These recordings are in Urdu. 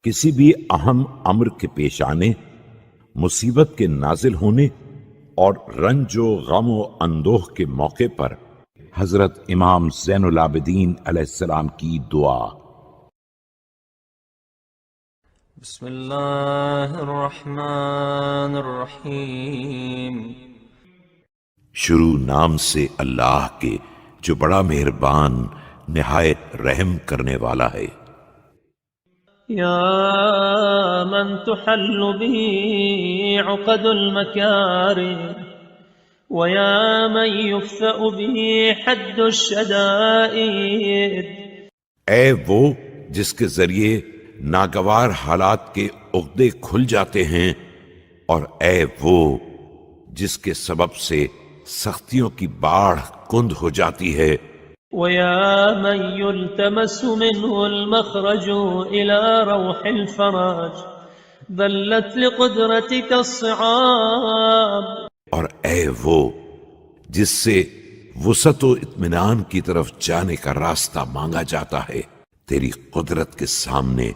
کسی بھی اہم امر کے پیش آنے، مصیبت کے نازل ہونے اور رنج و غم و اندوہ کے موقع پر حضرت امام زین العابدین علیہ السلام کی دعا۔ بسم اللہ الرحمن الرحیم۔ شروع نام سے اللہ کے جو بڑا مہربان نہایت رحم کرنے والا ہے۔ یا من تحل به عقد المکارم ویا من یفأ به حد الشدائد۔ اے وہ جس کے ذریعے ناگوار حالات کے عقدے کھل جاتے ہیں، اور اے وہ جس کے سبب سے سختیوں کی باڑھ کند ہو جاتی ہے۔ وَيَا مَنْ يُلْتَمَسُ مِنْهُ الْمَخْرَجُ إِلَى رَوْحِ الْفَرَاجِ ذَلَّتْ لِقُدْرَتِكَ الصِّعَابِ۔ اور اے وہ جس سے وسعت و اطمینان کی طرف جانے کا راستہ مانگا جاتا ہے، تیری قدرت کے سامنے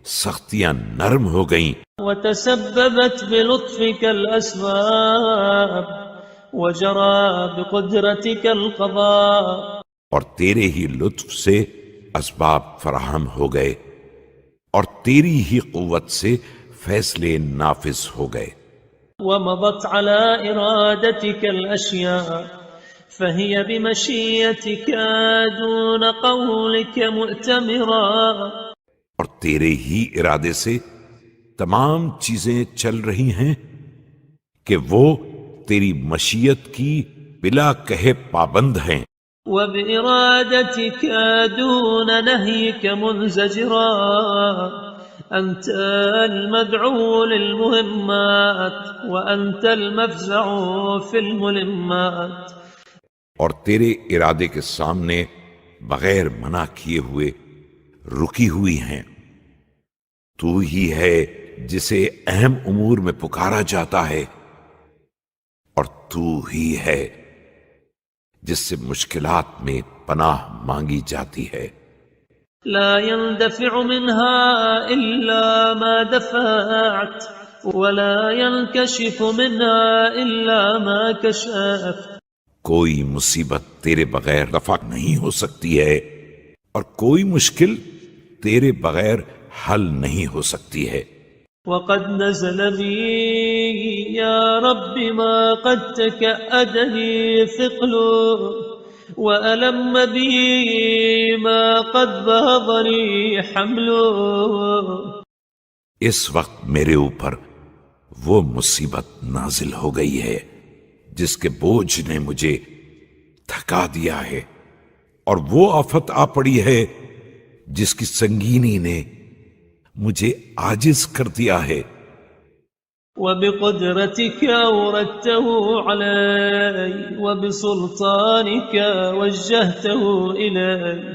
سختیاں نرم ہو گئیں۔ وَتَسَبَّبَتْ بِلُطْفِكَ الْأَسْبَابِ وَجَرَى بِقُدْرَتِكَ الْقَضَاءِ۔ اور تیرے ہی لطف سے اسباب فراہم ہو گئے اور تیری ہی قوت سے فیصلے نافذ ہو گئے۔ وَمَضَتْ عَلَى إِرَادَتِكَ الْأَشْيَاءُ فَهِيَ بِمَشِيَّتِكَ دُونَ قَوْلِكَ مُؤْتَمِرًا۔ اور تیرے ہی ارادے سے تمام چیزیں چل رہی ہیں کہ وہ تیری مشیت کی بلا کہے پابند ہیں۔ وَبِإِرَادَتِكَ دُونَ نَهْيِكَ مُنزَجِرًا۔ أَنْتَ الْمَدْعُو لِلْمُهِمَّاتِ وَأَنْتَ الْمَفْزَعُ فِي الْمُلِمَّاتِ۔ اور تیرے ارادے کے سامنے بغیر منع کیے ہوئے رکی ہوئی ہیں۔ تو ہی ہے جسے اہم امور میں پکارا جاتا ہے، اور تو ہی ہے جس سے مشکلات میں پناہ مانگی جاتی ہے۔ لا يندفع منها إلا ما دفعت ولا ينكشف منها إلا ما كشفت۔ کوئی مصیبت تیرے بغیر رفع نہیں ہو سکتی ہے، اور کوئی مشکل تیرے بغیر حل نہیں ہو سکتی ہے۔ وقد نزل بي يا رب ما قد تكأدني ثقل وألم بي ما قد بهضني حمل۔ اس وقت میرے اوپر وہ مصیبت نازل ہو گئی ہے جس کے بوجھ نے مجھے تھکا دیا ہے، اور وہ آفت آ پڑی ہے جس کی سنگینی نے مجھے عاجز کر دیا ہے۔ وبقدرتك أوردته علي وبسلطانك وجهته إلي۔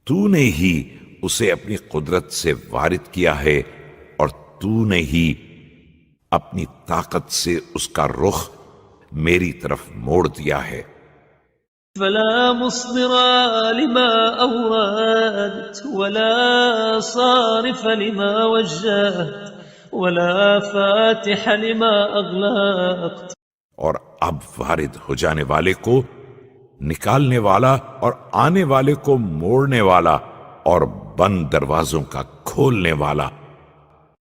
تو نے ہی اسے اپنی قدرت سے وارد کیا ہے، اور تو نے ہی اپنی طاقت سے اس کا رخ میری طرف موڑ دیا ہے۔ فلا مصدر لما أوردت ولا صارف لما وجهت ولا فاتح لما أغلقت۔ اور اب وارد ہو جانے والے کو نکالنے والا، اور آنے والے کو موڑنے والا، اور بند دروازوں کا کھولنے والا۔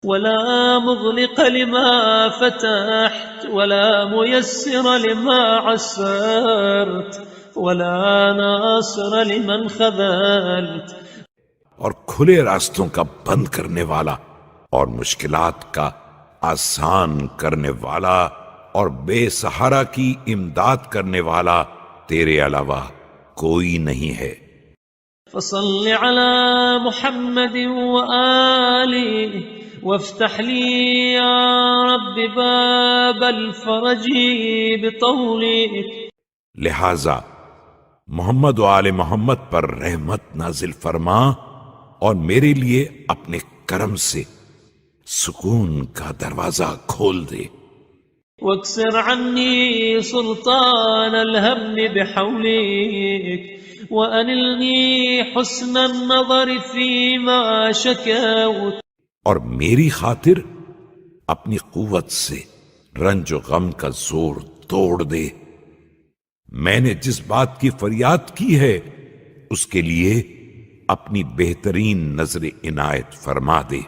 ولا مغلق لما فتحت ولا ميسر لما عسرت ولا ناصر لمن خذلت۔ اور کھلے راستوں کا بند کرنے والا، اور مشکلات کا آسان کرنے والا، اور بے سہارا کی امداد کرنے والا تیرے علاوہ کوئی نہیں ہے۔ فصل على محمد وآله وافتح لي يا رب باب الفرج بطولك۔ لہذا محمد و آل محمد پر رحمت نازل فرما، اور میرے لیے اپنے کرم سے سکون کا دروازہ کھول دے۔ واكسر عني سلطان الهم بحولك وأنلني حسن النظر فيما شكوت۔ اور میری خاطر اپنی قوت سے رنج و غم کا زور توڑ دے۔ میں نے جس بات کی فریاد کی ہے اس کے لیے اپنی بہترین نظر عنایت فرما دے۔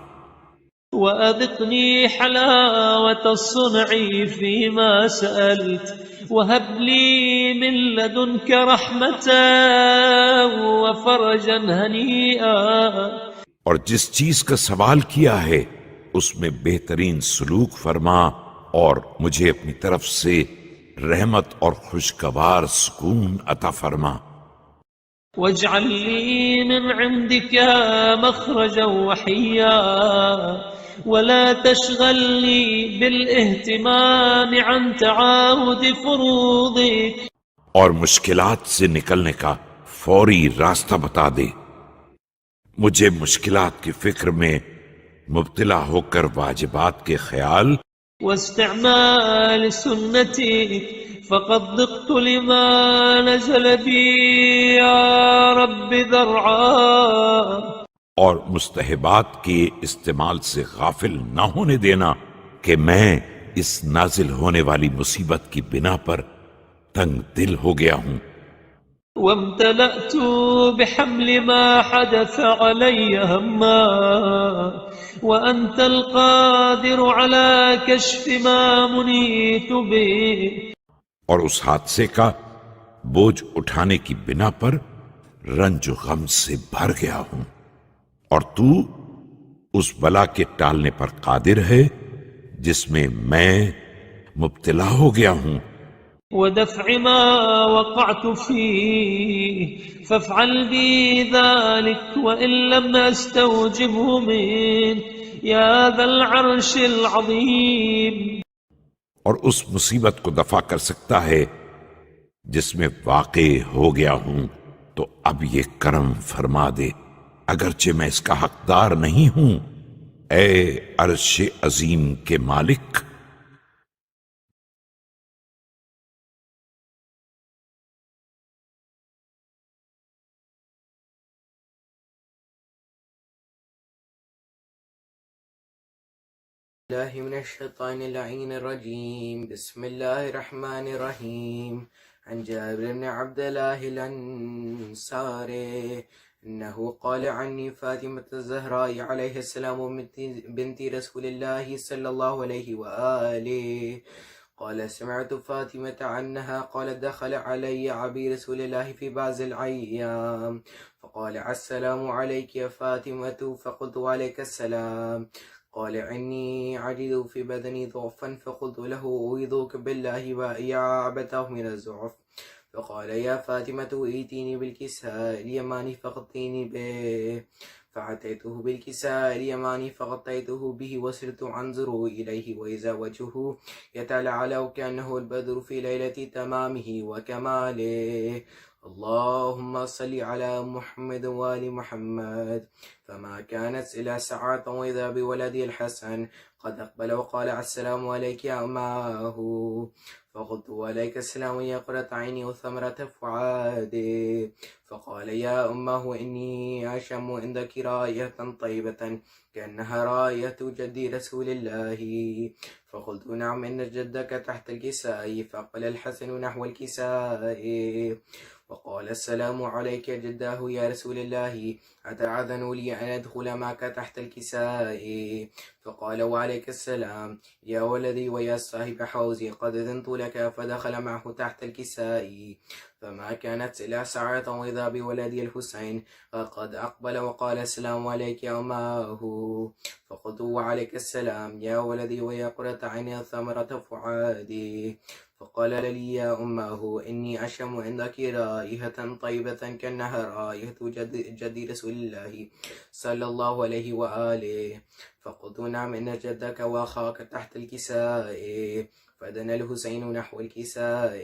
وأذقني حلاوة الصنع فيما سألت وهب لي من لدنك رحمة وفرجا هنيئا۔ اور جس چیز کا سوال کیا ہے اس میں بہترین سلوک فرما اور مجھے اپنی طرف سے رحمت اور خوشگوار سکون عطا فرما۔ واجعل لي من عندك مخرجا وحيا ولا تشغلني بالاهتمام عن تعاهد فروضك۔ اور مشکلات سے نکلنے کا فوری راستہ بتا دے، مجھے مشکلات کی فکر میں مبتلا ہو کر واجبات کے خیال واستعمال سنتك فقد ضقت لما نزل بي يا رب ذرعا۔ اور مستحبات کے استعمال سے غافل نہ ہونے دینا کہ میں اس نازل ہونے والی مصیبت کی بنا پر تنگ دل ہو گیا ہوں۔ وامتلأت بحمل ما حدث علي هما وأنت القادر على كشف ما منيت به۔ اور اس حادثے کا بوجھ اٹھانے کی بنا پر رنج و غم سے بھر گیا ہوں، اور تو اس بلا کے ٹالنے پر قادر ہے جس میں میں مبتلا ہو گیا ہوں۔ ودفع ما وقعت فيه فافعل بي ذلك وإن لم أستوجبه منك يا ذا العرش العظيم۔ اور اس مصیبت کو دفع کر سکتا ہے جس میں واقع ہو گیا ہوں تو اب یہ کرم فرما دے، اگرچہ میں اس کا حقدار نہیں ہوں، اے عرش عظیم کے مالک۔ الله من الشيطان اللعين الرجيم بسم الله الرحمن الرحيم عن جابر بن عبد الله الأنصاري إنه قال عني فاطمة الزهراء عليه السلام بنت رسول الله صلى الله عليه وآله قال سمعت فاطمة عنها قال دخل علي عبي رسول الله في بعض الأيام فقال السلام عليك يا فاطمة فقلت وعليك السلام قال إني عجز في بدني ضعفا فقلت له أعوذك بالله وإيا أبتاه من الضعف فقال يا فاطمة ائتيني بالكساء اليماني فغطيني به فأتيته بالكساء اليماني فغطيته به وصرت أنظر إليه وإذا وجهه يتلألأ كأنه البدر في ليلة تمامه وكماله اللهم صل على محمد وآل محمد فما كانت إلا ساعة وإذا بولدي الحسن قد أقبل وقال السلام عليك يا أماه فقلت وعليك السلام يا قرة عيني وثمرة فؤادي فقال يا أماه إني أشم عندك رائحة طيبة كأنها رائحة جدي رسول الله فقلت نعم إن جدك تحت الكساء فأقبل الحسن نحو الكساء وقال السلام عليك يا جداه يا رسول الله أتأذن لي أن أدخل معك تحت الكساء فقال وعليك السلام يا ولدي ويا صاحب حوزي قد أذنت لك فدخل معه تحت الكساء فما كانت إلا ساعة وإذا بولدي الحسين قد أقبل وقال السلام عليك يا أماه فقلت وعليك السلام يا ولدي ويا قرة عيني ثمرة فؤادي فقال لي يا أماه إني أشم عندك رائحة طيبة كأنها رائحة جد رسول الله صلى الله عليه وآله فقلت نعم إن جدك وأخاك تحت الكساء فدنا الحسين نحو الكساء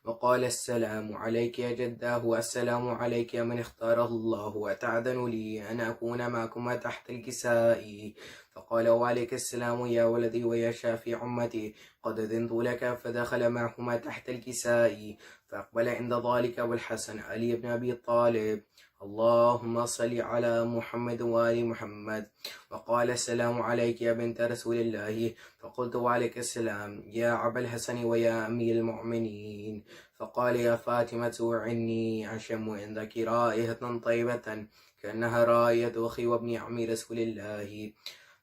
وقال السلام عليك يا جداه السلام عليك يا من اختاره الله وتعذن لي أن أكون معكما تحت الكساء فقال وعليك السلام يا ولدي ويا شافي أمتي قد أذنت لك فدخل معهما تحت الكساء فأقبل عند ذلك أبو الحسن علي بن أبي طالب اللهم صل على محمد وآل محمد. وقال السلام عليك يا بنت رسول الله. فقلت وعليك السلام يا أبا الحسن ويا أمير المؤمنين. فقال يا فاطمة عني أشم عندك رائحة طيبة كأنها رائحة أخي وابن عم رسول الله.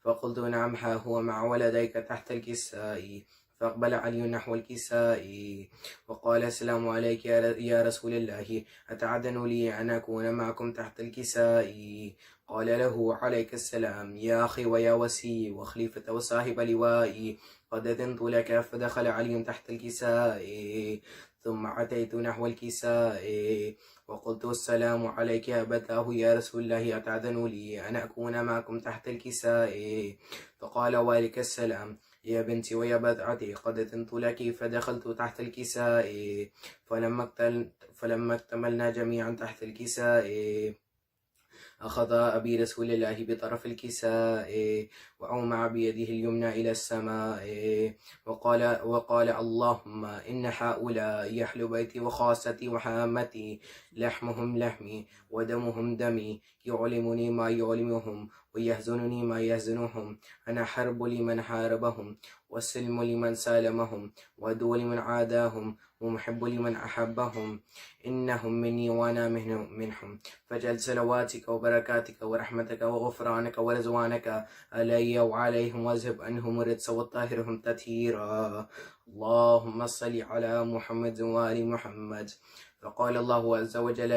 فقلت نعم، ها هو مع ولديك تحت الكساء. فأقبل علي نحو الكساء وقال السلام عليك يا رسول الله، أتعدن لي أن أكون معكم تحت الكساء؟ قال له عليك السلام يا أخي ويا وسي وخليفة وصاحب لوائي، قد أذنت لك. فدخل علي تحت الكساء ثم أتيت نحو الكساء وقلت السلام عليك يا أبتاه يا رسول الله، أتعذن لي أن أكون معكم تحت الكساء؟ فقال وعليك السلام يا بنتي ويا بضعتي، قد أذنت لك. فدخلت تحت الكساء فلما اكتملنا جميعا تحت الكساء أخذ أبي رسول الله بطرف الكساء وأومع بيده اليمنى إلى السماء وقال اللهم إن هؤلاء أهل بيتي وخاصتي وحامتي، لحمهم لحمي ودمهم دمي، يعلمني ما يعلمهم ويحزنني ما يحزنهم. أنا حرب لمن حاربهم والسلم لمن سالمهم وعدو لمن عاداهم ومحب لمن أحبهم. إنهم مني وأنا منهم. فاجعل صلواتك وبركاتك ورحمتك وغفرانك ورزوانك علي وعليهم، واذهب عنهم الرجس وطهرهم تطهيرا. اللهم صل على محمد وآل محمد. فقال الله عز وجل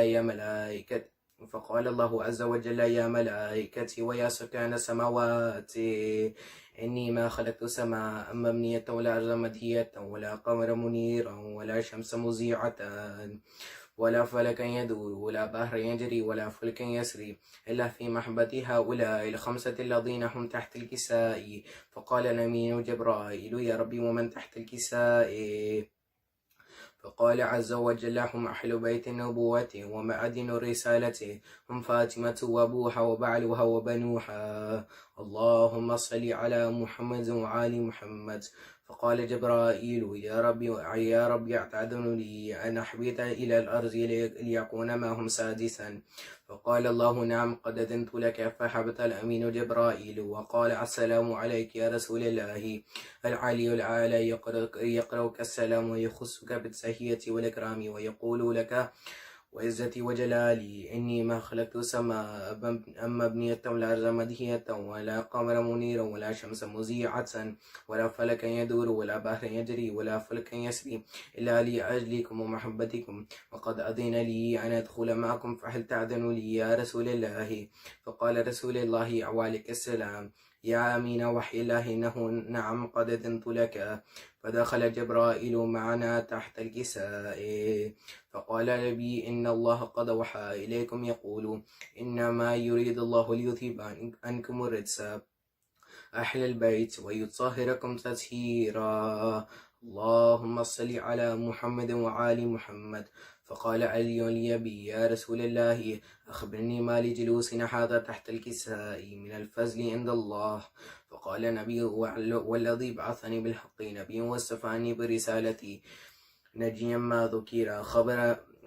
يا ملائكتي ويا سكان السماوات، إني ما خلقت سماء مبنية ولا أرضا مدهية ولا قمر منيرا ولا شمس مضيئة ولا فلكا يدور ولا بحر يجري ولا فلك يسري إلا في محبة هؤلاء الخمسة الذين هم تحت الكساء. فقال الأمين جبرائيل يا ربي ومن تحت الكساء؟ فقال عز وجل هم أهل بيت النبوة ومعدن الرسالة، هم فاطمة وأبوها وبعلها وبنوها. اللهم صل على محمد وآل محمد. فقال جبرائيل يا ربي أتعذن لي أن أحبط إلى الأرض ليكون معهم سادسا؟ فقال الله نعم قد أذنت لك. فحبط الأمين جبرائيل وقال السلام عليك يا رسول الله. العلي الأعلى يقرأك السلام ويخصك بالتحية والإكرام ويقول لك وعزتي وجلالي إني ما خلقت سماء مبنية ولا أرض مدهية ولا قمر منيرا ولا شمس مضيئة ولا فلك يدور ولا بحر يجري ولا فلك يسري إلا لأجلكم ومحبتكم، وقد أذن لي أن أدخل معكم، فهل تأذن لي يا رسول الله؟ فقال رسول الله وعليك السلام يا أمين وحي الله إنه نعم قد أذنت لك. فدخل جبرائيل معنا تحت الكساء فقال لي إن الله قد وحى إليكم يقول إنما يريد الله ليذهب عنكم الرجس أهل البيت ويطهركم تطهيرا. اللهم صل على محمد وآل محمد. فقال علي لأبي يا رسول الله أخبرني ما لجلوسنا هذا تحت الكساء من الفضل عند الله. فقال النبي والذي بعثني بالحق نبي وصفاني برسالتي نجيا ما ذكر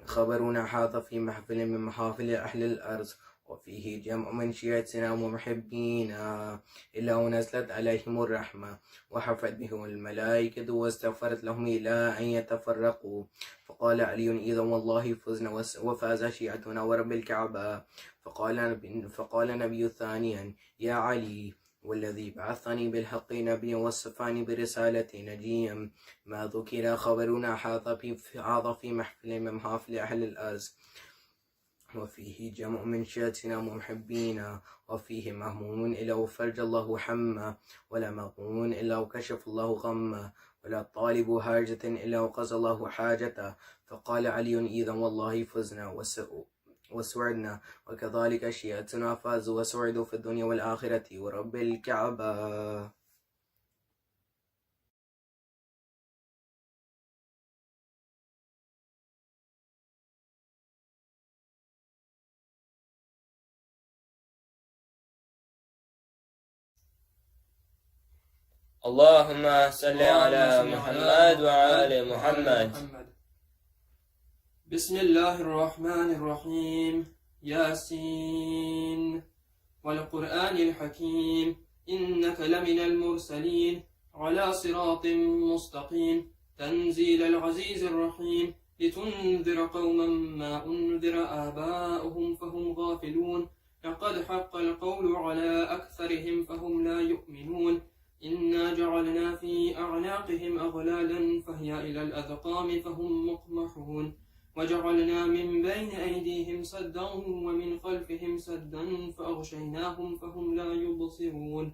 خبرنا هذا في محفل من محافل أهل الأرض، وفيه جمع من شيعتنا ومحبينا إلا ونزلت عليهم الرحمة وحفت بهم الملائكة واستغفرت لهم إلى أن يتفرقوا. فقال علي إذا والله فزنا وفاز شيعتنا ورب الكعبة. فقال نبي ثانيا يا علي والذي بعثني بالحق نبي وصفاني برسالة نجيا ما ذكر خبرنا هذا في محفل من محافل أهل الأرض، وفيه جمع من شيعتنا ومحبينا، وفيه مهموم إلا فرج الله حمه، ولا مغموم إلا كشف الله غمه، ولا طالب حاجة إلا قضى الله حاجته. فقال علي إذا والله فزنا وسعدنا، وكذلك شيعتنا فازوا وسعدوا في الدنيا والآخرة ورب الكعبة. اللهم صل على محمد وعلى محمد. بسم الله الرحمن الرحيم. ياسين والقرآن الحكيم إنك لمن المرسلين على صراط مستقيم تنزيل العزيز الرحيم لتنذر قوما ما أنذر آباؤهم فهم غافلون لقد حق القول على أكثرهم فهم لا يؤمنون إنا جعلنا في أعناقهم أغلالا فهي إلى الأذقام فهم مقمحون وجعلنا من بين أيديهم سدا ومن خلفهم سدا فأغشيناهم فهم لا يبصرون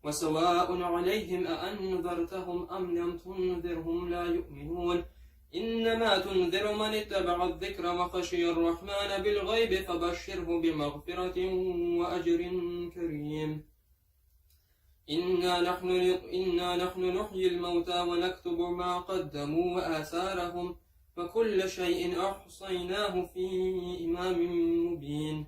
وسواء عليهم أأنذرتهم أم لم تنذرهم لا يؤمنون إنما تنذر من اتبع الذكر وخشي الرحمن بالغيب فبشره بمغفرة وأجر كريم إنا نحن نحيي الموتى ونكتب ما قدموا وآثارهم وكل شيء أحصيناه في إمام مبين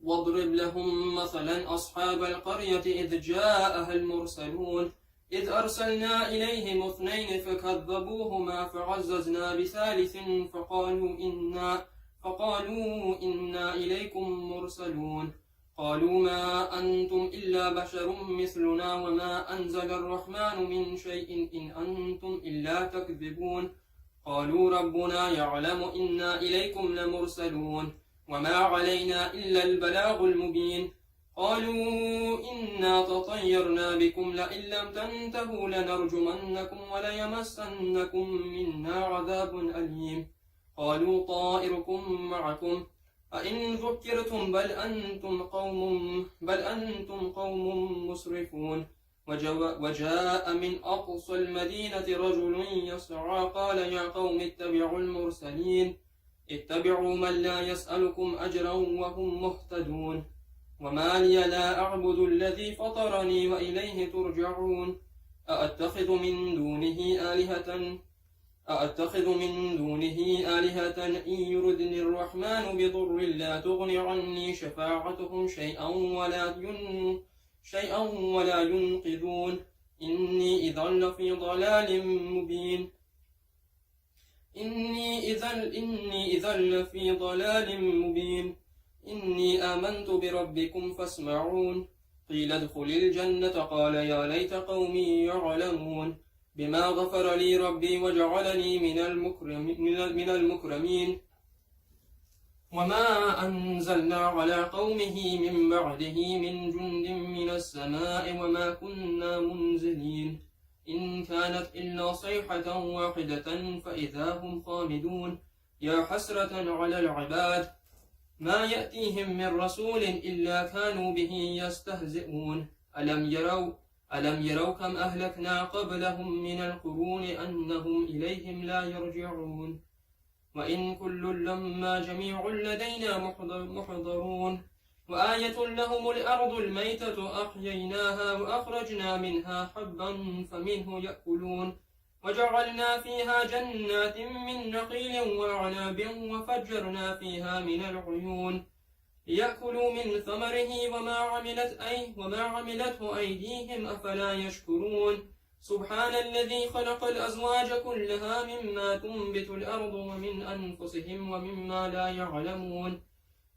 واضرب لهم مثلا أصحاب القرية إذ جاءها المرسلون إذ أرسلنا إليهم 2 فكذبوهما فعززنا بثالث فقالوا إنا إليكم مرسلون قالوا ما أنتم إلا بشر مثلنا وما أنزل الرحمن من شيء إن أنتم إلا تكذبون قالوا ربنا يعلم إنا إليكم لمرسلون وما علينا إلا البلاغ المبين قالوا إنا تطيرنا بكم لئن لم تنتهوا لنرجمنكم وليمسنكم منا عذاب أليم قالوا طائركم معكم أئن ذكرتم بل أنتم قوم مسرفون وجاء من أقصى المدينة رجل يسعى قال يا قوم اتبعوا المرسلين اتبعوا من لا يسألكم أجرا وهم مهتدون وما لي لا أعبد الذي فطرني وإليه ترجعون أأتخذ من دونه آلهة إن يردني الرحمن بضر لا تغن عني شفاعتهم شيئا ولا ينقذون إني إذا لفي ضلال مبين إني آمنت بربكم فاسمعون قيل ادخل الجنة قال يا ليت قومي يعلمون بما غفر لي ربي وجعلني من المكرمين وما أنزلنا على قومه من بعده من جند من السماء وما كنا منزلين إن كانت إلا صيحة واحدة فإذا هم خامدون يا حسرة على العباد ما يأتيهم من رسول إلا كانوا به يستهزئون ألم يروا كم أهلكنا قبلهم من القرون أنهم إليهم لا يرجعون وإن كل لما جميع لدينا محضرون وآية لهم الأرض الميتة أحييناها وأخرجنا منها حبا فمنه يأكلون وجعلنا فيها جنات من نخيل وعناب وفجرنا فيها من العيون ليأكلوا من ثمره وما عملته أيديهم أفلا يشكرون سبحان الذي خلق الأزواج كلها مما تنبت الأرض ومن أنفسهم ومما لا يعلمون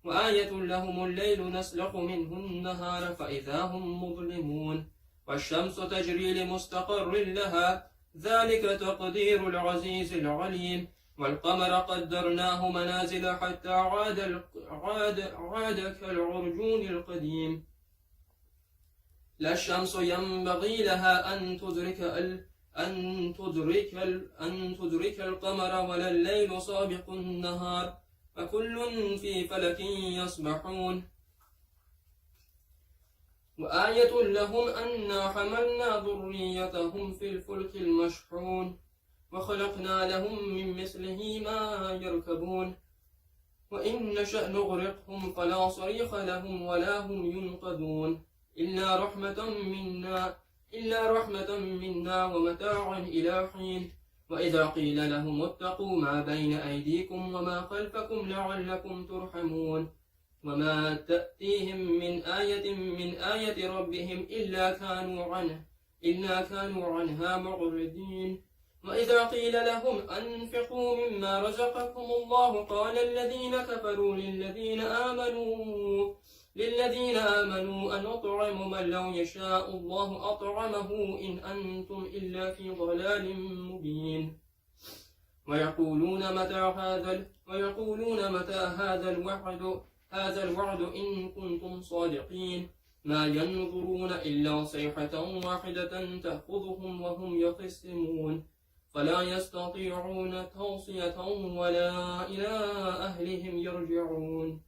وآية لهم الليل نسلخ منه النهار فإذا هم مظلمون والشمس تجري لمستقر لها ذلك تقدير العزيز العليم والقمر قدرناه منازل حتى عاد كالعرجون القديم لا الشمس ينبغي لها أن تدرك القمر ولا الليل سابق النهار فكل في فلك يسبحون وآية لهم أنا حملنا ذريتهم في الفلك المشحون وخلقنا لهم من مثله ما يركبون وإن نشأ نغرقهم فلا صريخ لهم ولا هم ينقذون إلا رحمة منا ومتاعا إلى حين وإذا قيل لهم اتقوا ما بين أيديكم وما خلفكم لعلكم ترحمون وما تأتيهم من آية ربهم إلا كانوا عنها معرضين وإذا قيل لهم أنفقوا مما رزقكم الله قال الذين كفروا للذين آمنوا أنطعم من لو يشاء الله أطعمه إن أنتم إلا في ضلال مبين ويقولون متى هذا الوعد إن كنتم صادقين ما ينظرون إلا صيحة واحدة تأخذهم وهم يخصمون فلا يستطيعون توصية ولا إلى أهلهم يرجعون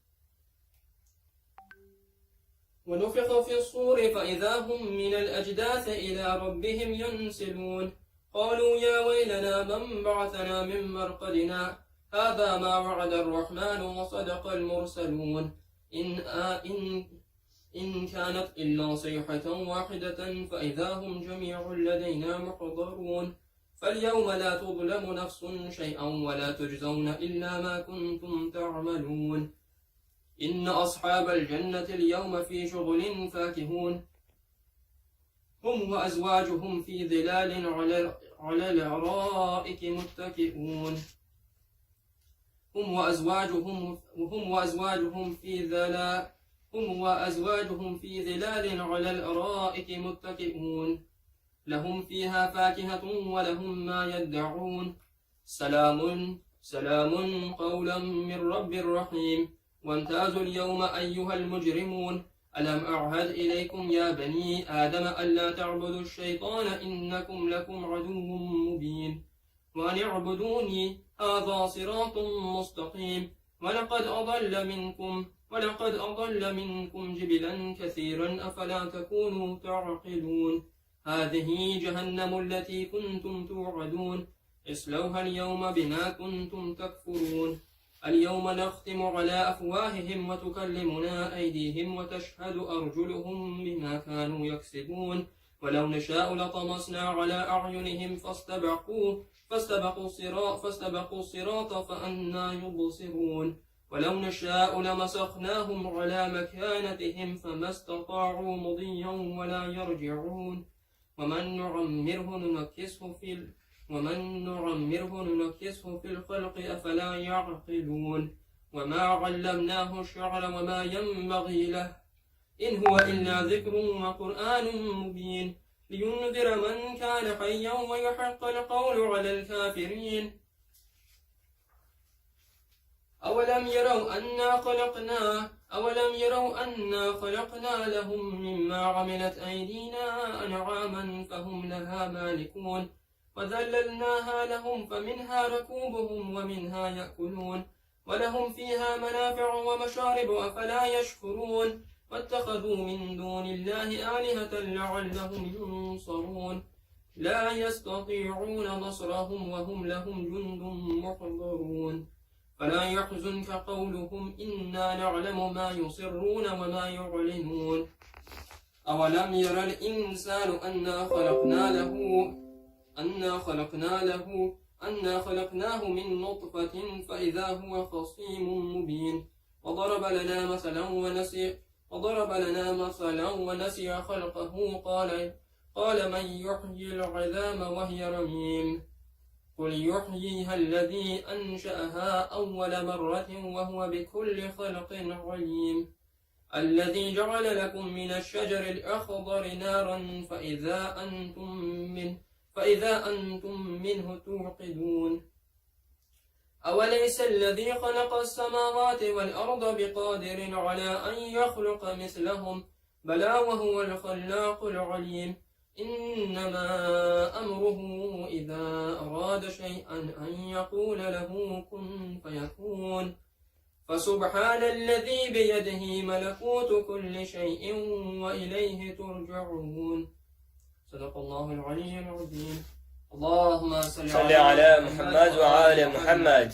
ونفخ في الصور فإذا هم من الأجداث إلى ربهم ينسلون قالوا يا ويلنا من بعثنا من مرقدنا هذا ما وعد الرحمن وصدق المرسلون إن كانت إلا صيحة واحدة فإذا هم جميع لدينا محضرون فاليوم لا تظلم نفس شيئا ولا تجزون إلا ما كنتم تعملون إن أصحاب الجنة اليوم في شغل فاكهون هم وأزواجهم في ظلال على الأرائك متكئون هم وأزواجهم في ظلال على الأرائك متكئون لهم فيها فاكهة ولهم ما يدعون سلام قولا من رب رحيم وامتازوا اليوم أيها المجرمون ألم أعهد إليكم يا بني آدم ألا تعبدوا الشيطان إنكم لكم عدو مبين وأن اعبدوني هذا صراط مستقيم ولقد أضل منكم جبلا كثيرا أفلا تكونوا تعقلون هذه جهنم التي كنتم توعدون اصلوها اليوم بما كنتم تكفرون اليوم نختم على أفواههم وتكلمنا أيديهم وتشهد أرجلهم بما كانوا يكسبون ولو نشاء لطمسنا على أعينهم فاستبقوا الصراط فأنى يبصرون ولو نشاء لمسخناهم على مكانتهم فما استطاعوا مضيا ولا يرجعون ومن نعمره ننكسه في الخلق أفلا يعقلون وما علمناه الشعر وما ينبغي له إن هو إلا ذكر وقرآن مبين لينذر من كان حيا ويحق القول على الكافرين أولم يروا أنا خلقنا لهم مما عملت أيدينا أنعاما فهم لها مالكون وذللناها لهم فمنها ركوبهم ومنها يأكلون ولهم فيها منافع ومشارب أفلا يشكرون واتخذوا من دون الله آلهة لعلهم ينصرون لا يستطيعون نصرهم وهم لهم جند محضرون فلا يحزنك قولهم إنا نعلم ما يصرون وما يعلنون أولم ير الإنسان أنا خلقناه من نطفة فإذا هو خصيم مبين وضرب لنا مثلا ونسي خلقه قال من يحيي العظام وهي رميم قل يحييها الذي أنشأها أول مرة وهو بكل خلق عليم الذي جعل لكم من الشجر الأخضر نارا فإذا أنتم منه توقدون أوليس الذي خلق السماوات والأرض بقادر على أن يخلق مثلهم بلى وهو الخلاق العليم إنما أمره إذا أراد شيئا أن يقول له كن فيكون فسبحان الذي بيده ملكوت كل شيء وإليه ترجعون صدق الله العلي العظيم اللهم صل على محمد وعلى محمد.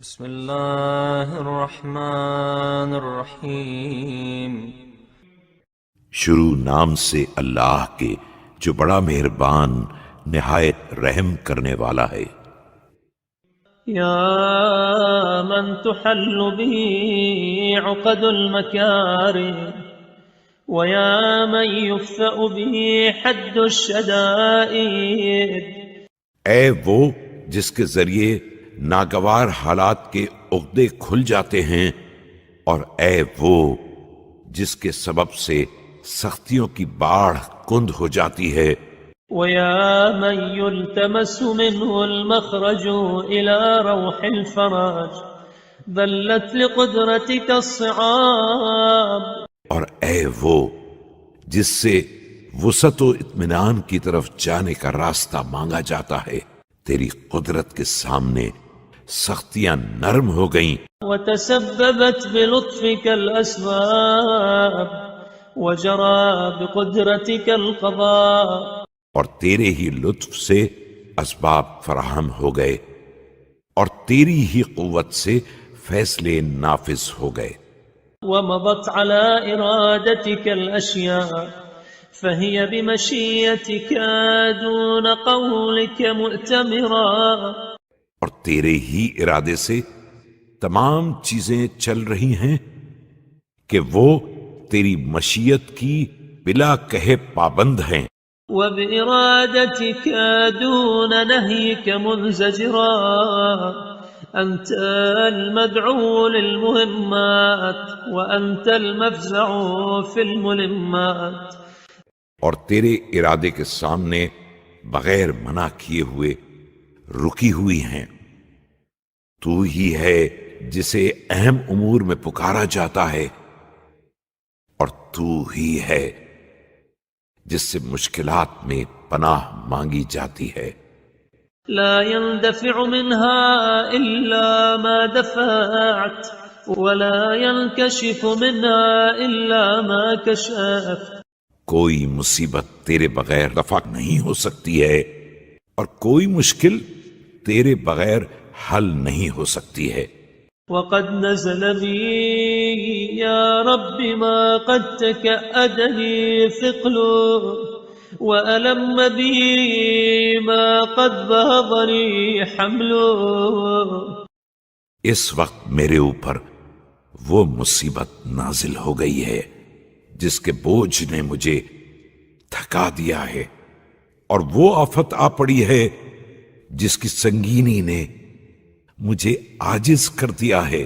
بسم اللہ الرحمن الرحیم. شروع نام سے اللہ کے جو بڑا مہربان نہایت رحم کرنے والا ہے. یا من تحل به عقد المکارم ویا من یفأ به حد الشدائد. اے وہ جس کے ذریعے ناگوار حالات کے عقدے کھل جاتے ہیں، اور اے وہ جس کے سبب سے سختیوں کی باڑھ کند ہو جاتی ہے. ويا من يلتمس منه المخرج إلى روح الفرج ذلت لقدرتك الصعاب. اور اے وہ جس سے وسعت و اطمینان کی طرف جانے کا راستہ مانگا جاتا ہے، تیری قدرت کے سامنے سختیاں نرم ہو گئیں. وتسببت بلطفك الأسباب وجرى بقدرتك القضاء. اور تیرے ہی لطف سے اسباب فراہم ہو گئے اور تیری ہی قوت سے فیصلے نافذ ہو گئے. ومضت على إرادتك الأشياء فهي بمشيتك دون قولك مؤتمرا. اور تیرے ہی ارادے سے تمام چیزیں چل رہی ہیں کہ وہ تیری مشیت کی بلا کہے پابند ہیں. وبإرادتك دون نهيك منزجرا. أنت المدعو للمهمات وأنت المفزع في الملمات. اور تیرے ارادے کے سامنے بغیر منع کیے ہوئے رکی ہوئی ہیں. تو ہی ہے جسے اہم امور میں پکارا جاتا ہے، اور تو ہی ہے جس سے مشکلات میں پناہ مانگی جاتی ہے. لا يندفع منها إلا ما دفعت ولا ينكشف منها إلا ما كشفت. کوئی مصیبت تیرے بغیر رفع نہیں ہو سکتی ہے، اور کوئی مشکل تیرے بغیر حل نہیں ہو سکتی ہے. وقد نزل بي يا رب ما قد تكأدني ثقله وألم بي ما قد بهضني حمله. اس وقت میرے اوپر وہ مصیبت نازل ہو گئی ہے جس کے بوجھ نے مجھے تھکا دیا ہے، اور وہ آفت آ پڑی ہے جس کی سنگینی نے مجھے عاجز کر دیا ہے.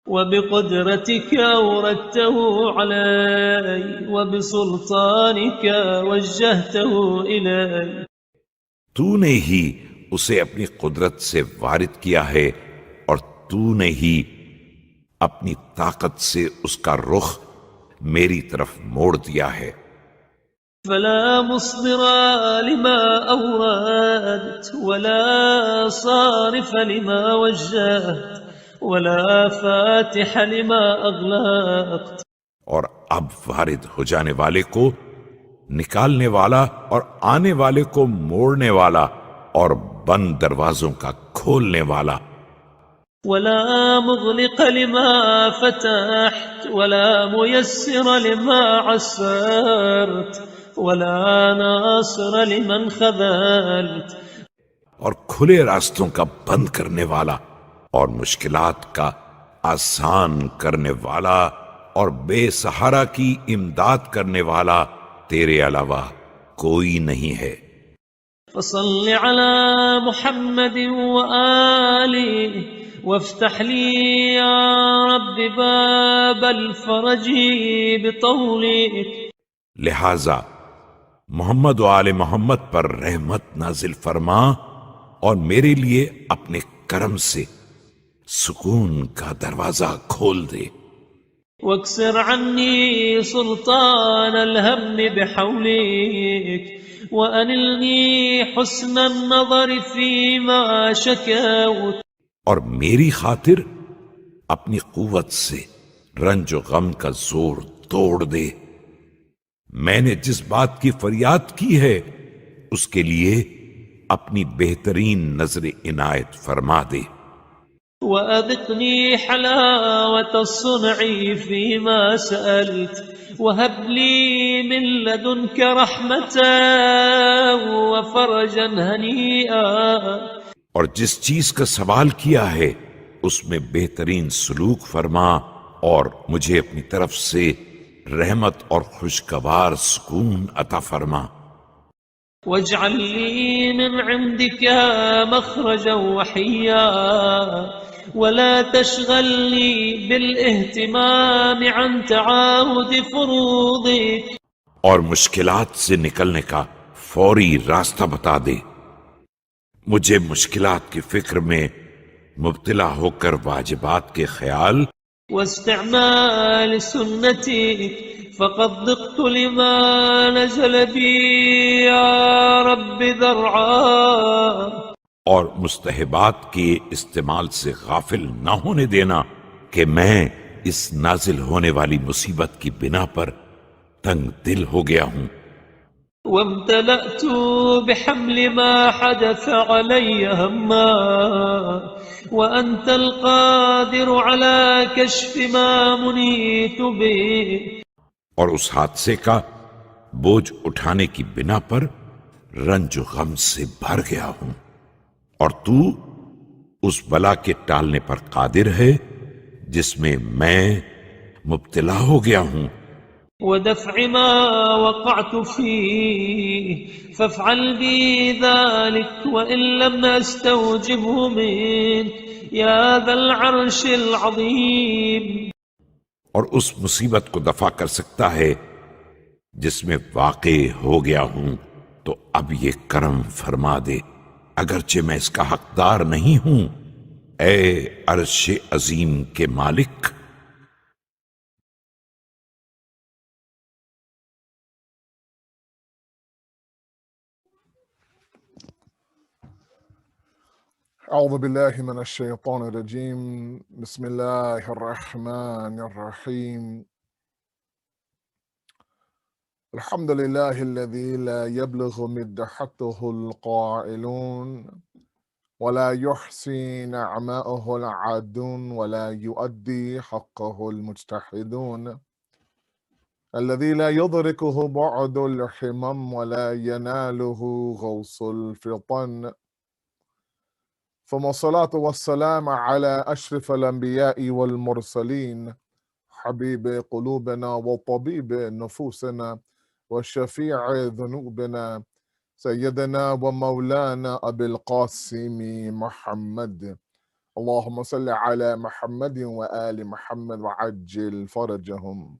وبقدرتك أوردته علي وبسلطانك وجهته إلي. تو نے ہی اسے اپنی قدرت سے وارد کیا ہے، اور تو نے ہی اپنی طاقت سے اس کا رخ میری طرف موڑ دیا ہے. فلا مصدر لما أوردت ولا صارف لما وجهت ولا فاتح لما أغلقت. اور اب وارد ہو جانے والے کو نکالنے والا اور آنے والے کو موڑنے والا اور بند دروازوں کا کھولنے والا. ولا مغلق لما فتحت ولا ميسر لما عسرت ولا ناصر لمن خذلت. اور کھلے راستوں کا بند کرنے والا اور مشکلات کا آسان کرنے والا اور بے سہارا کی امداد کرنے والا تیرے علاوہ کوئی نہیں ہے. فصل على محمد وآله وافتح لي يا رب باب الفرج بطولك. لہذا محمد و آل محمد پر رحمت نازل فرما اور میرے لیے اپنے کرم سے سکون کا دروازہ کھول دے. واكسر عني سلطان الهم بحولك وأنلني حسن النظر فيما شكوت. اور میری خاطر اپنی قوت سے رنج و غم کا زور توڑ دے. میں نے جس بات کی فریاد کی ہے اس کے لیے اپنی بہترین نظر عنایت فرما دے. وأذقني حلاوة الصنع فيما سألت وهب لي من لدنك رحمة وفرجا هنيئا. اور جس چیز کا سوال کیا ہے اس میں بہترین سلوک فرما اور مجھے اپنی طرف سے رحمت اور خوشگوار سکون عطا فرما. واجعل لي من عندك مخرجا وحيا ولا تشغلني بالاهتمام عن تعاهد فروضك. اور مشکلات سے نکلنے کا فوری راستہ بتا دے. مجھے مشکلات کی فکر میں مبتلا ہو کر واجبات کے خیال واستعمال سنتك فقد ضقت لما نزل بي يا رب ذرعا. اور مستحبات کے استعمال سے غافل نہ ہونے دینا کہ میں اس نازل ہونے والی مصیبت کی بنا پر تنگ دل ہو گیا ہوں. وامتلأت بحمل ما حدث علي هما وأنت القادر على كشف ما منيت به. اور اس حادثے کا بوجھ اٹھانے کی بنا پر رنج و غم سے بھر گیا ہوں، اور تو اس بلا کے ٹالنے پر قادر ہے جس میں میں مبتلا ہو گیا ہوں. ودفع ما وقعت فيه فافعل بي ذلك وإن لم أستوجبه منك يا ذا العرش العظيم. اور اس مصیبت کو دفع کر سکتا ہے جس میں واقع ہو گیا ہوں تو اب یہ کرم فرما دے اگرچہ میں اس کا حقدار نہیں ہوں، اے عرش عظیم کے مالک. أعوذ بالله من الشيطان الرجيم. بسم الله الرحمن الرحيم. الحمد لله الذي لا يبلغ مدحته القائلون ولا يحصي نعماءه العادون ولا يؤدي حقه المجتهدون، الذي لا يدركه بعد الحمم ولا يناله غوص الفطن، ثم الصلاة والسلام على أشرف الأنبياء والمرسلين، حبيب قلوبنا وطبيب نفوسنا وشفيع ذنوبنا، سيدنا ومولانا أبي القاسم محمد. اللهم صل على محمد وآل محمد وعجل فرجهم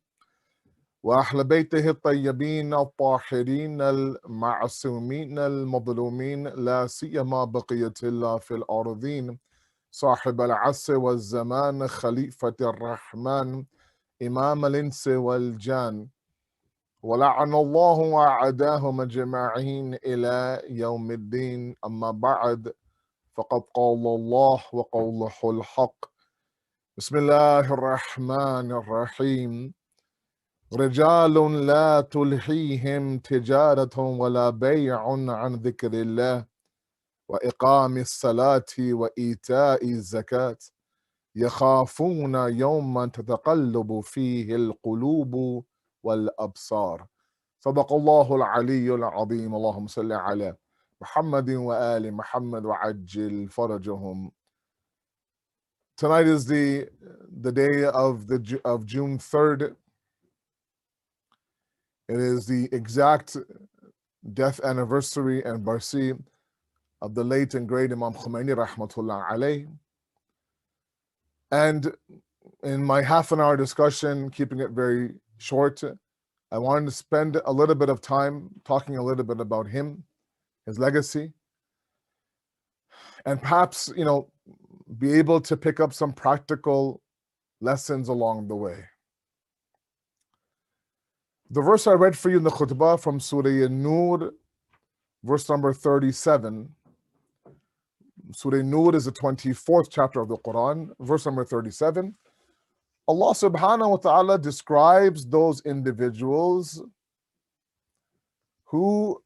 وأهل بيته الطيبين الطاهرين المعصومين المظلومين، لا سيما بقية الله في الأرضين، صاحب العصر والزمان، خليفة الرحمن، إمام الإنس والجان، ولعن الله وأعداهم أجمعين إلى يوم الدين. أما بعد، فقد قال الله وقوله الحق. بسم الله الرحمن الرحيم. رجال لا تلهيهم تجارة ولا بيع عن ذكر الله وإقام الصلاة وإيتاء الزكاة يخافون يوما تتقلب فيه القلوب والأبصار. صدق الله العلي العظيم. اللهم صل على محمد وآل محمد وعجل فرجهم. Tonight is the day of June 3rd. It is the exact death anniversary and barsi of the late and great Imam Khomeini rahmatullah alayh. And in my half an hour discussion, keeping it very short, I wanted to spend a little bit of time talking a little bit about him, his legacy, and perhaps, be able to pick up some practical lessons along the way. The verse I read for you in the khutbah from Surah An-Nur, verse number 37. Surah An-Nur is the 24th chapter of the Quran, verse number 37. Allah subhanahu wa ta'ala describes those individuals who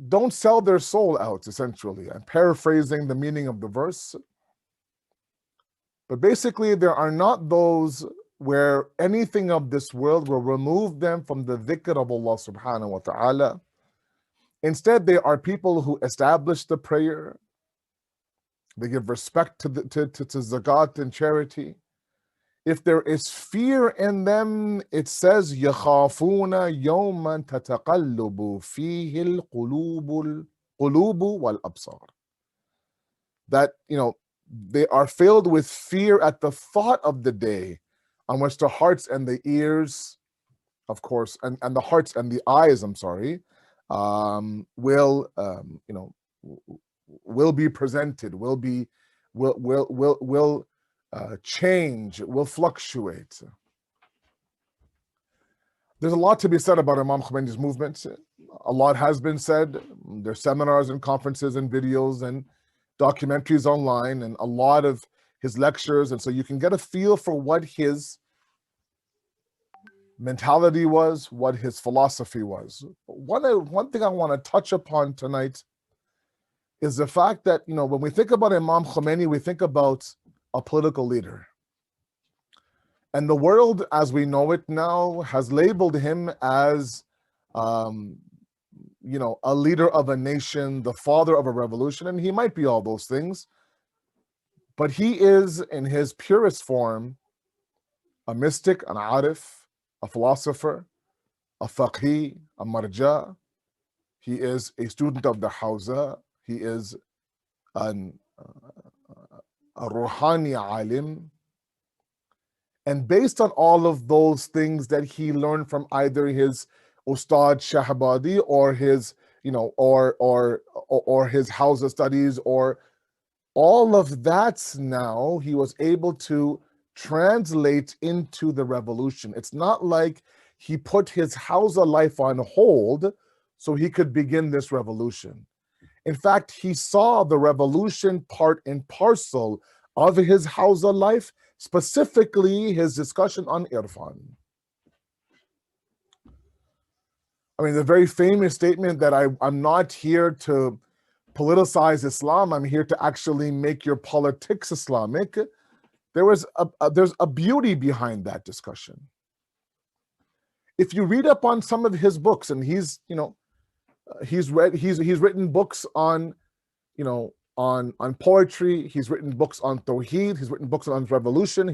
don't sell their soul out, essentially. I'm paraphrasing the meaning of the verse. But basically, there are not those where anything of this world will remove them from the dhikr of Allah subhanahu wa ta'ala. Instead, they are people who establish the prayer. They give respect to zakat and charity. If there is fear in them, it says, يَخَافُونَ يَوْمًا تَتَقَلُّبُ فِيهِ الْقُلُوبُ وَالْأَبْصَارُ. That, they are filled with fear at the thought of the day on which the hearts and the ears, of course, and the hearts and the eyes, will be presented, will change, will fluctuate. There's a lot to be said about Imam Khomeini's movement. A lot has been said. There's seminars and conferences and videos and documentaries online and a lot of his lectures, and so you can get a feel for what his mentality was, what his philosophy was. One thing I want to touch upon tonight is the fact that, when we think about Imam Khomeini, we think about a political leader. And the world, as we know it now, has labeled him as a leader of a nation, the father of a revolution, and he might be all those things. But he is, in his purest form, a mystic, an arif, a philosopher, a faqih, a marja. He is a student of the Hawza. He is a ruhani alim. And based on all of those things that he learned from either his Ustad Shahbadi or his, or his Hawza studies, or all of that, now he was able to translate into the revolution. It's not like he put his Hawza life on hold so he could begin this revolution. In fact, he saw the revolution part and parcel of his Hawza life, specifically his discussion on Irfan. I mean, the very famous statement that I'm not here to politicize Islam, I'm here to actually make your politics Islamic. There's a beauty behind that discussion. If you read up on some of his books, and he's written books on, on poetry, he's written books on Tawheed, he's written books on revolution,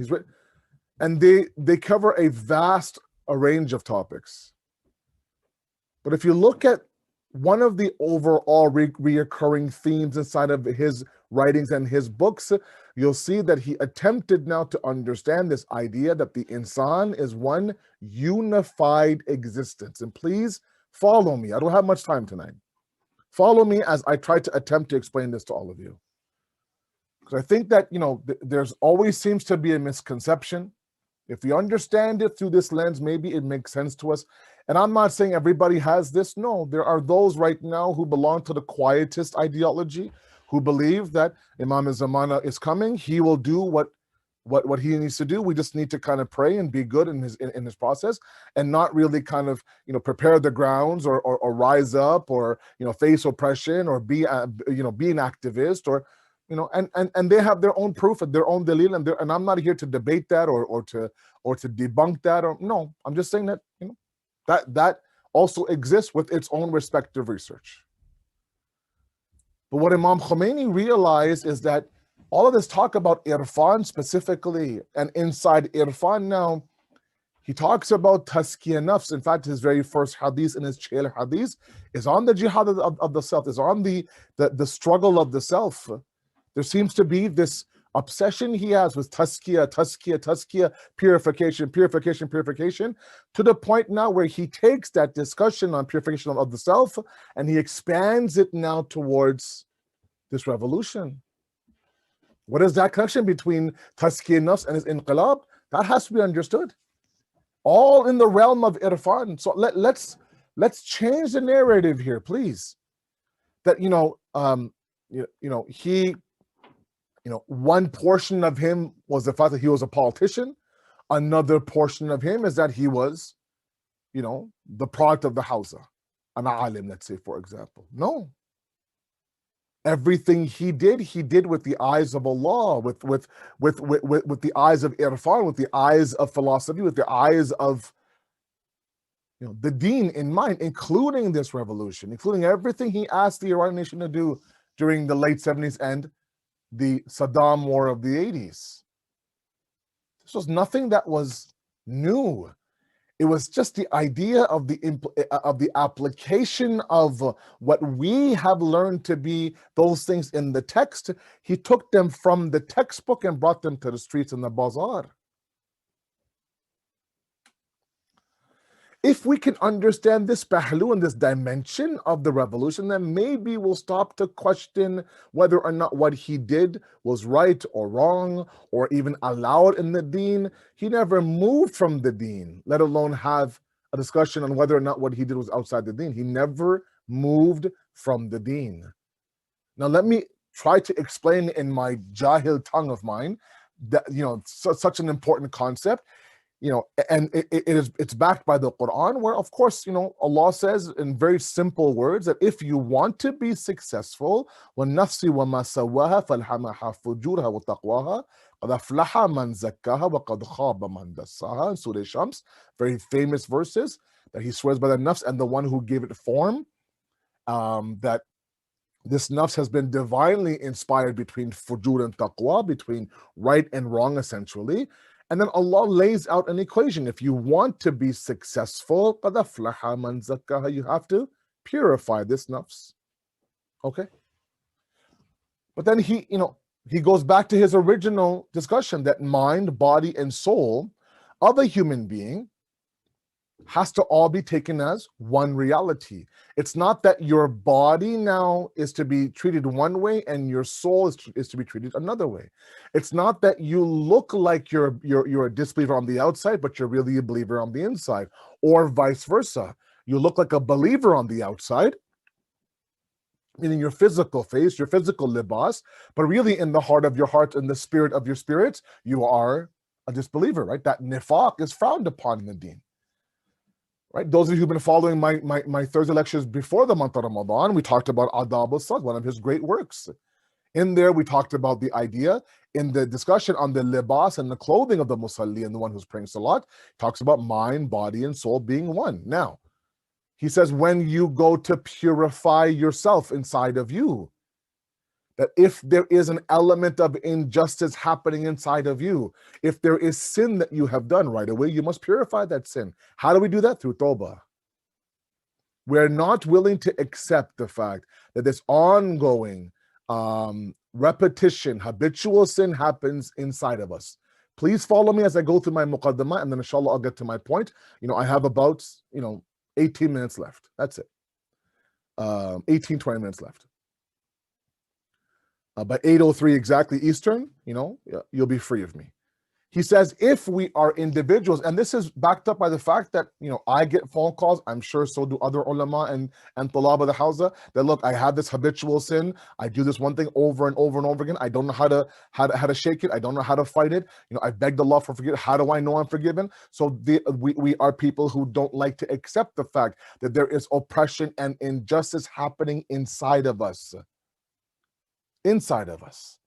and they cover a vast range of topics. But if you look at one of the overall reoccurring themes inside of his writings and his books, you'll see that he attempted now to understand this idea that the insan is one unified existence. And please follow me. I don't have much time tonight. Follow me as I try to attempt to explain this to all of you. Because I think that, there's always seems to be a misconception. If we understand it through this lens, maybe it makes sense to us. And I'm not saying everybody has this. No, there are those right now who belong to the quietist ideology, who believe that Imam Zamana is coming. He will do what he needs to do. We just need to kind of pray and be good in his process, and not really kind of prepare the grounds or rise up or face oppression or be an activist or and they have their own proof and their own dalil, and I'm not here to debate that or to debunk that, or no. I'm just saying that that also exists with its own respective research. But what Imam Khomeini realized is that all of this talk about Irfan specifically, and inside Irfan now, he talks about Tazkiyah Nafs. In fact, his very first hadith in his Chel hadith is on the jihad of the self, is on the struggle of the self. There seems to be this obsession he has with tazkiyah, purification, to the point now where he takes that discussion on purification of the self and he expands it now towards this revolution. What is that connection between tazkiyah nafs and his inqilab? That has to be understood. All in the realm of irfan. So let's change the narrative here, please. That one portion of him was the fact that he was a politician. Another portion of him is that he was, the product of the Hawza, an alim, let's say, for example. No. Everything he did with the eyes of Allah, with the eyes of irfan, with the eyes of philosophy, with the eyes of the deen in mind, including this revolution, including everything he asked the Iranian nation to do during the late 70s and the Saddam war of the 80s. This was nothing that was new. It was just the idea of the application of what we have learned to be those things in the text. He took them from the textbook and brought them to the streets and the bazaar. If we can understand this pahlu and this dimension of the revolution, then maybe we'll stop to question whether or not what he did was right or wrong or even allowed in the deen. He never moved from the deen, let alone have a discussion on whether or not what he did was outside the deen. He never moved from the deen. Now, let me try to explain in my jahil tongue of mine that, such an important concept. And it's backed by the Quran, where, of course, Allah says in very simple words that if you want to be successful, وَالنَّفْسِ وَمَا سَوَّاهَا فَالْهَمَهَا فُجُورَهَا وَتَقْوَاهَا قَدْ أَفْلَحَ مَنْ زَكَّاهَا وَقَدْ خَابَ مَنْ دَسَّاهَا in Surah Shams, very famous verses that he swears by the nafs and the one who gave it form, that this nafs has been divinely inspired between fujur and taqwa, between right and wrong, essentially. And then Allah lays out an equation. If you want to be successful, قَدْ أَفْلَحَ مَنْ زَكَّاهَا, you have to purify this nafs. Okay? But then he goes back to his original discussion that mind, body, and soul of a human being has to all be taken as one reality. It's not that your body now is to be treated one way and your soul is to be treated another way. It's not that you look like you're a disbeliever on the outside, but you're really a believer on the inside, or vice versa. You look like a believer on the outside, meaning your physical face, your physical libas, but really in the heart of your heart and the spirit of your spirits, you are a disbeliever, right? That nifaq is frowned upon in the deen. Right? Those of you who've been following my Thursday lectures before the month of Ramadan, we talked about Adab al-Salat, one of his great works. In there, we talked about the idea in the discussion on the libas and the clothing of the musalli and the one who's praying salat, talks about mind, body, and soul being one. Now, he says, when you go to purify yourself inside of you, that if there is an element of injustice happening inside of you, if there is sin that you have done, right away, you must purify that sin. How do we do that? Through tawbah. We're not willing to accept the fact that this ongoing repetition, habitual sin happens inside of us. Please follow me as I go through my muqaddamah, and then inshallah I'll get to my point. I have about 18 minutes left. That's it. 18, 20 minutes left. By 8:03 exactly Eastern, you'll be free of me. He says, if we are individuals, and this is backed up by the fact that, I get phone calls, I'm sure so do other ulama and talaba the hawza, that look, I have this habitual sin, I do this one thing over and over and over again, I don't know how to shake it, I don't know how to fight it, I begged Allah for forgiveness, how do I know I'm forgiven? So we are people who don't like to accept the fact that there is oppression and injustice happening inside of us. Inside of us.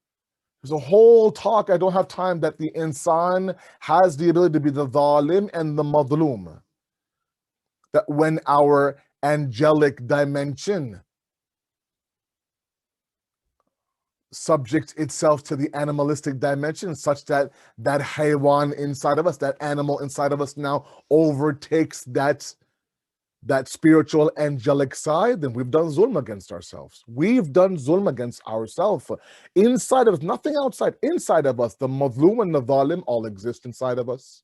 There's a whole talk, I don't have time, that the insan has the ability to be the zalim and the madloom. That when our angelic dimension subjects itself to the animalistic dimension, such that that haywan inside of us, that animal inside of us now overtakes that spiritual angelic side, then we've done zulm against ourselves. We've done zulm against ourselves. Inside of us, nothing outside. Inside of us, the madloom and the zalim all exist inside of us.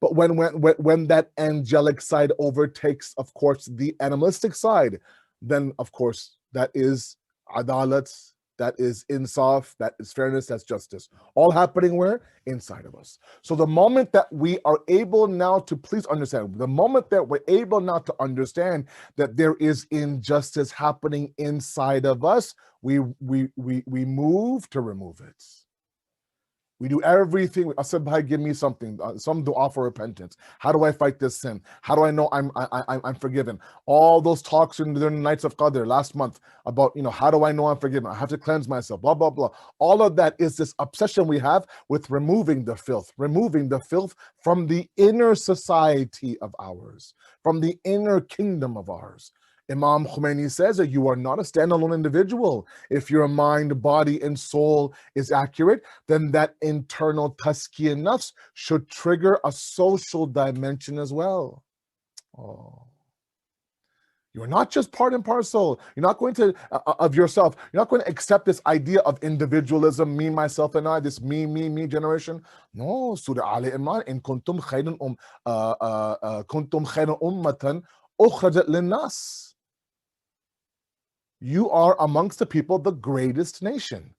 But when that angelic side overtakes, of course, the animalistic side, then, of course, that is adalat, that is insaf, that is fairness, that's justice. All happening where? Inside of us. So the moment that we are able now to, please understand, the moment that we're able now to understand that there is injustice happening inside of us, we move to remove it. We do everything. I said, "Bhai, give me something, some dua for repentance. How do I fight this sin? How do I know I'm forgiven?" All those talks during the nights of Qadr last month about, how do I know I'm forgiven? I have to cleanse myself, blah, blah, blah. All of that is this obsession we have with removing the filth from the inner society of ours, from the inner kingdom of ours. Imam Khomeini says that you are not a standalone individual. If your mind, body, and soul is accurate, then that internal tazkiyah nafs should trigger a social dimension as well. Oh. You're not just part and parcel. You're not going to, of yourself, you're not going to accept this idea of individualism, me, myself, and I, this me generation. No, Surah Ali Imran, in kuntum khayran ummatan ukhrajat linnas. You are amongst the people the greatest nation.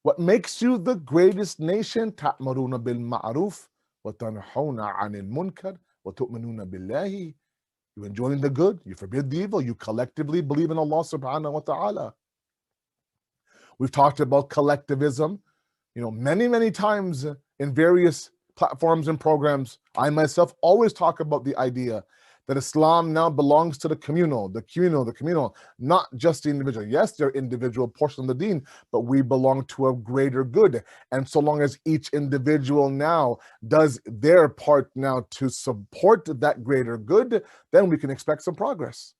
What makes you the greatest nation? تَأْمُرُونَ بِالْمَعْرُوفِ وَتَنْحَوْنَ عَنِ الْمُنْكَرِ وَتُؤْمِنُونَ بِاللَّهِ. You enjoin the good, you forbid the evil, you collectively believe in Allah subhanahu wa ta'ala. We've talked about collectivism, many times in various platforms and programs. I myself always talk about the idea that Islam now belongs to the communal, not just the individual. Yes, they're individual portions of the deen, but we belong to a greater good. And so long as each individual now does their part now to support that greater good, then we can expect some progress.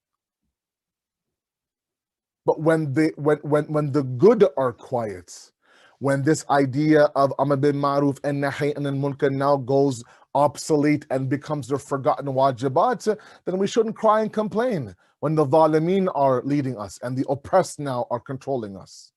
But when the good are quiet, when this idea of Amr bil Ma'ruf and Nahy anil Munkar now goes obsolete and becomes the forgotten wajibat, then we shouldn't cry and complain when the zalimeen are leading us and the oppressed now are controlling us.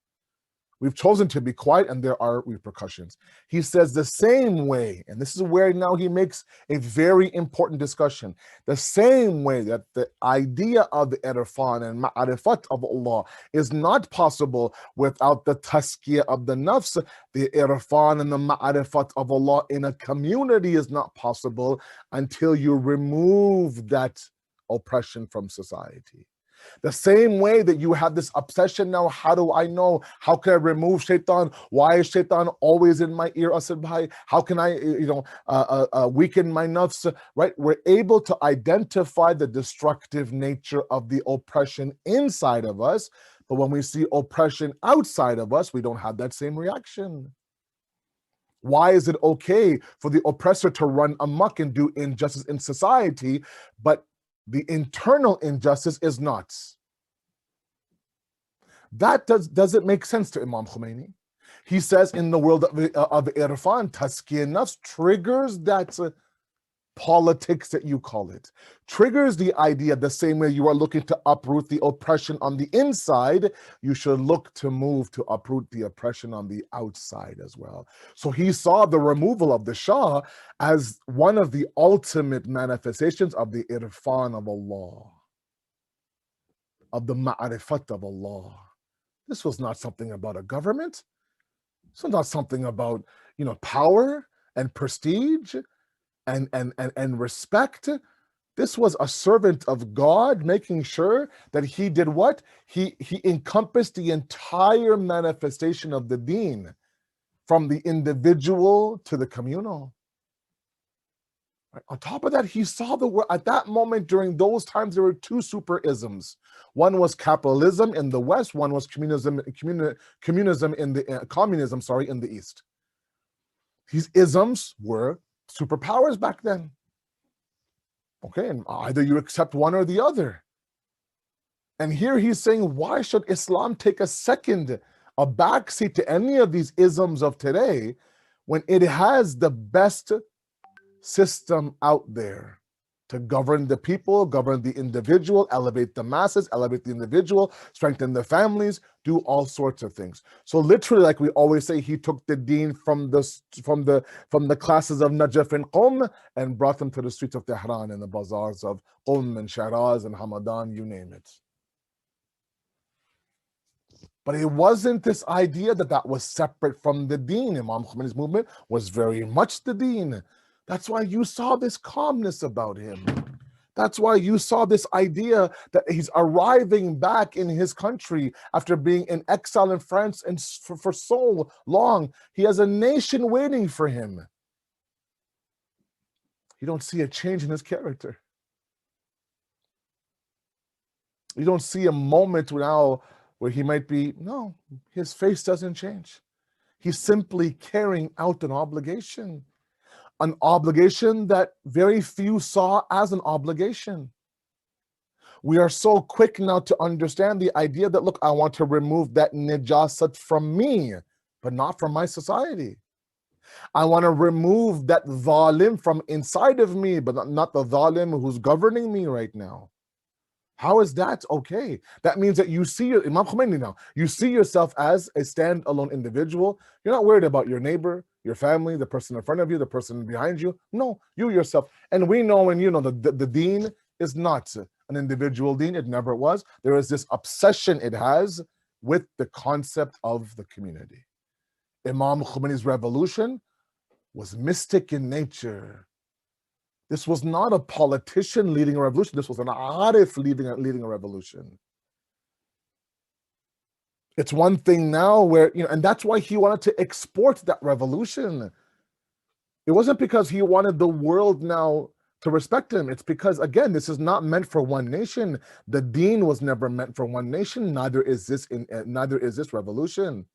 We've chosen to be quiet and there are repercussions. He says the same way, and this is where now he makes a very important discussion, the same way that the idea of the irfan and ma'arifat of Allah is not possible without the tazkiyah of the nafs, the irfan and the ma'arifat of Allah in a community is not possible until you remove that oppression from society. The same way that you have this obsession now, how do I know? How can I remove shaitan? Why is shaitan always in my ear? Asad bhai, how can I, weaken my nafs? Right? We're able to identify the destructive nature of the oppression inside of us, but when we see oppression outside of us, we don't have that same reaction. Why is it okay for the oppressor to run amok and do injustice in society, but the internal injustice is not? That doesn't make sense to Imam Khomeini. He says in the world of irfan, tazkiyah nafs triggers that politics that you call it, triggers the idea the same way you are looking to uproot the oppression on the inside, you should look to move to uproot the oppression on the outside as well. So he saw the removal of the Shah as one of the ultimate manifestations of the irfan of Allah, of the ma'arifat of Allah. This was not something about a government. This was not something about, power and prestige and respect. This was a servant of God making sure that he did what? He encompassed the entire manifestation of the deen, from the individual to the communal. Right? On top of that, he saw the world at that moment. During those times, there were two super-isms. One was capitalism in the West. One was communism in the East. These isms were superpowers back then. Okay, and either you accept one or the other. And here he's saying, why should Islam take a backseat to any of these isms of today when it has the best system out there to govern the people, govern the individual, elevate the masses, elevate the individual, strengthen the families, do all sorts of things. So literally, like we always say, he took the deen from the classes of Najaf and Qom and brought them to the streets of Tehran and the bazaars of Qom and Shiraz and Hamadan, you name it. But it wasn't this idea that was separate from the deen. Imam Khomeini's movement was very much the deen. That's why you saw this calmness about him, That's why you saw this idea that he's arriving back in his country after being in exile in France and for so long. He has a nation waiting for him. You don't see a change in his character. You don't see a moment now where he might be, no, his face doesn't change. He's simply carrying out an obligation that very few saw as an obligation. We are so quick now to understand the idea that, look, I want to remove that najasat from me, but not from my society. I want to remove that zalim from inside of me, but not the zalim who's governing me right now. How is that okay? That means that you see Imam Khomeini now, you see yourself as a standalone individual. You're not worried about your neighbor, your family, the person in front of you, the person behind you. No, you yourself. And we know, and you know, the deen is not an individual deen. It never was. There is this obsession it has with the concept of the community. Imam Khomeini's revolution was mystic in nature. This was not a politician leading a revolution. This was an arif leading a revolution. It's one thing now where, you know, and that's why he wanted to export that revolution. It wasn't because he wanted the world now to respect him. It's because, again, this is not meant for one nation. The deen was never meant for one nation. Neither is this revolution.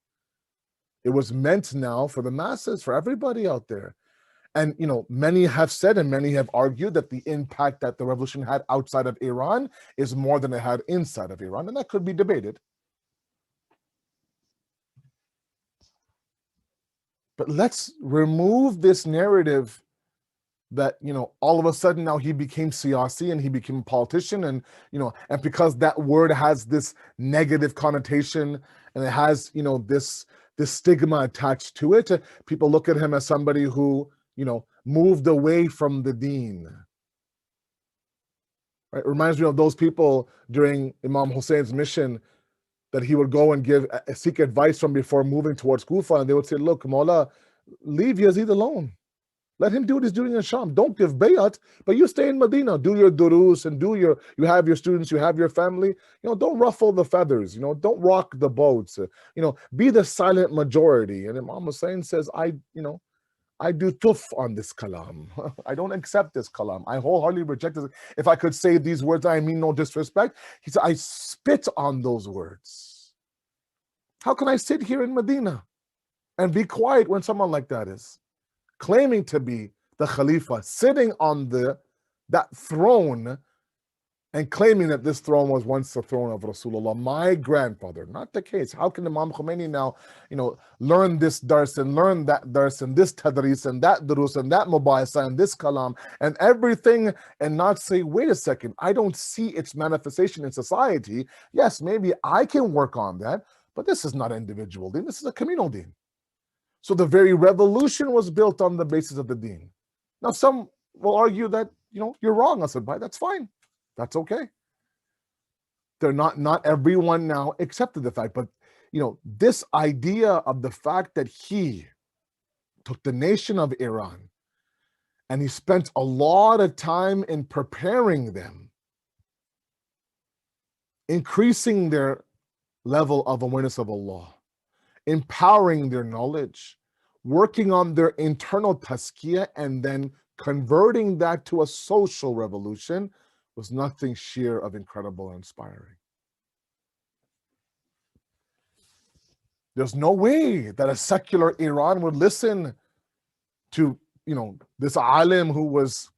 It was meant now for the masses, for everybody out there. And, you know, many have said and many have argued that the impact that the revolution had outside of Iran is more than it had inside of Iran, and that could be debated. But let's remove this narrative that, you know, all of a sudden now he became siyasi and he became a politician, and, you know, and because that word has this negative connotation and it has, you know, this stigma attached to it, people look at him as somebody who, you know, moved away from the deen. Right? It reminds me of those people during Imam Hussein's mission that he would go and seek advice from before moving towards Kufa, and they would say, look, Mawla, leave Yazid alone. Let him do what he's doing in Sham. Don't give bayat, but you stay in Medina, do your durus and you have your students, you have your family. You know, don't ruffle the feathers, you know, don't rock the boats, you know, be the silent majority. And Imam Hussein says, I do tuf on this kalam. I don't accept this kalam. I wholeheartedly reject this. If I could say these words, I mean no disrespect. He said, I spit on those words. How can I sit here in Medina and be quiet when someone like that is claiming to be the Khalifa, sitting on that throne and claiming that this throne was once the throne of Rasulullah, my grandfather? Not the case. How can Imam Khomeini now, you know, learn this dars and learn that dars and this tadris and that durus and that mubayasa and this kalam and everything, and not say, wait a second, I don't see its manifestation in society. Yes, maybe I can work on that, but this is not an individual deen, this is a communal deen. So the very revolution was built on the basis of the deen. Now some will argue that, you know, you're wrong, Asad Bhai, that's fine. That's okay. They're not everyone now accepted the fact, but, you know, this idea of the fact that he took the nation of Iran and he spent a lot of time in preparing them, increasing their level of awareness of Allah, empowering their knowledge, working on their internal tazkiyah, and then converting that to a social revolution was nothing sheer of incredible and inspiring. There's no way that a secular Iran would listen to, you know, this alim who was,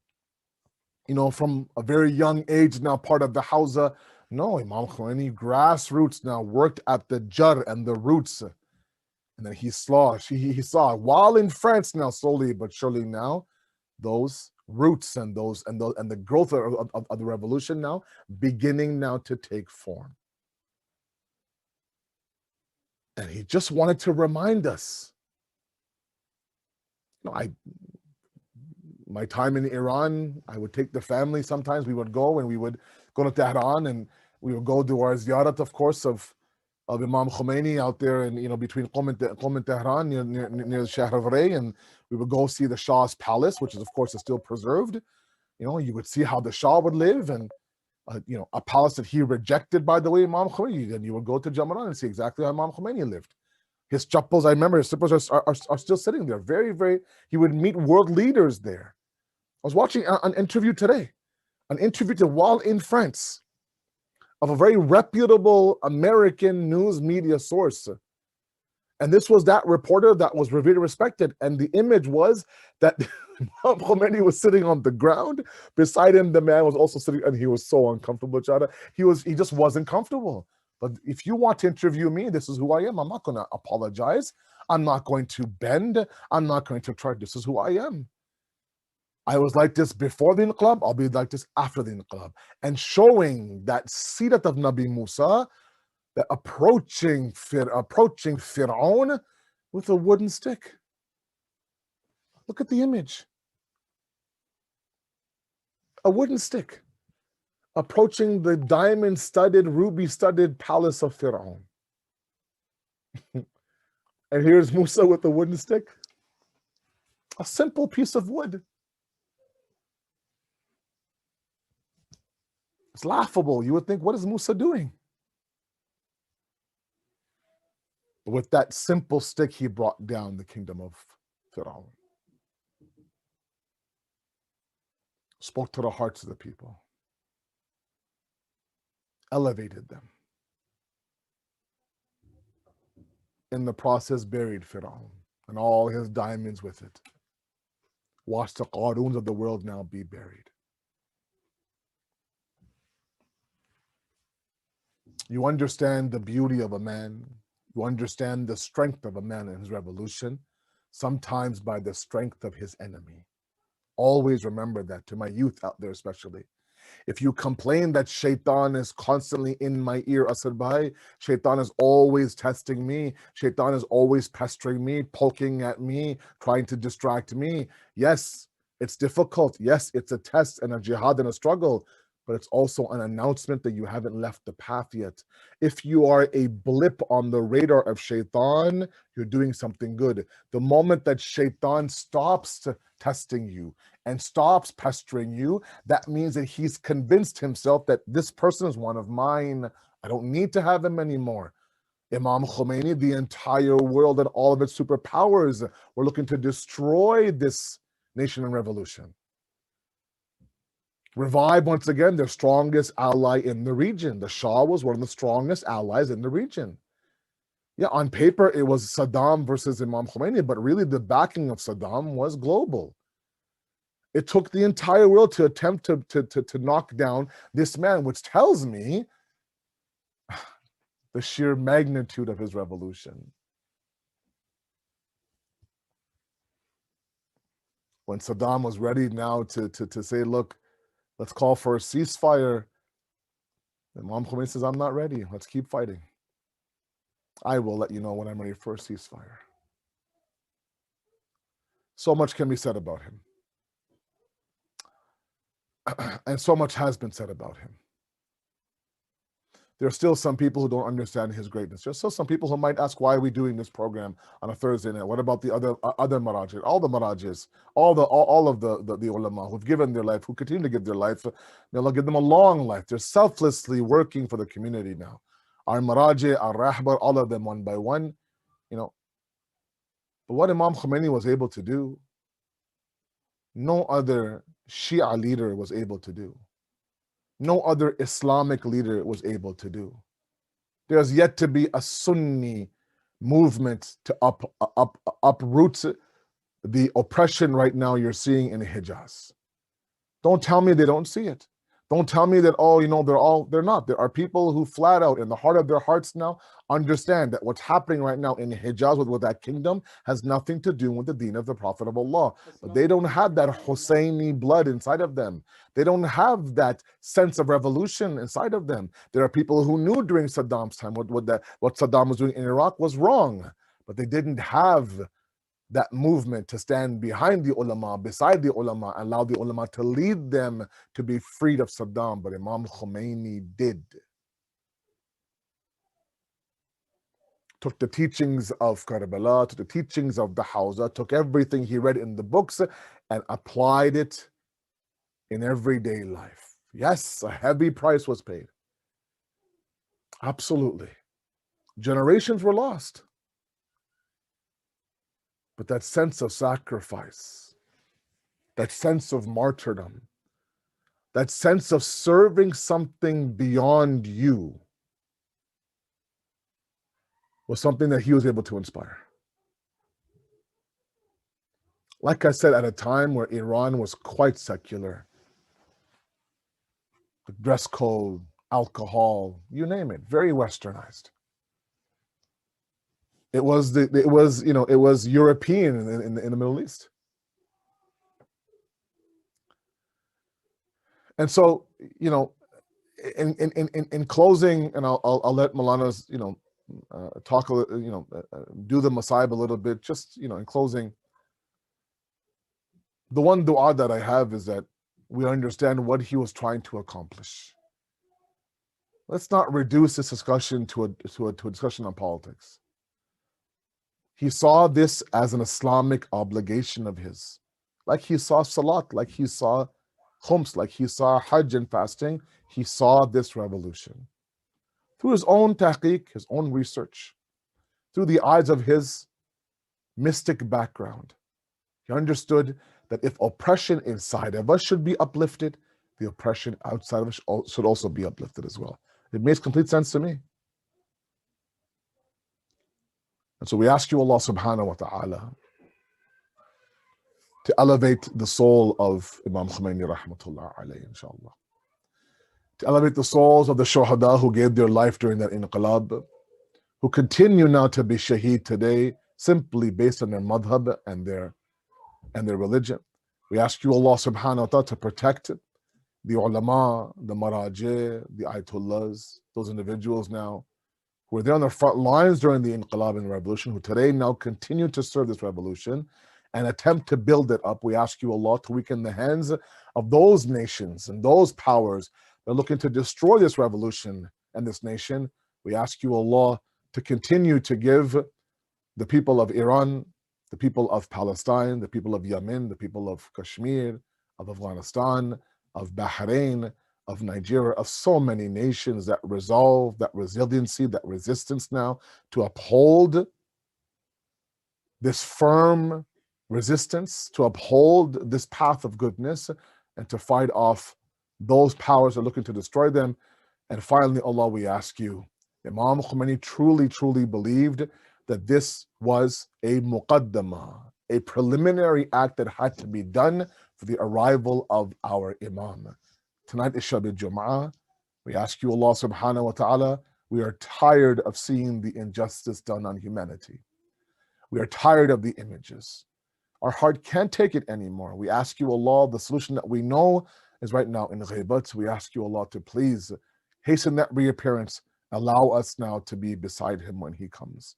you know, from a very young age now part of the Hawza. No, Imam Khomeini, grassroots, now worked at the jar and the roots. And then he saw while in France now, slowly but surely now, those roots and the growth of the revolution now beginning now to take form. And he just wanted to remind us. You know, my time in Iran, I would take the family. Sometimes we would go to Tehran, and we would go do our ziyarat, of course, of Imam Khomeini out there, and, you know, between Qom and Tehran, near the Shahr of Ray, and we would go see the Shah's palace, which is, of course, is still preserved. You would see how the Shah would live, and a palace that he rejected, by the way, Imam Khomeini. Then you would go to Jamran and see exactly how Imam Khomeini lived. His chappals, I remember, his slippers are still sitting there. Very, very, he would meet world leaders there. I was watching an interview today, while in France, of a very reputable American news media source. And this was that reporter that was revered and respected. And the image was that Imam Khomeini was sitting on the ground. Beside him, the man was also sitting, and he was so uncomfortable, Chada. He just wasn't comfortable. But if you want to interview me, this is who I am. I'm not going to apologize. I'm not going to bend. I'm not going to try. This is who I am. I was like this before the Inqilab. I'll be like this after the Inqilab. And showing that Sirat of Nabi Musa, that approaching Fir'aun with a wooden stick. Look at the image. A wooden stick approaching the diamond-studded, ruby-studded palace of Fir'aun. And here's Musa with a wooden stick. A simple piece of wood. It's laughable. You would think, what is Musa doing? With that simple stick, he brought down the kingdom of Fir'aun. Spoke to the hearts of the people. Elevated them. In the process, buried Fir'aun and all his diamonds with it. Watch the Qaruns of the world now be buried. You understand the beauty of a man. You understand the strength of a man in his revolution, sometimes by the strength of his enemy. Always remember that, to my youth out there especially. If you complain that Shaitan is constantly in my ear, Asr Bhai, Shaitan is always testing me, Shaitan is always pestering me, poking at me, trying to distract me. Yes, it's difficult. Yes, it's a test and a jihad and a struggle, but it's also an announcement that you haven't left the path yet. If you are a blip on the radar of Shaitan, you're doing something good. The moment that Shaitan stops testing you and stops pestering you, that means that he's convinced himself that this person is one of mine. I don't need to have him anymore. Imam Khomeini, the entire world and all of its superpowers were looking to destroy this nation and revolution. Revive once again their strongest ally in the region. The Shah was one of the strongest allies in the region. Yeah, on paper it was Saddam versus Imam Khomeini, but really the backing of Saddam was global. It took the entire world to attempt to knock down this man, which tells me the sheer magnitude of his revolution. When Saddam was ready now to say, look, let's call for a ceasefire, Imam Khomeini says, I'm not ready. Let's keep fighting. I will let you know when I'm ready for a ceasefire. So much can be said about him. And so much has been said about him. There are still some people who don't understand his greatness. There's still some people who might ask, why are we doing this program on a Thursday night? What about the other marajis, all the marajis, all of the ulama who've given their life, who continue to give their life? May Allah give them a long life. They're selflessly working for the community now. Our maraji, our rahbar, all of them one by one, But what Imam Khomeini was able to do, no other Shia leader was able to do. No other Islamic leader was able to do. There's yet to be a Sunni movement to uproot the oppression right now you're seeing in Hijaz. Don't tell me they don't see it. Don't tell me that, they're not. There are people who flat out in the heart of their hearts now understand that what's happening right now in Hijaz with that kingdom has nothing to do with the deen of the Prophet of Allah. But they don't have that Husseini blood inside of them. They don't have that sense of revolution inside of them. There are people who knew during Saddam's time what Saddam was doing in Iraq was wrong, but they didn't have that movement to stand behind the ulama, beside the ulama, allow the ulama to lead them to be freed of Saddam. But Imam Khomeini did. Took the teachings of Karbala, took the teachings of the Hawza, took everything he read in the books and applied it in everyday life. Yes, a heavy price was paid. Absolutely. Generations were lost. But that sense of sacrifice, that sense of martyrdom, that sense of serving something beyond you was something that he was able to inspire. Like I said, at a time where Iran was quite secular, the dress code, alcohol, you name it, very westernized. It was European in the Middle East. And so, in closing, and I'll let Malana's talk a little, do the masayib a little bit. Just in closing, the one dua that I have is that we understand what he was trying to accomplish. Let's not reduce this discussion to a discussion on politics. He saw this as an Islamic obligation of his, like he saw salat, like he saw khums, like he saw hajj and fasting. He saw this revolution through his own tahqiq, his own research, through the eyes of his mystic background. He understood that if oppression inside of us should be uplifted, the oppression outside of us should also be uplifted as well. It makes complete sense to me. And so we ask you, Allah subhanahu wa ta'ala, to elevate the soul of Imam Khomeini rahmatullah alayhi, inshallah. To elevate the souls of the shuhada who gave their life during that inqilab, who continue now to be shaheed today, simply based on their madhab and their religion. We ask you, Allah subhanahu wa ta'ala, to protect the ulama, the maraji, the ayatollahs, those individuals now who were there on the front lines during the inqilab and revolution, who today now continue to serve this revolution and attempt to build it up. We ask you, Allah, to weaken the hands of those nations and those powers that are looking to destroy this revolution and this nation. We ask you, Allah, to continue to give the people of Iran, the people of Palestine, the people of Yemen, the people of Kashmir, of Afghanistan, of Bahrain, of Nigeria, of so many nations, that resolve, that resiliency, that resistance now to uphold this firm resistance, to uphold this path of goodness, and to fight off those powers that are looking to destroy them. And finally, Allah, we ask you, Imam Khomeini truly, truly believed that this was a muqaddamah, a preliminary act that had to be done for the arrival of our Imam. Tonight is Shab al-Jum'ah. We ask you, Allah subhanahu wa ta'ala, we are tired of seeing the injustice done on humanity. We are tired of the images. Our heart can't take it anymore. We ask you, Allah, the solution that we know is right now in ghaibat. We ask you, Allah, to please hasten that reappearance. Allow us now to be beside him when he comes.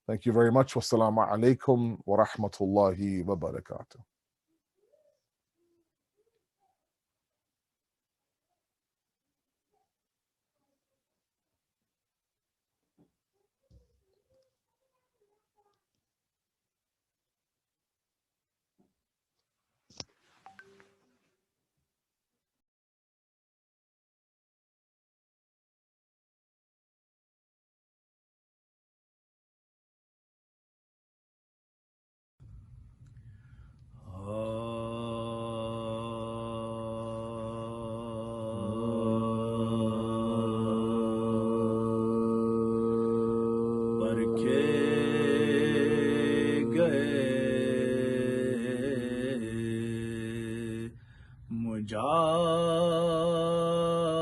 Thank you very much. Wassalamu alaikum wa rahmatullahi wa barakatuh.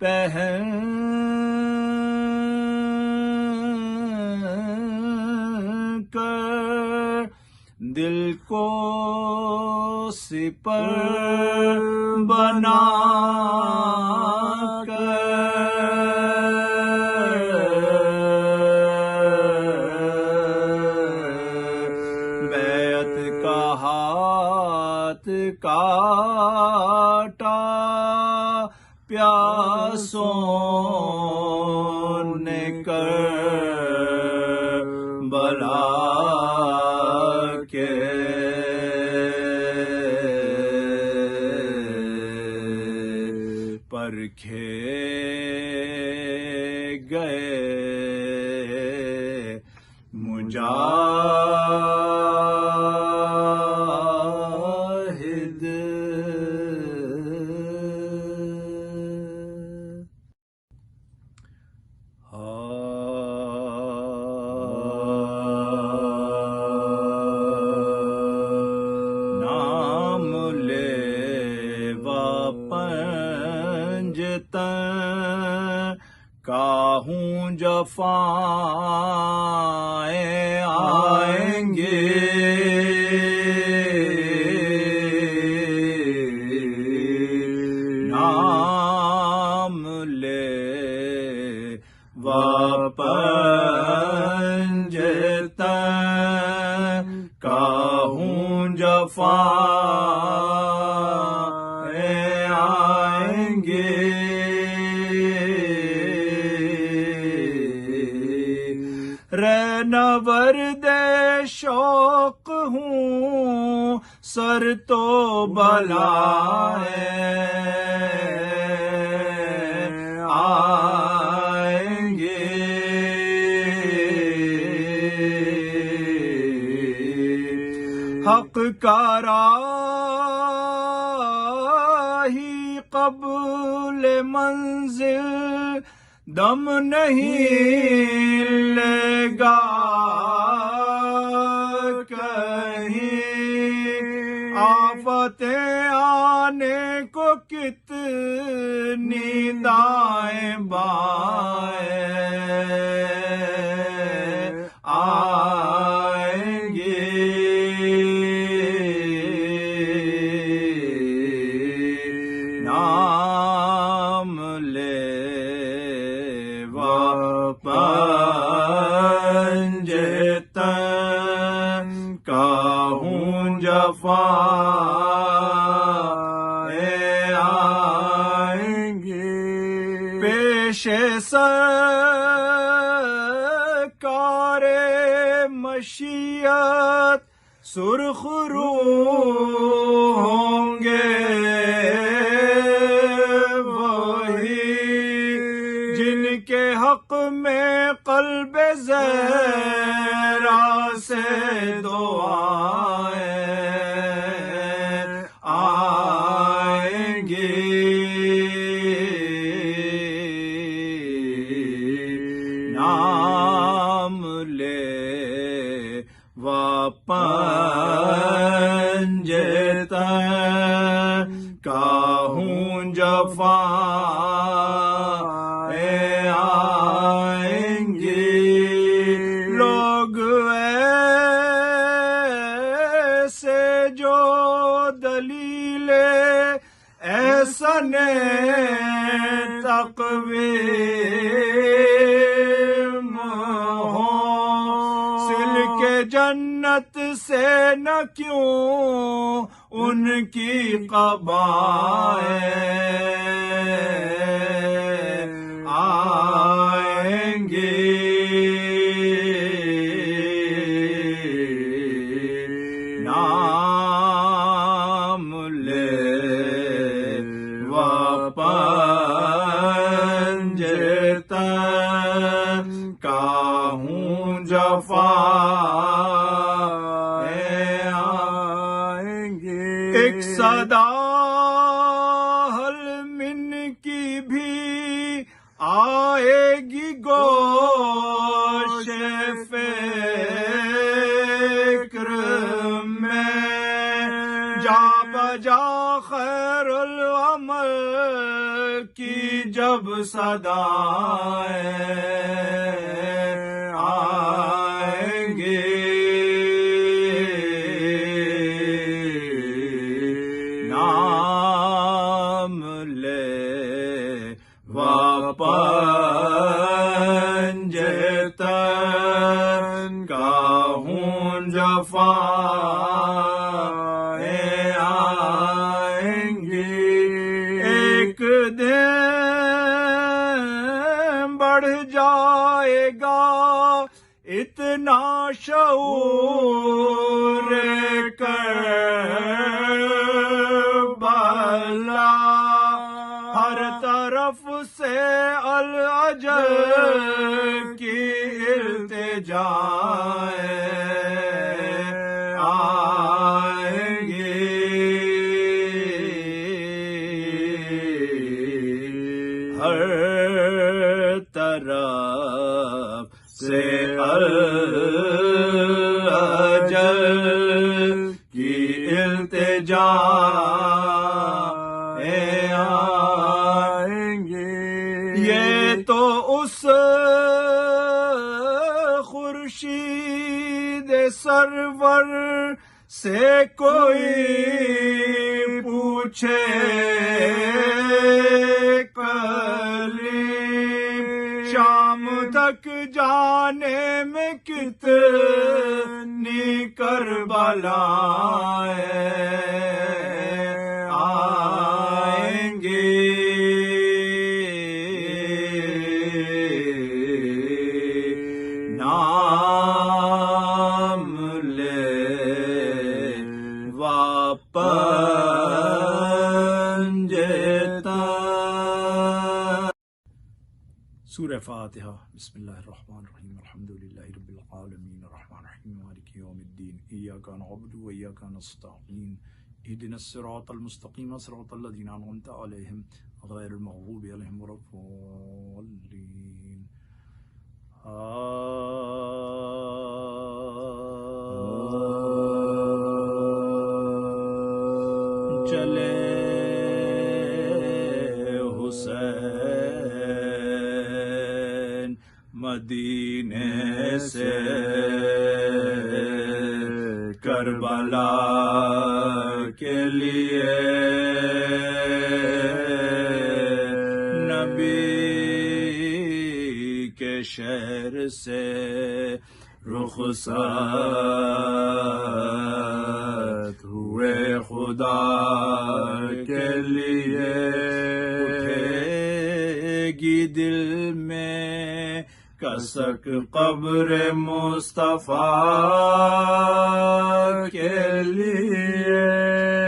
پہن کر دل کو سپر بنا بیعت کا ہاتھ کاٹا پیاسوں نے کربلا کے پرکھے گئے مجاہد. نام لے واپنجتن کاہوں جفائیں آئیں گے نام لے واپنجتن کاہوں جفائیں آئیں گے رہنورد شوق ہوں سر تو بلائیں آئیں گے حق کا راہی قبل منزل دم نہیں لے گا کہیں آفتیں آنے کو کتنی دائیں بائیں آئیں گے نام لے واپنجتن کاہوں جفائیں آئیں گے پیش سرکار مشیت سرخ رو ہوں گے جن کے حق میں قلب زہرا سے دعائیں آئیں گے نام لے واپنجتن کاہوں جفائیں آئیں گے لوگ ایسے جو دلیل احسن تقویم ہوں سل کے جنت سے نہ کیوں ان کی قبائیں آئیں گے نام لے واپنجتن کاہوں جفائیں آئیں گے ایک صدا حل من کی بھی آئے گی گوش فکر میں جا بجا خیر العمل کی جب صدائیں آئیں گے نام لے پنجتن کا ہوں جفائیں آئیں گی ایک دن بڑھ جائے گا اتنا شعور کربلا ہر طرف سے العجل کی التجائیں آئیں گے ہر طرف سے العجل کی التجائیں آئیں گے یہ تو اس خورشید سرور سے کوئی پوچھے کلیم شام تک جانے میں کتنی کربلائیں آئیں گے نام لے واپنجتا سورہ فاتحہ بسم اللہ الرحمن الرحیم الحمد للہ رب العالمین الرحمن الرحیم مالک یوم الدین ایاک نعبد و ایاک نستعین اهدنا الصراط المستقیم صراط الذین انعمت علیہم غیر المغضوب علیہم ولا الضالین چلے حسین مدینے سے کربلا کے لیے نبی کے شہر سے رخصت ہوئے خدا کے لیے اٹھے گی دل میں کسک قبر مصطفیٰ کے لیے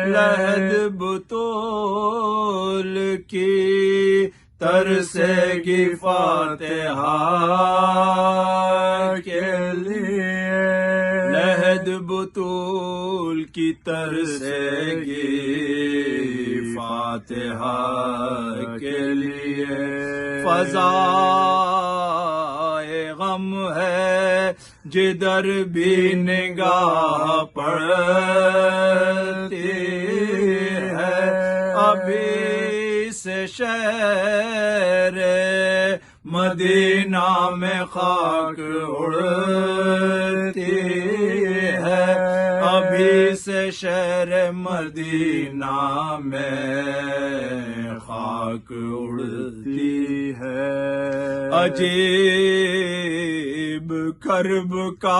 لحد بطول کی ترسے گی فاتحہ کے لیے لحد بطول کی ترسے گی فاتحہ کے لیے فضائے غم ہے جدھر بھی نگاہ پڑتی ہے ابھی سے شہر مدینہ میں خاک اڑتی ہے ابھی سے شہر مدینہ میں خاک اڑتی ہے عجیب کرب کا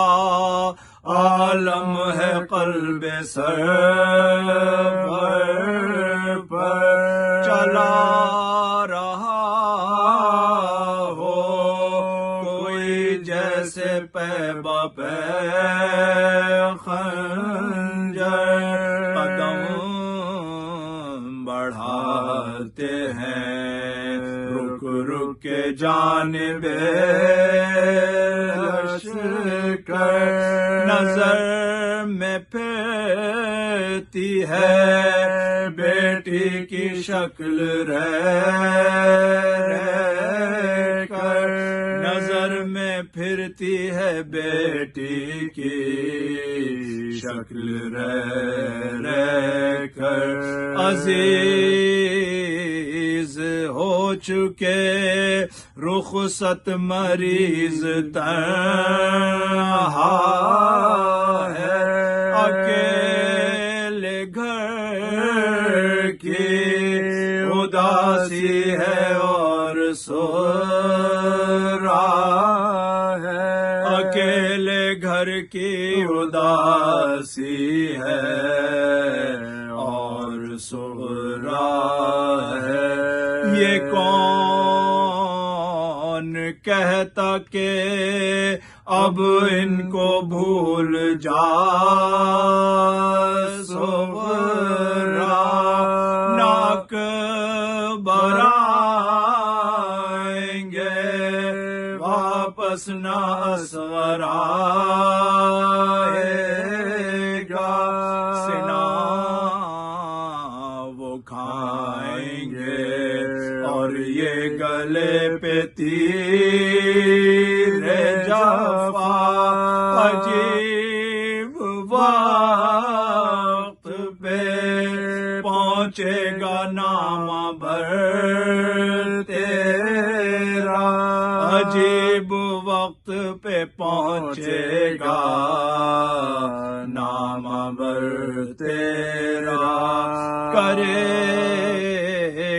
عالم ہے قلب سرور پر چلا رہا ہو کوئی جیسے پے بپے خنجر قدم بڑھاتے ہیں رک رک کے جانب لشکر نظر میں پھرتی ہے بیٹی کی شکل رہ کر نظر میں پھرتی ہے بیٹی کی شکل رہ کر عزیز ہو چکے رخصت مریض تنہا ہے اکیلے گھر کی اداسی ہے اور سو رہا ہے اکیلے گھر کی اداسی ہے اور سو رہا ہے یہ کون کہتا کہ اب ان کو بھول جا سورا ناک برائیں گے واپس نہ اصغر آئے گا سنا وہ کھائیں گے اور یہ گلے پہ تیر جفا عجیب وقت پہ پہنچے گا نام بھر تیرا عجیب وقت پہ پہنچے گا نام بھر تیرا کرے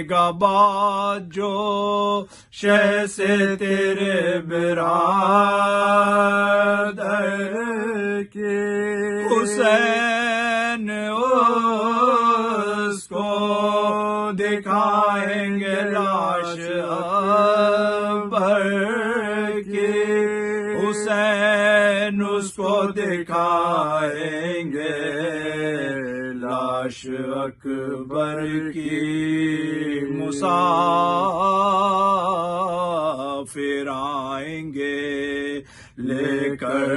گا بات جو شہ سے تیرے برادر کی حسین اس کو دکھائیں گے لاش اکبر کی حسین اس کو دکھائیں گے لاش اکبر کی مسافر آئیں گے لے کر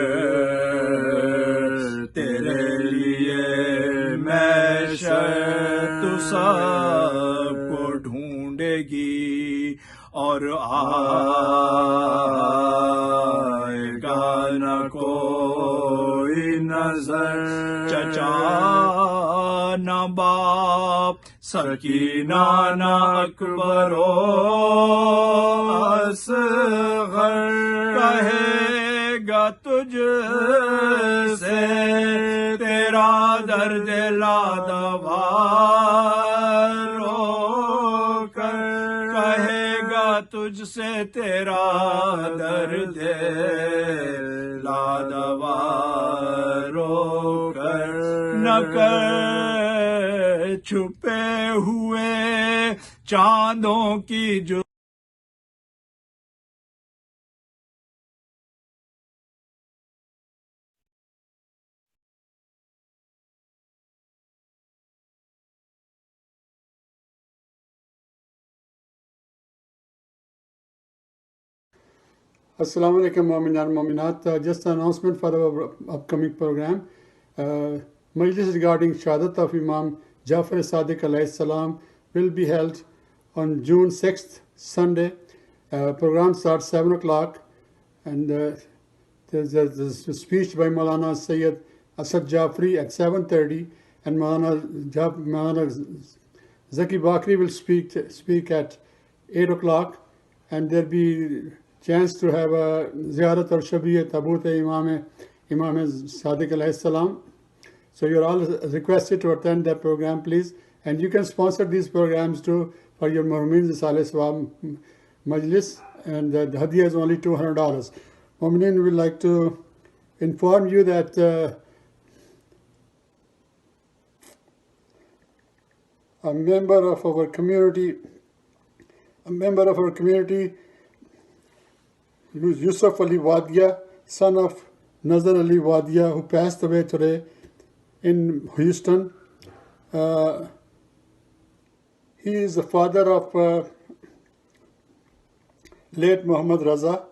تیرے لیے معیشت تو سب کو ڈھونڈے گی اور آئے گا نہ کوئی نظر چچا نہ باپ سکینہ نہ اکبر و اصغر کہے گا تجھ سے تیرا درد لا دوا رو کر کہے گا تجھ سے تیرا درد لا دوا رو کر نہ کر چھپے ہوئے چاندوں کی جو Assalamu alaikum Mu'min and Mu'minat. Just an announcement for our upcoming program. Majlis regarding Shahadat of Imam Jafar Sadiq alayhi salam will be held on June 6th, Sunday. Program starts 7 o'clock and there's a speech by Maulana Sayyid Asad Jafri at 7:30 and Maulana Zaki Bakri will speak at 8 o'clock and there'll be chance to have a Ziyarat or Shabiyat Tabut Imam Sadiq alayhi salam. So you're all requested to attend that program, please. And you can sponsor these programs too for your Mu'minin Saleh Swab Majlis. And the Hadiyah is only $200. Mu'minin would like to inform you that a member of our community, Yusuf Ali Wadia, son of Nazar Ali Wadia, who passed away today in Houston. He is the father of late Muhammad Raza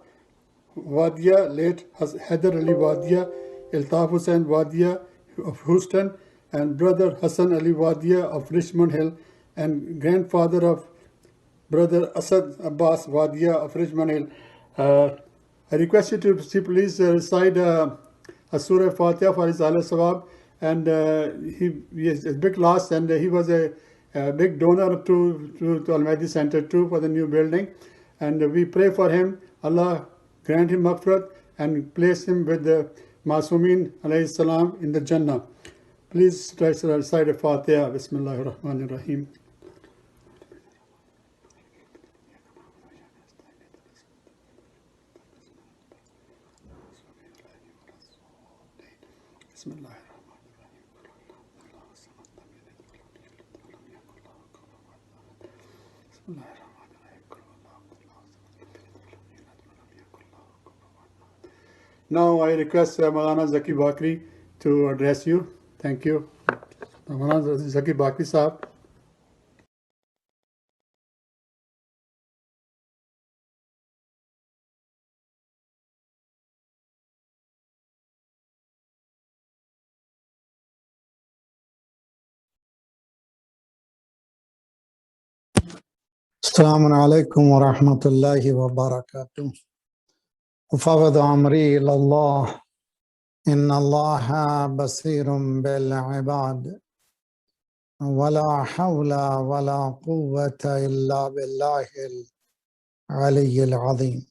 Wadia, late Haider Ali Wadia, Iltaf Hussain Wadia of Houston, and brother Hassan Ali Wadia of Richmond Hill, and grandfather of brother Asad Abbas Wadia of Richmond Hill. I request you to please recite a Surah Fatiha for his Ahle Sawab, and he is a big loss, and he was a a big donor to Al-Mahdi Center too for the new building. And we pray for him. Allah grant him maghfirat and place him with the Masumin alayhi salam in the Jannah. Please recite a Fatiha. Bismillahir Rahmanir Rahim. Bismillah. Now I request Maulana Zaki Bakri to address you. Thank you. Maulana Zaki Bakri Sahab. السلام عليكم ورحمة الله وبركاته. أفوض أمري إلى الله إن الله بصير بالعباد ولا حول ولا قوة إلا بالله العلي العظيم.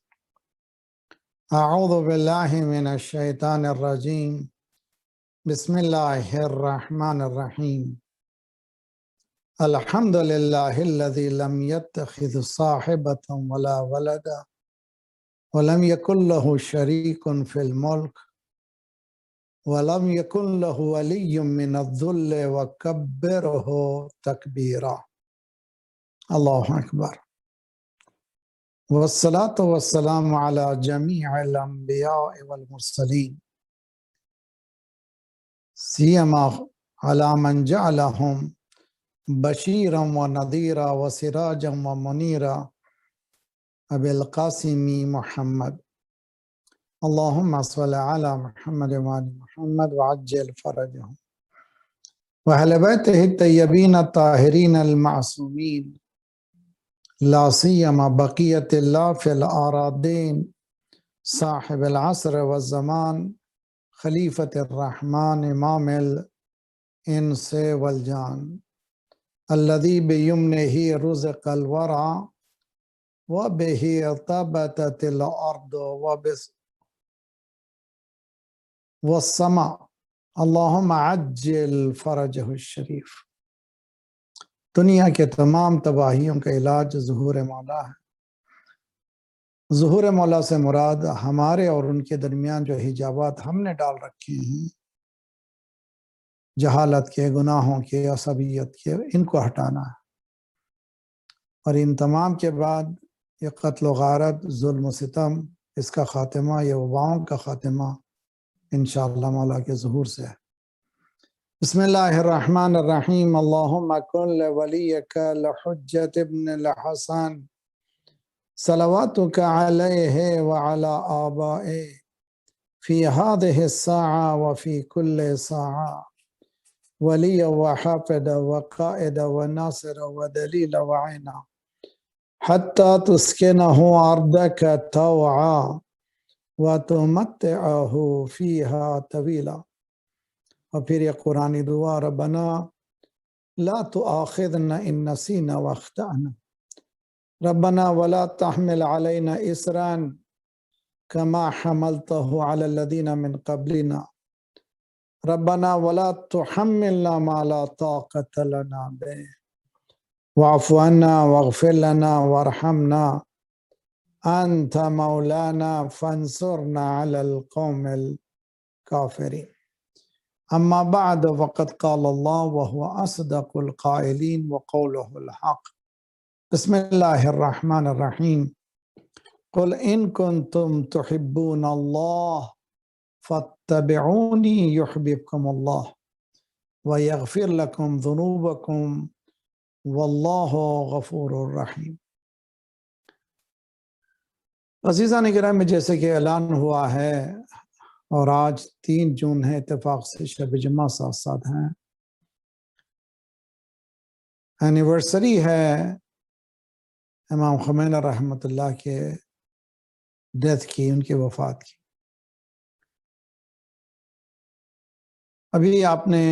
أعوذ بالله من الشيطان الرجيم. بسم الله الرحمن الرحيم. الحمد لله الذي لم يتخذ صاحبة ولا ولدا ولم يكن له شريك في الملك ولم يكن له ولي من الذل وكبره تكبيرا. الله أكبر. والصلاة والسلام على جميع الأنبياء والمرسلين سيما على من جعلهم بشيرا ونذيرا وسراجا ومنيرا أبي القاسم محمد. اللهم صل على محمد وآل محمد وعجل فرجهم وأهل بيته الطيبين الطاهرين المعصومين لا سيما بقية الله في الأراضين صاحب العصر والزمان خليفة الرحمن إمام الإنس والجان الذي بيمنه رزق الورى وبه طبتت الأرض والسماء. اللهم عجل فرجه الشریف. دنیا کے تمام تباہیوں کا علاج ظہور مولا ہے. ظہور مولا سے مراد ہمارے اور ان کے درمیان جو حجابات ہم نے ڈال رکھے ہیں، جہالت کے، گناہوں کے، عصبیت کے، ان کو ہٹانا ہے. اور ان تمام کے بعد یہ قتل و غارت، ظلم و ستم، اس کا خاتمہ، یہ وباؤں کا خاتمہ انشاءاللہ مولا کے ظہور سے ہے. بسم اللہ الرحمن الرحیم. اللہم کن لولیک لحجت ابن الحسن صلواتک علیہ وعلی آبائے فی هذه الساعة وفی کل ساعة ولی وحافظ وقائد وناصر ودلیل وعینا حتی تسکنہ ارضک طوعا وتمتعہ فیہا طویلا. اور پھر یہ قرآنی دعا، ربنا لا تؤاخذنا ان نسینا واخطأنا ربنا ولا تحمل علينا إصرا كما حملته على الذين من قبلنا ربنا ولا تحملنا ما لا طاقة لنا به واعف عنا واغفر لنا وارحمنا أنت مولانا فانصرنا على القوم الكافرين. أما بعد وقد قال الله وهو أصدق القائلين وقوله الحق. بسم الله الرحمن الرحيم. قل إن كنتم تحبون الله فاتبعوني يحببكم الله ويغفر لكم ذنوبكم والله غفور رحيم. عزیزان گرامی، جیسے کہ اعلان ہوا ہے اور آج 3 جون ہے، اتفاق سے شب جمعہ ساتھ ساتھ ہیں، اینیورسری ہے امام خمینی رحمۃ اللہ کے ڈیتھ کی، ان کی وفات کی. ابھی آپ نے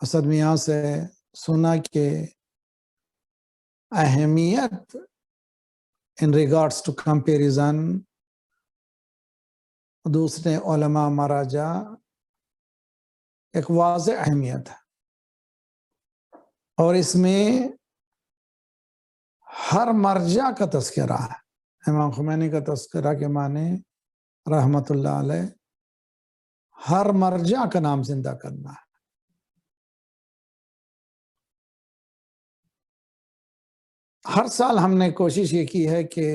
اسد میاں سے سنا کہ اہمیت in regards to comparison دوسرے علماء مراجع ایک واضح اہمیت ہے، اور اس میں ہر مرجع کا تذکرہ ہے۔ امام خمینی کا تذکرہ کے معنی رحمت اللہ علیہ ہر مرجع کا نام زندہ کرنا ہے۔ ہر سال ہم نے کوشش یہ کی ہے کہ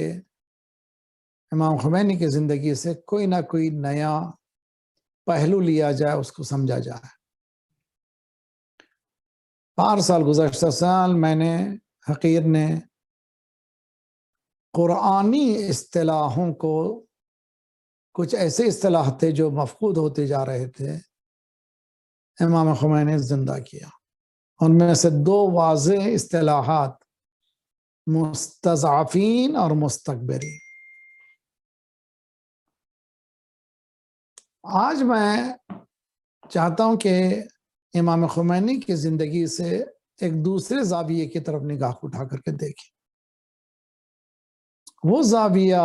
امام خمینی کی زندگی سے کوئی نہ کوئی نیا پہلو لیا جائے، اس کو سمجھا جائے۔ 5 سال گزشتہ سال میں نے حقیر نے قرآنی اصطلاحوں کو، کچھ ایسے اصطلاح تھے جو مفقود ہوتے جا رہے تھے، امام خمینی نے زندہ کیا۔ ان میں سے 2 واضح اصطلاحات مستضعفین اور مستکبرین۔ آج میں چاہتا ہوں کہ امام خمینی کی زندگی سے ایک دوسرے زاویے کی طرف نگاہ اٹھا کر کے دیکھیں۔ وہ زاویہ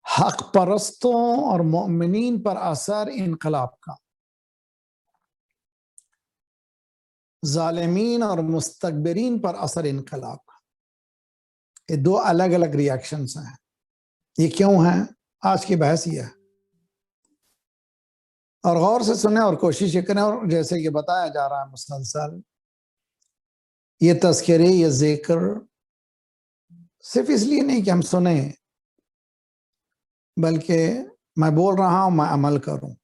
حق پرستوں اور مؤمنین پر اثر انقلاب کا، ظالمین اور مستکبرین پر اثر انقلاب کا۔ یہ 2 الگ الگ ریاکشنز ہیں۔ یہ کیوں ہیں؟ آج کی بحث یہ ہے، اور غور سے سنیں اور کوشش یہ کریں۔ اور جیسے کہ بتایا جا رہا ہے مسلسل، یہ تذکرے، یہ ذکر صرف اس لیے نہیں کہ ہم سنیں، بلکہ میں بول رہا ہوں، میں عمل کروں۔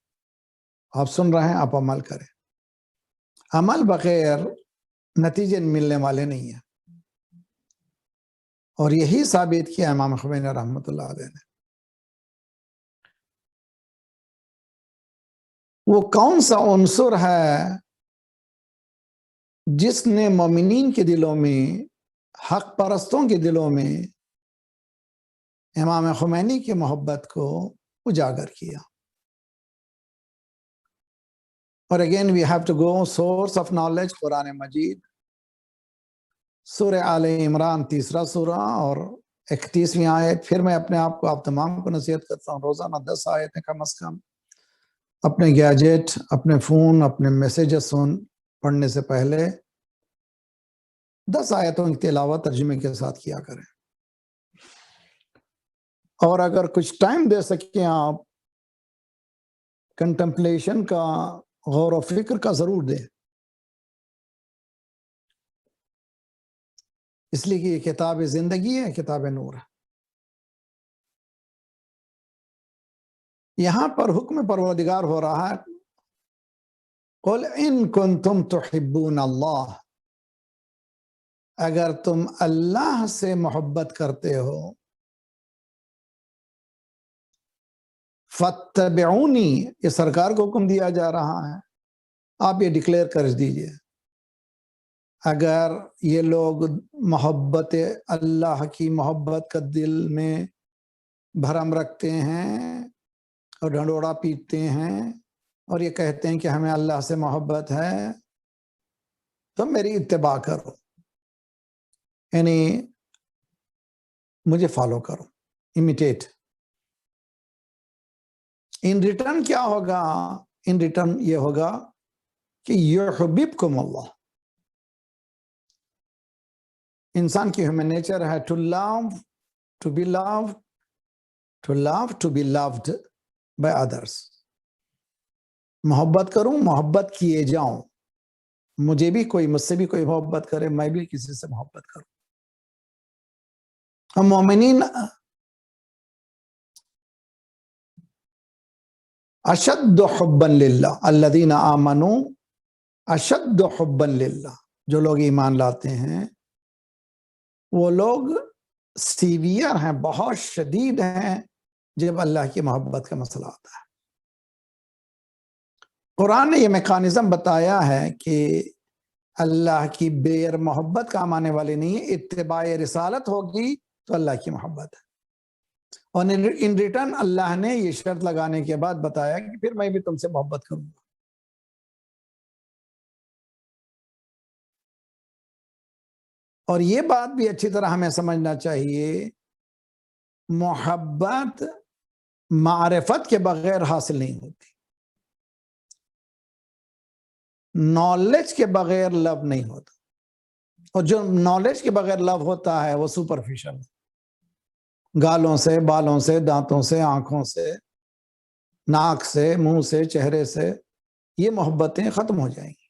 آپ سن رہے ہیں، آپ عمل کریں۔ عمل بغیر نتیجے ملنے والے نہیں ہیں، اور یہی ثابت کیا امام خمینی رحمۃ اللہ علیہ نے۔ وہ کون سا عنصر ہے جس نے مومنین کے دلوں میں، حق پرستوں کے دلوں میں امام خمینی کی محبت کو اجاگر کیا؟ اور again we have to go source of knowledge, Quran Majeed, Surah Al Imran 3 سورہ اور 31ویں آیت۔ پھر میں اپنے آپ کو، آپ تمام کو نصیحت کرتا ہوں، روزانہ 10 آیتیں کم از کم اپنے گیجٹ، اپنے فون، اپنے میسیجز پڑھنے سے پہلے 10 آیتوں کی تلاوت ترجمے کے ساتھ کیا کریں۔ اور اگر کچھ ٹائم دے سکیں آپ کنٹمپلیشن کا، غور و فکر کا، ضرور دیں، اس لیے کہ یہ کتاب زندگی ہے، کتاب نور ہے۔ یہاں پر حکم پروردگار ہو رہا ہے، قل ان کنتم تحبون اللہ، اگر تم اللہ سے محبت کرتے ہو، فاتبعونی، یہ سرکار کو حکم دیا جا رہا ہے، آپ یہ ڈکلیئر کر دیجئے۔ اگر یہ لوگ محبت اللہ کی محبت کا دل میں بھرم رکھتے ہیں اور ڈھنڈوڑا پیٹتے ہیں اور یہ کہتے ہیں کہ ہمیں اللہ سے محبت ہے، تو میری اتباع کرو، یعنی مجھے فالو کرو، امیٹیٹ۔ ان ریٹرن کیا ہوگا؟ ان ریٹرن یہ ہوگا کہ یحببکم اللہ۔ انسان کی ہیومن نیچر ہے to love, to be loved, to love, to be loved by others. محبت کروں، محبت کیے جاؤں، مجھے بھی کوئی، مجھ سے بھی کوئی محبت کرے، میں بھی کسی سے محبت کروں۔ ہم مومنین اشد حبا للہ، الذین آمنوا اشد حبا للہ، جو لوگ ایمان لاتے ہیں وہ لوگ سیویئر ہیں، بہت شدید ہیں جب اللہ کی محبت کا مسئلہ آتا ہے۔ قرآن نے یہ میکانزم بتایا ہے کہ اللہ کی بیر محبت کا ماننے والے نہیں ہے، اتباع رسالت ہوگی تو اللہ کی محبت ہے۔ اور ان ریٹرن اللہ نے یہ شرط لگانے کے بعد بتایا کہ پھر میں بھی تم سے محبت کروں گا۔ اور یہ بات بھی اچھی طرح ہمیں سمجھنا چاہیے، محبت معرفت کے بغیر حاصل نہیں ہوتی، نالج کے بغیر لو نہیں ہوتا، اور جو نالج کے بغیر لو ہوتا ہے وہ سپرفیشل ہے، گالوں سے، بالوں سے، دانتوں سے، آنکھوں سے، ناک سے، منہ سے، چہرے سے، یہ محبتیں ختم ہو جائیں گی۔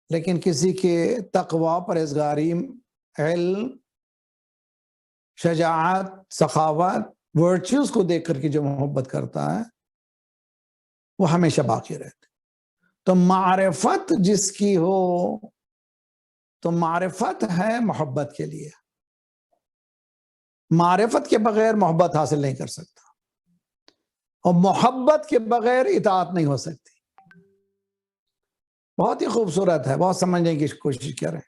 لیکن کسی کے تقوی، پرہیزگاری، علم، شجاعت، سخاوت، ورچوز کو دیکھ کر کے جو محبت کرتا ہے وہ ہمیشہ باقی رہتا ہے۔ تو معرفت جس کی ہو تو معرفت ہے محبت کے لیے، معرفت کے بغیر محبت حاصل نہیں کر سکتا، اور محبت کے بغیر اطاعت نہیں ہو سکتی۔ بہت ہی خوبصورت ہے، بہت سمجھنے کی کوشش کریں۔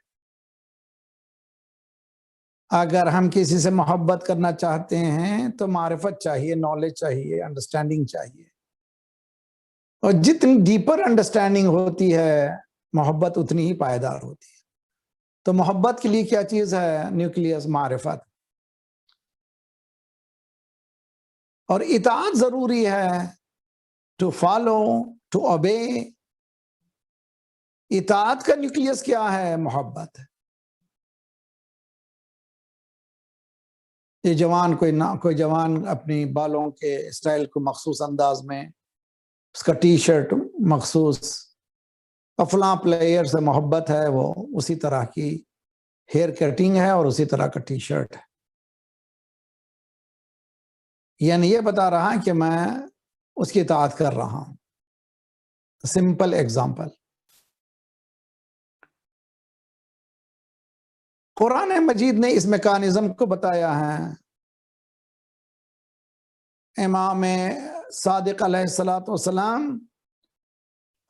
اگر ہم کسی سے محبت کرنا چاہتے ہیں تو معرفت چاہیے، نالج چاہیے، انڈرسٹینڈنگ چاہیے، اور جتنی ڈیپر انڈرسٹینڈنگ ہوتی ہے محبت اتنی ہی پائیدار ہوتی ہے۔ تو محبت کے لیے کیا چیز ہے؟ نیوکلیس معرفت، اور اطاعت ضروری ہے، ٹو فالو، ٹو اوبے۔ اطاعت کا نیوکلیس کیا ہے؟ محبت ہے۔ یہ جوان کوئی جوان اپنی بالوں کے اسٹائل کو مخصوص انداز میں، اس کا ٹی شرٹ مخصوص، فلاں پلیئر سے محبت ہے، وہ اسی طرح کی ہیئر کٹنگ ہے اور اسی طرح کا ٹی شرٹ ہے، یعنی یہ بتا رہا ہے کہ میں اس کی اطاعت کر رہا ہوں۔ سمپل ایگزامپل، قرآن مجید نے اس میکانزم کو بتایا ہے۔ امام صادق علیہ السلام،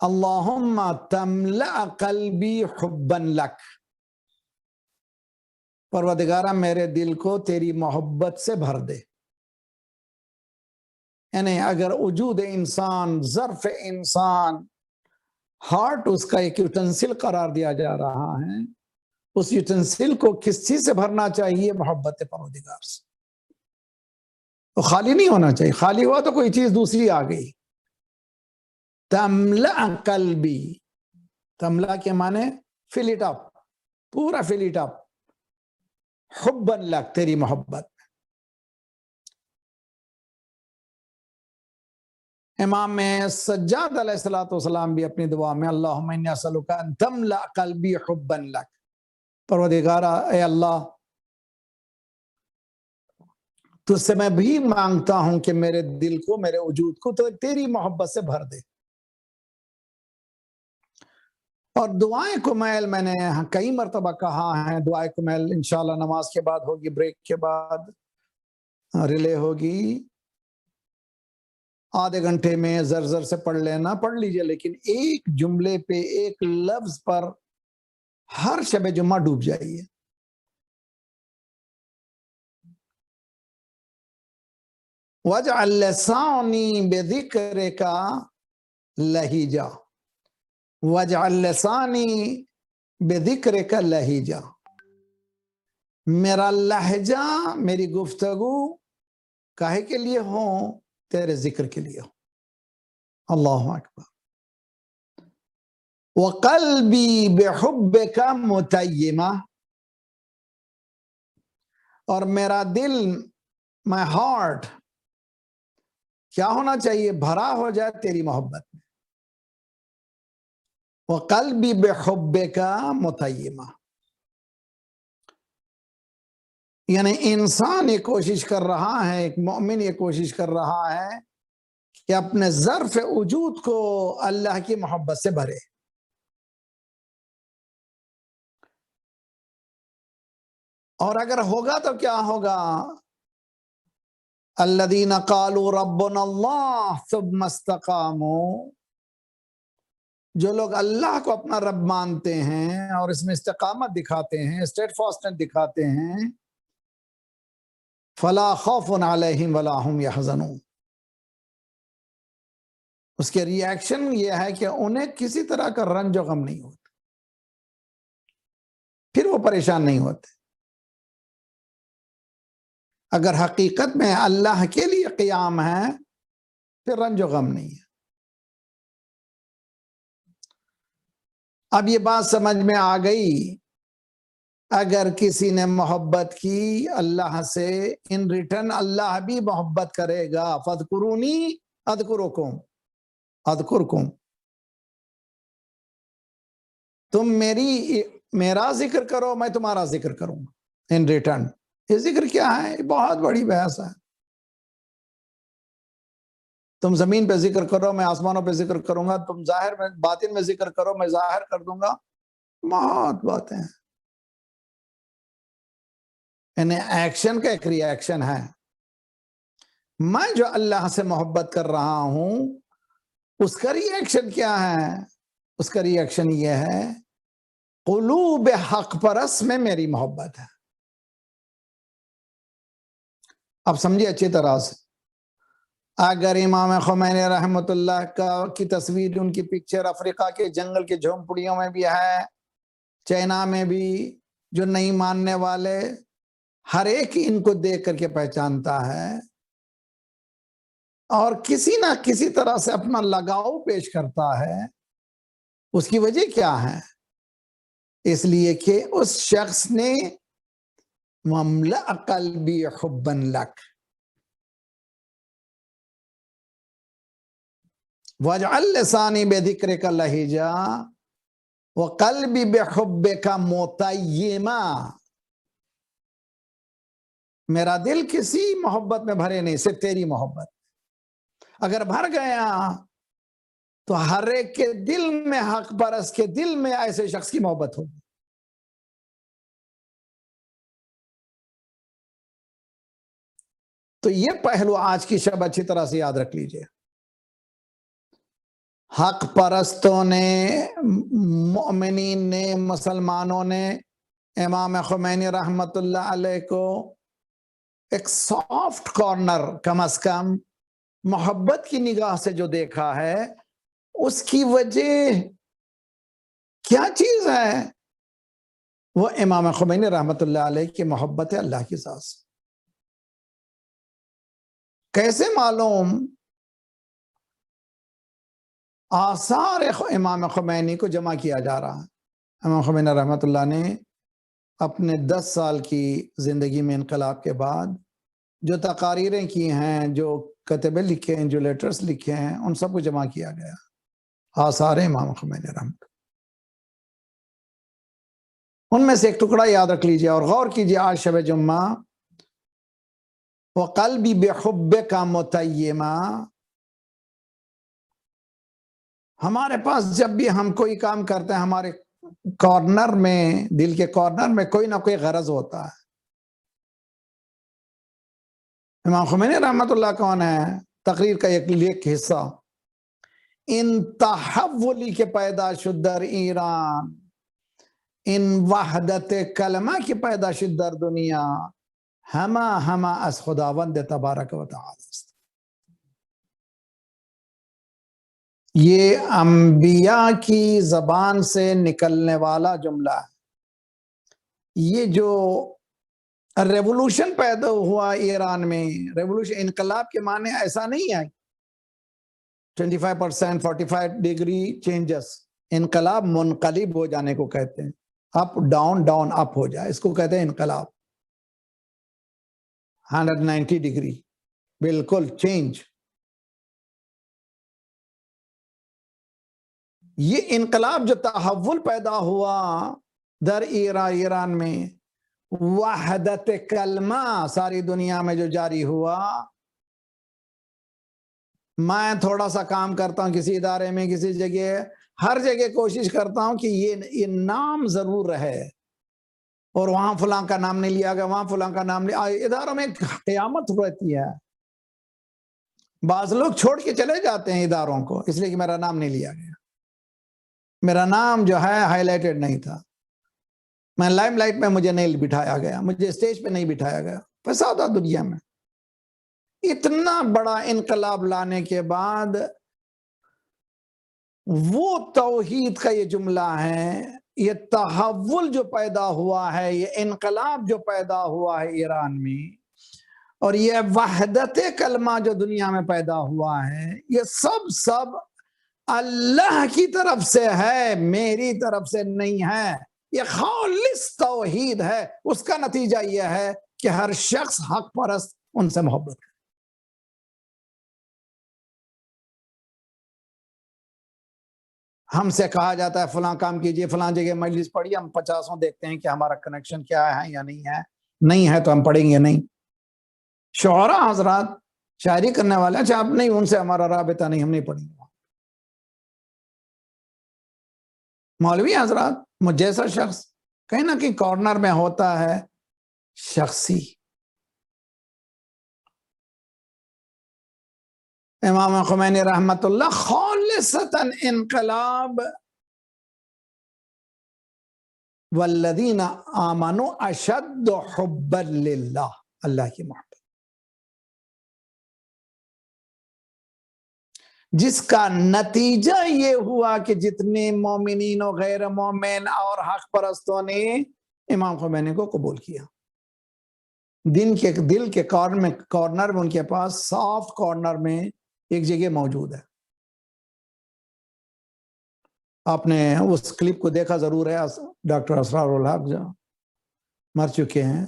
اللہم تملأ قلبی حبا لک، پروردگارہ میرے دل کو تیری محبت سے بھر دے۔ یعنی اگر وجود انسان، ظرف انسان، ہارٹ اس کا ایک یوٹنسل قرار دیا جا رہا ہے، اس یوٹنسل کو کس چیز سے بھرنا چاہیے؟ محبت پروردگار سے۔ تو خالی نہیں ہونا چاہیے، خالی ہوا تو کوئی چیز دوسری آ گئی۔ تملأ قلبی، تملأ کے معنی فل اٹ اپ، پورا فل اٹ اپ، حبا لک، تیری محبت۔ امام سجاد علیہ السلام بھی اپنی دعا میں اللہم انی اسألک ان تملأ قلبی حبا لک، پروردگارہ اے اللہ تجھ سے میں بھی مانگتا ہوں کہ میرے دل کو، میرے وجود کو تو تیری محبت سے بھر دے۔ اور دعائیں کمیل میں نے کئی مرتبہ کہا ہے، دعائیں کمیل انشاءاللہ نماز کے بعد ہوگی، بریک کے بعد ریلے ہوگی، آدھے گھنٹے میں زر سے پڑھ لینا، پڑھ لیجئے، لیکن ایک جملے پہ، ایک لفظ پر ہر شب جمعہ ڈوب جائیے۔ وَاجْعَلْ لِسَانِي بِذِكْرِكَ لَهِجًا، وَاجْعَلْ لِسَانِي بِذِكْرِكَ لَهِجًا، میرا لہجہ، میری گفتگو کاہے کے لیے ہو؟ تیرے ذکر کے لیے ہو۔ اللہ اکبر۔ وَقَلْبِي بِحُبِّكَ مُتَيِّمًا، اور میرا دل، my heart کیا ہونا چاہیے؟ بھرا ہو جائے تیری محبت میں۔ وَقَلْبِي بِحُبِّكَ مُتَيِّمًا، یعنی انسان یہ کوشش کر رہا ہے، ایک مومن یہ کوشش کر رہا ہے کہ اپنے ظرف وجود کو اللہ کی محبت سے بھرے۔ اور اگر ہوگا تو کیا ہوگا؟ الذین قالوا ربنا اللہ ثم استقاموا، جو لوگ اللہ کو اپنا رب مانتے ہیں اور اس میں استقامت دکھاتے ہیں، اسٹیٹ فاسٹنس دکھاتے ہیں، فلا خوف علیہم ولا هم یحزنون، اس کے ری ایکشن یہ ہے کہ انہیں کسی طرح کا رنج و غم نہیں ہوتا، پھر وہ پریشان نہیں ہوتے. اگر حقیقت میں اللہ کے لیے قیام ہے پھر رنج و غم نہیں ہے. اب یہ بات سمجھ میں آ گئی. اگر کسی نے محبت کی اللہ سے, ان ریٹرن اللہ بھی محبت کرے گا. فاذکرونی اذکرکم اذکرکم. تم میرا ذکر کرو, میں تمہارا ذکر کروں گا ان ریٹرن. یہ ذکر کیا ہے؟ یہ بہت بڑی بحث ہے. تم زمین پہ ذکر کرو, میں آسمانوں پہ ذکر کروں گا. تم ظاہر میں باطن میں ذکر کرو, میں ظاہر کر دوں گا. بہت باتیں ہیں. یعنی ایکشن کا ایک ری ایکشن ہے. میں جو اللہ سے محبت کر رہا ہوں اس کا ری ایکشن کیا ہے؟ اس کا ری ایکشن یہ ہے قلوب حق پرست میں میری محبت ہے. اب سمجھے اچھی طرح سے. اگر امام خمینی رحمۃ اللہ کی تصویر, ان کی پکچر افریقہ کے جنگل کے جھونپڑیوں میں بھی ہے, چائنا میں بھی, جو نہیں ماننے والے ہر ایک ان کو دیکھ کر کے پہچانتا ہے اور کسی نہ کسی طرح سے اپنا لگاؤ پیش کرتا ہے. اس کی وجہ کیا ہے؟ اس لیے کہ اس شخص نے مملأ قلبی حبا لک واجعل لسانی بذکرک لہجا وقلبی بحبک متیما. میرا دل کسی محبت میں بھرے نہیں, صرف تیری محبت. اگر بھر گیا تو ہر ایک کے دل میں, حق پرست کے دل میں ایسے شخص کی محبت ہوگی. تو یہ پہلو آج کی شب اچھی طرح سے یاد رکھ لیجئے. حق پرستوں نے, مؤمنین نے, مسلمانوں نے امام خمینی رحمت اللہ علیہ کو ایک سافٹ کارنر کم از کم محبت کی نگاہ سے جو دیکھا ہے, اس کی وجہ کیا چیز ہے؟ وہ امام خمینی رحمت اللہ علیہ کی محبت ہے اللہ کی ذات سے. کیسے معلوم؟ آثار امام خمینی کو جمع کیا جا رہا ہے. امام خمینی رحمت اللہ نے اپنے 10 سال کی زندگی میں انقلاب کے بعد جو تقاریریں کی ہیں, جو کتبے لکھے ہیں, جو لیٹرز لکھے ہیں, ان سب کو جمع کیا گیا. آثار امام خمینی رحمت. ان میں سے ایک ٹکڑا یاد رکھ لیجئے اور غور کیجئے آج شب جمعہ. وَقَلْبِ بِحُبِّكَ مُتَيِّمًا. ہمارے پاس جب بھی ہم کوئی کام کرتے ہیں, ہمارے کارنر میں, دل کے کارنر میں کوئی نہ کوئی غرض ہوتا ہے. امام خمینی رحمت اللہ کون ہے؟ تقریر کا ایک حصہ. ان تحولی کے پیدا شد در ایران, ان وحدت کلمہ کی پیدا شد در دنیا, ہما از خداوند تبارک و تعالی است. یہ انبیاء کی زبان سے نکلنے والا جملہ ہے. یہ جو ریولوشن پیدا ہوا ایران میں, ریولوشن انقلاب کے معنی ایسا نہیں ہے 25% 45 ڈگری چینجز. انقلاب منقلب ہو جانے کو کہتے ہیں, اپ ڈاؤن ڈاؤن اپ ہو جائے, اس کو کہتے ہیں انقلاب. 190 ڈگری بالکل چینج. یہ انقلاب جو تحول پیدا ہوا در ایران میں, وحدت کلمہ ساری دنیا میں جو جاری ہوا. میں تھوڑا سا کام کرتا ہوں کسی ادارے میں, کسی جگہ, ہر جگہ کوشش کرتا ہوں کہ یہ نام ضرور رہے, اور وہاں فلاں کا نام نہیں لیا گیا, وہاں فلاں کا نام لیا. اداروں میں قیامت رہتی ہے. بعض لوگ چھوڑ کے چلے جاتے ہیں اداروں کو اس لیے کہ میرا نام نہیں لیا گیا, میرا نام جو ہے ہائی لائٹڈ نہیں تھا, میں لائم لائٹ میں مجھے نہیں بٹھایا گیا, مجھے اسٹیج پہ نہیں بٹھایا گیا. فساد دنیا میں. اتنا بڑا انقلاب لانے کے بعد وہ توحید کا یہ جملہ ہے, یہ تحول جو پیدا ہوا ہے، یہ انقلاب جو پیدا ہوا ہے ایران میں، اور یہ وحدت کلمہ جو دنیا میں پیدا ہوا ہے، یہ سب اللہ کی طرف سے ہے، میری طرف سے نہیں ہے۔ یہ خالص توحید ہے، اس کا نتیجہ یہ ہے کہ ہر شخص حق پرست ان سے محبت کرے۔ ہم سے کہا جاتا ہے فلاں کام کیجئے، فلاں جگہ مجلس پڑھیے، ہم 50 دیکھتے ہیں کہ ہمارا کنیکشن کیا ہے یا نہیں ہے، نہیں ہے تو ہم پڑھیں گے نہیں۔ شعراء حضرات شاعری کرنے والے، اچھا آپ نہیں، ان سے ہمارا رابطہ نہیں، ہم نہیں پڑھیں گے۔ مولوی حضرات، مجھ جیسا شخص کہیں نہ کہیں کارنر میں ہوتا ہے شخصی۔ امام خمینی رحمت اللہ خالصتاً انقلاب والذین آمنوا اشد حبا للہ، اللہ کی محبت، جس کا نتیجہ یہ ہوا کہ جتنے مومنین و غیر مومن اور حق پرستوں نے امام خمینی کو قبول کیا، دل کے کارنر میں ان کے پاس سافٹ کارنر میں ایک جگہ موجود ہے۔ آپ نے اس کلپ کو دیکھا ضرور ہے، ڈاکٹر اسرار الحق جو مر چکے ہیں،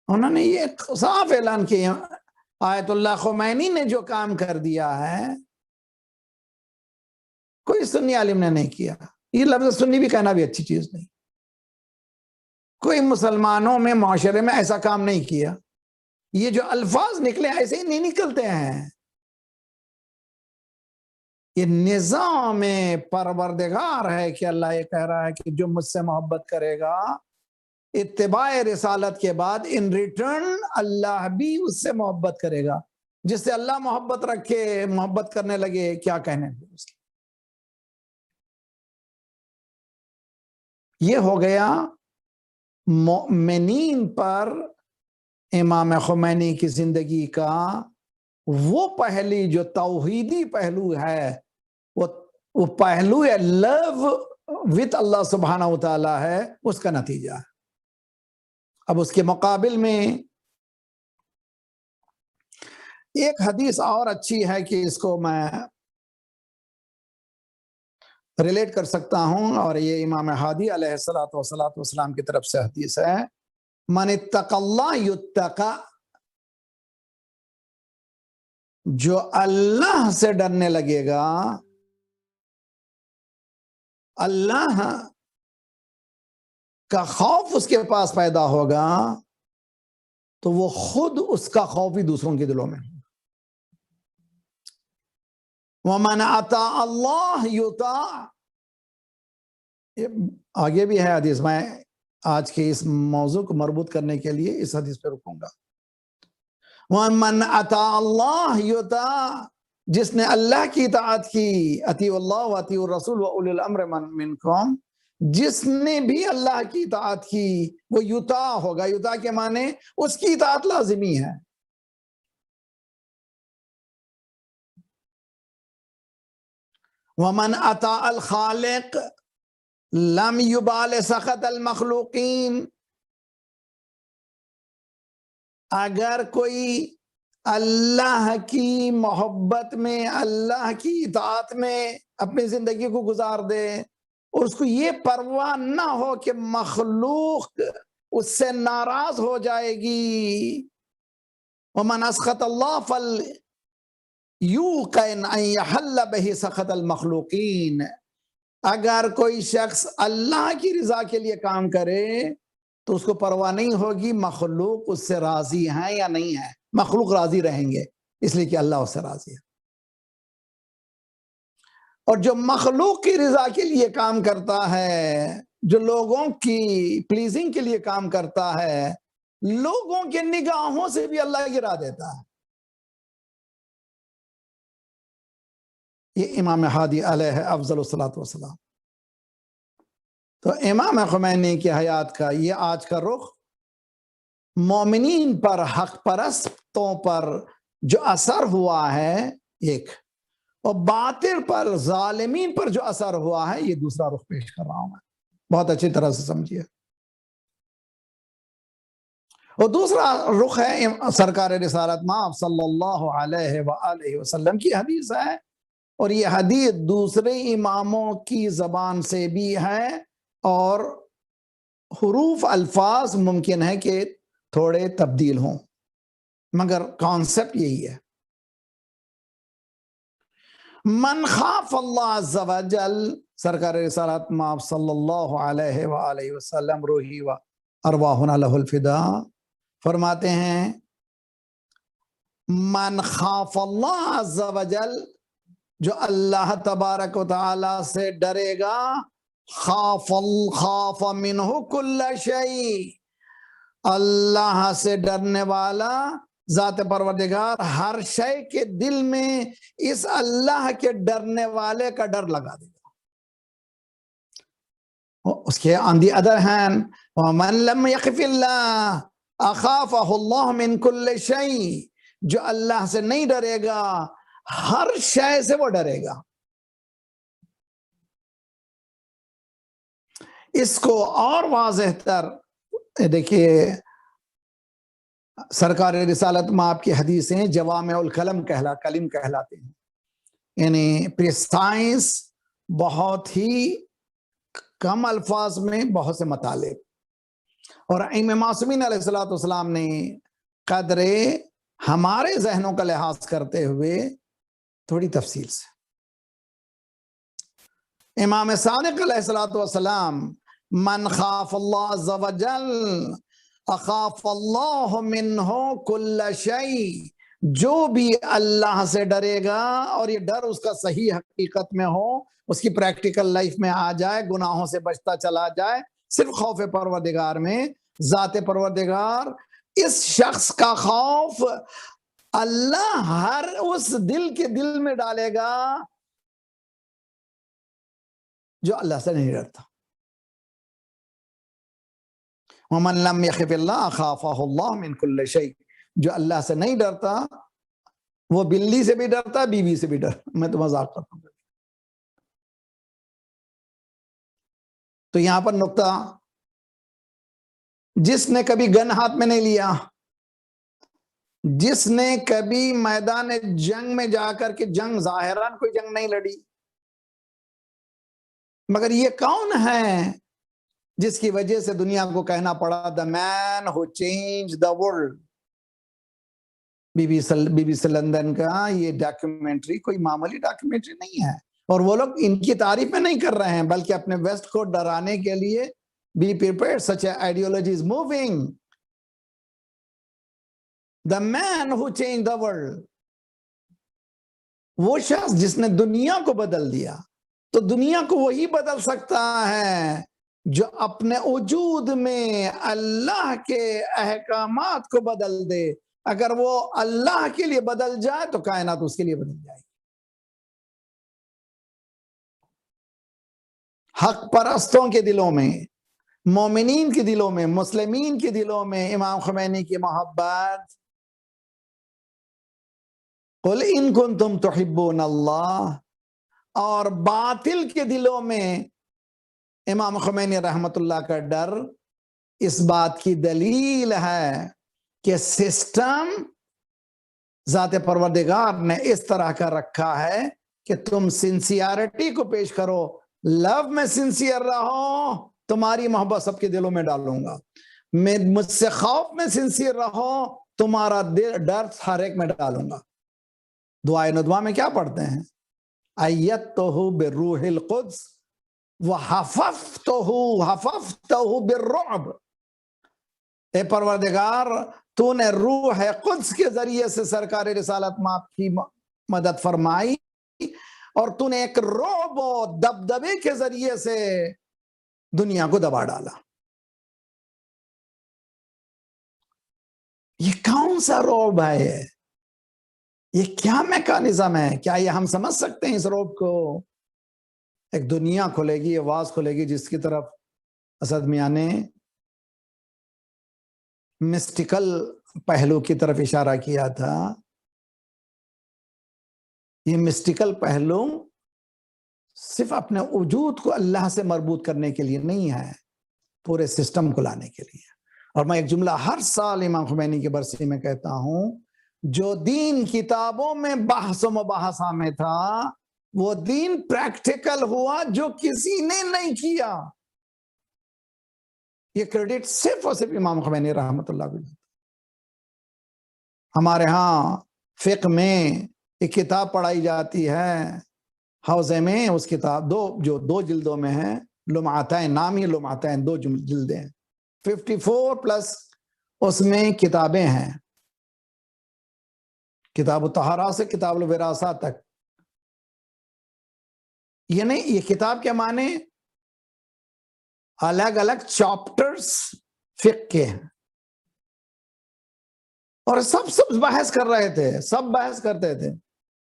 انہوں نے یہ صاف اعلان کیا، آیت اللہ خمینی نے جو کام کر دیا ہے کوئی سنی عالم نے نہیں کیا۔ یہ لفظ سنی بھی کہنا بھی اچھی چیز نہیں، کوئی مسلمانوں میں معاشرے میں ایسا کام نہیں کیا۔ یہ جو الفاظ نکلے ایسے ہی نہیں نکلتے ہیں، یہ نظام پروردگار ہے کہ اللہ یہ کہہ رہا ہے کہ جو مجھ سے محبت کرے گا اتباع رسالت کے بعد ان ریٹرن اللہ بھی اس سے محبت کرے گا۔ جس سے اللہ محبت رکھے، محبت کرنے لگے، کیا کہنے لگے اس کی۔ یہ ہو گیا مومنین پر امام خمینی کی زندگی کا وہ پہلی جو توحیدی پہلو ہے، وہ پہلو لو وتھ اللہ سبحانہ وتعالی ہے، اس کا نتیجہ ہے۔ اب اس کے مقابل میں ایک حدیث اور اچھی ہے کہ اس کو میں ریلیٹ کر سکتا ہوں، اور یہ امام ہادی علیہ السلام کی طرف سے حدیث ہے، من اتق اللہ یتقى، جو اللہ سے ڈرنے لگے گا اللہ کا خوف اس کے پاس پیدا ہوگا تو وہ خود اس کا خوف بھی دوسروں کے دلوں میں۔ وَمَنْ أَطَاعَ اللَّهَ يُطَاعَ، آگے بھی ہے حدیث، میں آج کے اس موضوع کو مربوط کرنے کے لیے اس حدیث پہ رکوں گا۔ وَمَنْ أَطَاعَ اللَّهَ يُطَاعَ، جس نے اللہ کی اطاعت کی، اطیعوا اللہ واطیعوا الرسول وَأُولِي الْأَمْرِ مِنْكُمْ، جس نے بھی اللہ کی اطاعت کی وہ یطاع ہوگا۔ یطاع کے معنی اس کی اطاعت لازمی ہے۔ وَمَنْ أَطَاعَ الْخَالِقَ لَمْ يُبَالِ سَخَطَ الْمَخْلُوقِينَ، اگر کوئی اللہ کی محبت میں، اللہ کی اطاعت میں اپنی زندگی کو گزار دے اور اس کو یہ پرواہ نہ ہو کہ مخلوق اس سے ناراض ہو جائے گی، وَمَنْ أَسْخَطَ اللَّهَ فَلْيُوقِنْ أَنْ يَحَلَّ بِهِ سَخَطَ الْمَخْلُوقِينَ، اگر کوئی شخص اللہ کی رضا کے لیے کام کرے تو اس کو پرواہ نہیں ہوگی مخلوق اس سے راضی ہیں یا نہیں ہے، مخلوق راضی رہیں گے اس لیے کہ اللہ اس سے راضی ہے۔ اور جو مخلوق کی رضا کے لیے کام کرتا ہے، جو لوگوں کی پلیزنگ کے لیے کام کرتا ہے، لوگوں کے نگاہوں سے بھی اللہ گرا دیتا ہے۔ یہ امام ہادی علیہ افضل الصلاۃ والسلام۔ تو امام خمینی کی حیات کا یہ آج کا رخ مومنین پر، حق پرستوں پر جو اثر ہوا ہے ایک، اور باطل پر ظالمین پر جو اثر ہوا ہے، یہ دوسرا رخ پیش کر رہا ہوں میں، بہت اچھی طرح سے سمجھیے۔ اور دوسرا رخ ہے سرکار رسالت مآب صلی اللہ علیہ وآلہ وسلم کی حدیث ہے، اور یہ حدیث دوسرے اماموں کی زبان سے بھی ہے، اور حروف الفاظ ممکن ہے کہ تھوڑے تبدیل ہوں، مگر کانسیپٹ یہی ہے۔ من خاف اللہ عز و جل، سرکار رسالت مآب صلی اللہ علیہ وآلہ وسلم روحی و ارواحنا لہ الفدا فرماتے ہیں، من خاف اللہ عز و جل، جو اللہ تبارک و تعالی سے ڈرے گا، خاف منہ کل شیء، اللہ سے ڈرنے والا ذات پروردگار ہر شے کے دل میں اس اللہ کے ڈرنے والے کا ڈر لگا دے گا۔ اس کے on the other hand وَمَن لَمْ يَخِفِ اللَّهِ أَخَافَهُ اللَّهُ مِن كُلِّ شَيْءٍ، جو اللہ سے نہیں ڈرے گا ہر شے سے وہ ڈرے گا۔ اس کو اور واضح تر دیکھیے، سرکار رسالت مآب کی حدیثیں جوامع الکلم کلم کہلاتے ہیں، یعنی پریسائز، بہت ہی کم الفاظ میں بہت سے مطالب، اور ائمہ معصومین علیہ السلام نے قدر ہمارے ذہنوں کا لحاظ کرتے ہوئے تھوڑی تفصیل سے، امام صادق علیہ السلام، من خاف اللہ عز و جل اخاف اللہ منہ کل شیء، جو بھی اللہ سے ڈرے گا اور یہ ڈر اس کا صحیح حقیقت میں ہو، اس کی پریکٹیکل لائف میں آ جائے، گناہوں سے بچتا چلا جائے، صرف خوف پروردگار میں، ذات پروردگار، اس شخص کا خوف اللہ ہر اس دل کے دل میں ڈالے گا جو اللہ سے نہیں ڈرتا۔ وَمَن لَمْ يَخِفِ اللَّهَ خَافَهُ اللَّهُ مِن كُلِّ شَيْءٍ، جو اللہ سے نہیں ڈرتا وہ بلی سے بھی ڈرتا، بیوی سے بھی ڈرتا۔ میں تو مذاق کرتا ہوں۔ تو یہاں پر نقطہ، جس نے کبھی گن ہاتھ میں نہیں لیا، جس نے کبھی میدان جنگ میں جا کر کے جنگ، ظاہراً کوئی جنگ نہیں لڑی، مگر یہ کون ہے جس کی وجہ سے دنیا کو کہنا پڑا the man who changed the world؟ B B C London کا یہ ڈاکیومنٹری کوئی معمولی ڈاکیومنٹری نہیں ہے، اور وہ لوگ ان کی تعریف میں نہیں کر رہے ہیں، بلکہ اپنے ویسٹ کو ڈرانے کے لیے be prepared, such an ideology is moving. The man who changed the world، وہ شخص جس نے دنیا کو بدل دیا، تو دنیا کو وہی بدل سکتا ہے جو اپنے وجود میں اللہ کے احکامات کو بدل دے۔ اگر وہ اللہ کے لیے بدل جائے تو کائنات اس کے لیے بدل جائے گی۔ حق پرستوں کے دلوں میں، مومنین کے دلوں میں، مسلمین کے دلوں میں امام خمینی کی محبت، قل ان کنتم تحبون اللہ، اور باطل کے دلوں میں امام خمینی رحمت اللہ کا ڈر، اس بات کی دلیل ہے کہ سسٹم ذات پروردگار نے اس طرح کا رکھا ہے کہ تم سنسیئرٹی کو پیش کرو، لو میں سنسیئر رہو، تمہاری محبت سب کے دلوں میں ڈالوں گا، میں مجھ سے خوف میں سنسیئر رہو، تمہارا ڈر ہر ایک میں ڈالوں گا۔ دعائے ندوہ میں کیا پڑھتے ہیں؟ ایتہ بروح القدس وحففتہ بالرعب، اے پروردگار تو نے روح قدس کے ذریعے سے سرکار رسالت مآب کی مدد فرمائی، اور تو نے ایک رعب و دبدبے کے ذریعے سے دنیا کو دبا ڈالا۔ یہ کون سا رعب ہے؟ یہ کیا میکانزم ہے؟ کیا یہ ہم سمجھ سکتے ہیں اس رعب کو؟ ایک دنیا کھلے گی، آواز کھلے گی، جس کی طرف اسد میاں نے مسٹیکل پہلو کی طرف اشارہ کیا تھا، یہ مسٹیکل پہلو صرف اپنے وجود کو اللہ سے مربوط کرنے کے لیے نہیں ہے، پورے سسٹم کو لانے کے لیے. اور میں ایک جملہ ہر سال امام خمینی کے برسی میں کہتا ہوں، جو دین کتابوں میں بحث و مباحثہ میں تھا وہ دین پریکٹیکل ہوا جو کسی نے نہیں کیا. یہ کریڈٹ صرف اور صرف امام خمینی رحمت اللہ علیہ. ہمارے ہاں فقہ میں ایک کتاب پڑھائی جاتی ہے حوزے میں، اس کتاب دو جلدوں میں ہے، لمعتین، نام ہی لمعتین، 2 جلدیں ہیں، 54 پلس اس میں کتابیں ہیں، کتاب الطہارہ سے کتاب الوراثہ تک. یہ کتاب کے معنی الگ الگ چاپٹرز فقہ کے ہیں، اور سب بحث کر رہے تھے، سب بحث کرتے تھے.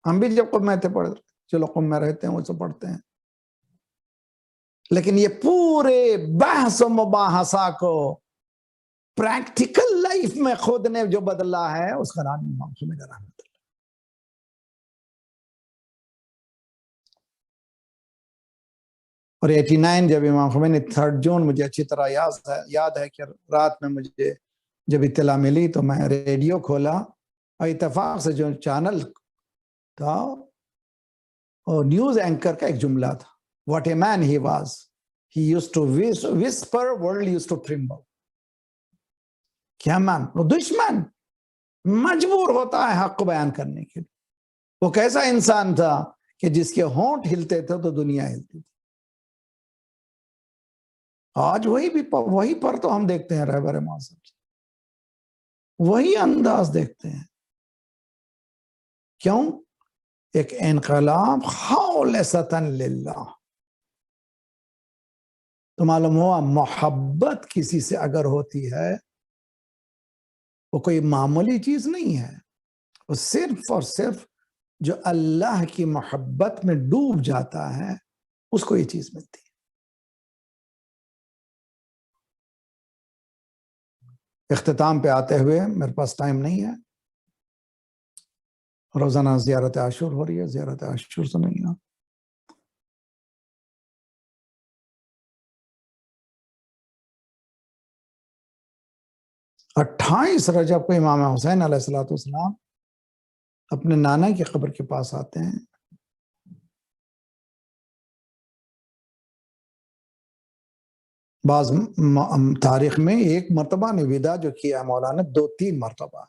ہم بھی جب قم میں تھے پڑھ، چلو قم میں رہتے ہیں وہ سب پڑھتے ہیں، لیکن یہ پورے بحث و مباحثہ کو پریکٹیکل لائف میں خود نے جو بدلا ہے اس کا نام امام خمینی رحمۃ اللہ. اور 89 جب امام خمینی 3 جون، مجھے اچھی طرح یاد ہے کہ رات میں مجھے جب اطلاع ملی تو میں ریڈیو کھولا، اور اتفاق سے جو چینل تھا اور نیوز اینکر کا ایک جملہ تھا، what a man he was, he used to whisper, world used to tremble. کیا مین؟ وہ دشمن مجبور ہوتا ہے حق کو بیان کرنے کے لیے. وہ کیسا انسان تھا کہ جس کے ہونٹ ہلتے تھے تو دنیا ہلتی تھی. آج وہی پر تو ہم دیکھتے ہیں رہبر معظم سے، وہی انداز دیکھتے ہیں. کیوں؟ ایک انقلاب خالصتاً للہ. تو معلوم ہوا محبت کسی سے اگر ہوتی ہے وہ کوئی معمولی چیز نہیں ہے، وہ صرف اور صرف جو اللہ کی محبت میں ڈوب جاتا ہے اس کو یہ چیز ملتی ہے. اختتام پہ آتے ہوئے، میرے پاس ٹائم نہیں ہے، روزانہ زیارت عاشور ہو رہی ہے، زیارت عاشور سے نہیں ہے. اٹھائیس رجب کو امام حسین علیہ السلام اپنے نانا کی قبر کے پاس آتے ہیں. بعض تاریخ میں ایک مرتبہ نے وداع جو کیا مولانا 2-3 مرتبہ.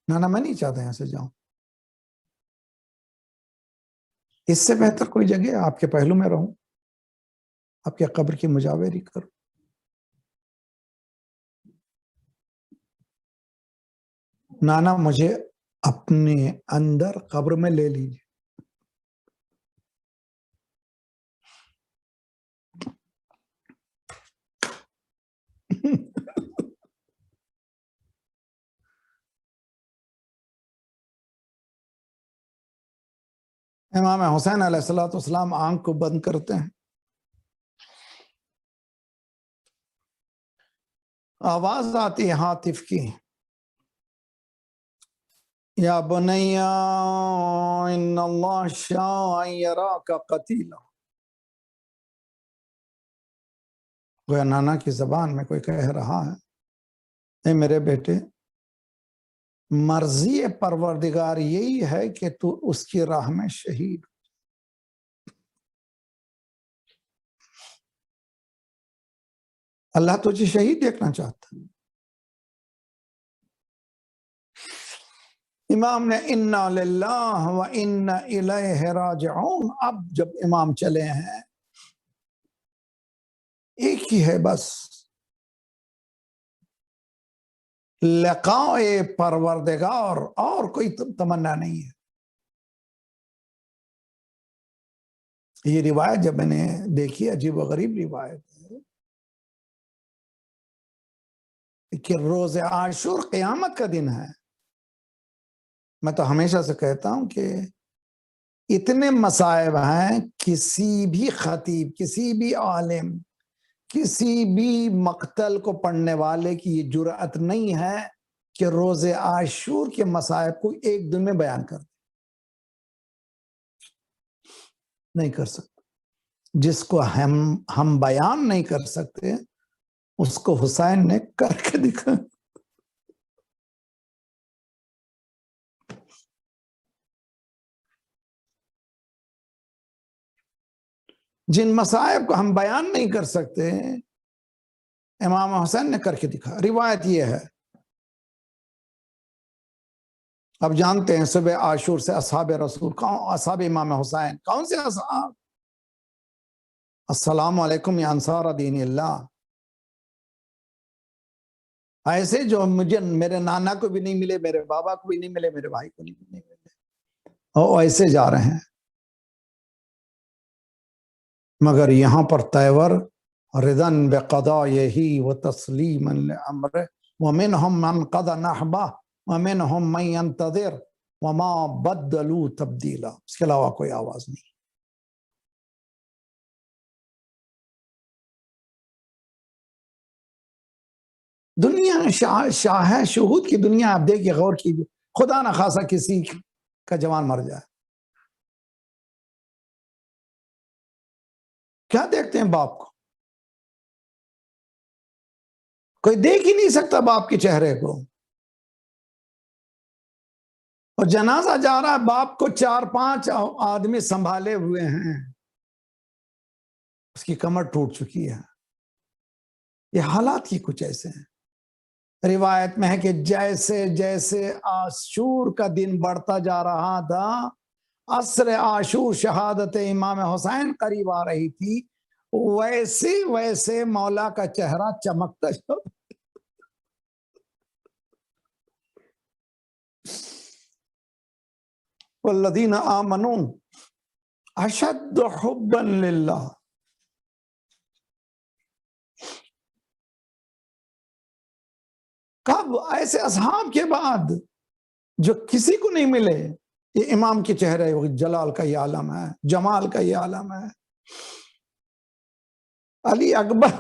نانا میں نہیں چاہتا یہاں سے جاؤں، اس سے بہتر کوئی جگہ آپ کے پہلو میں رہوں، آپ کے قبر کی مجاوری کروں. نانا مجھے اپنے اندر قبر میں لے لیجیے. امام حسین علیہ السلام آنکھ کو بند کرتے ہیں، آواز آتی ہے ہاتف کی، یا بنیا ان اللہ شاء یراک قتیلا. گویا نانا کی زبان میں کوئی کہہ رہا ہے، اے میرے بیٹے، مرضی پروردگار یہی ہے کہ تو اس کی راہ میں شہید. اللہ تجھے شہید دیکھنا چاہتا ہے. امام نے انا للہ و انا الیہ راجعون. اب جب امام چلے ہیں ایک ہی ہے بس، لقاء پروردگار، اور کوئی تمنا نہیں ہے. یہ روایت جب میں نے دیکھی، عجیب و غریب روایت ہے کہ روز عاشور قیامت کا دن ہے. میں تو ہمیشہ سے کہتا ہوں کہ اتنے مصائب ہیں، کسی بھی خطیب، کسی بھی عالم، کسی بھی مقتل کو پڑھنے والے کی یہ جرأت نہیں ہے کہ روز عاشور کے مصائب کو ایک دن میں بیان کر دیں، نہیں کر سکتے۔ جس کو ہم بیان نہیں کر سکتے اس کو حسین نے کر کے دکھا۔ جن مصائب کو ہم بیان نہیں کر سکتے امام حسین نے کر کے دکھا۔ روایت یہ ہے، اب جانتے ہیں صبح عاشور سے اصحاب رسول کون؟ اصحاب امام حسین کون سے اصحاب؟ السلام علیکم یا انصار دین اللہ، ایسے جو مجھے میرے نانا کو بھی نہیں ملے، میرے بابا کو بھی نہیں ملے، میرے بھائی کو نہیں ملے، اور ایسے جا رہے ہیں۔ مگر یہاں پر تیور رضن بقضائہ و تسلیما لامرہ ومنہم من قضى نحبہ ومنہم من ينتظر وما بدلوا تبدیلا، اس کے علاوہ کوئی آواز نہیں۔ دنیا شاہ ہے، شہود کی دنیا، آپ دیکھیے غور کیجیے، خدا نہ خاصا کسی کا جوان مر جائے، کیا دیکھتے ہیں باپ کو؟ کوئی دیکھ ہی نہیں سکتا باپ کے چہرے کو، اور جنازہ جا رہا ہے، باپ کو 4-5 آدمی سنبھالے ہوئے ہیں، اس کی کمر ٹوٹ چکی ہے۔ یہ حالات ہی کچھ ایسے ہیں۔ روایت میں ہے کہ جیسے جیسے عاشور کا دن بڑھتا جا رہا تھا، عصر عاشور شہادت امام حسین قریب آ رہی تھی، ویسے ویسے مولا کا چہرہ چمکتا جا۔ والذین آمنوا اشد حبا للہ، کب؟ ایسے اصحاب کے بعد جو کسی کو نہیں ملے۔ یہ امام کے چہرے جلال کا یہ عالم ہے، جمال کا یہ عالم ہے۔ علی اکبر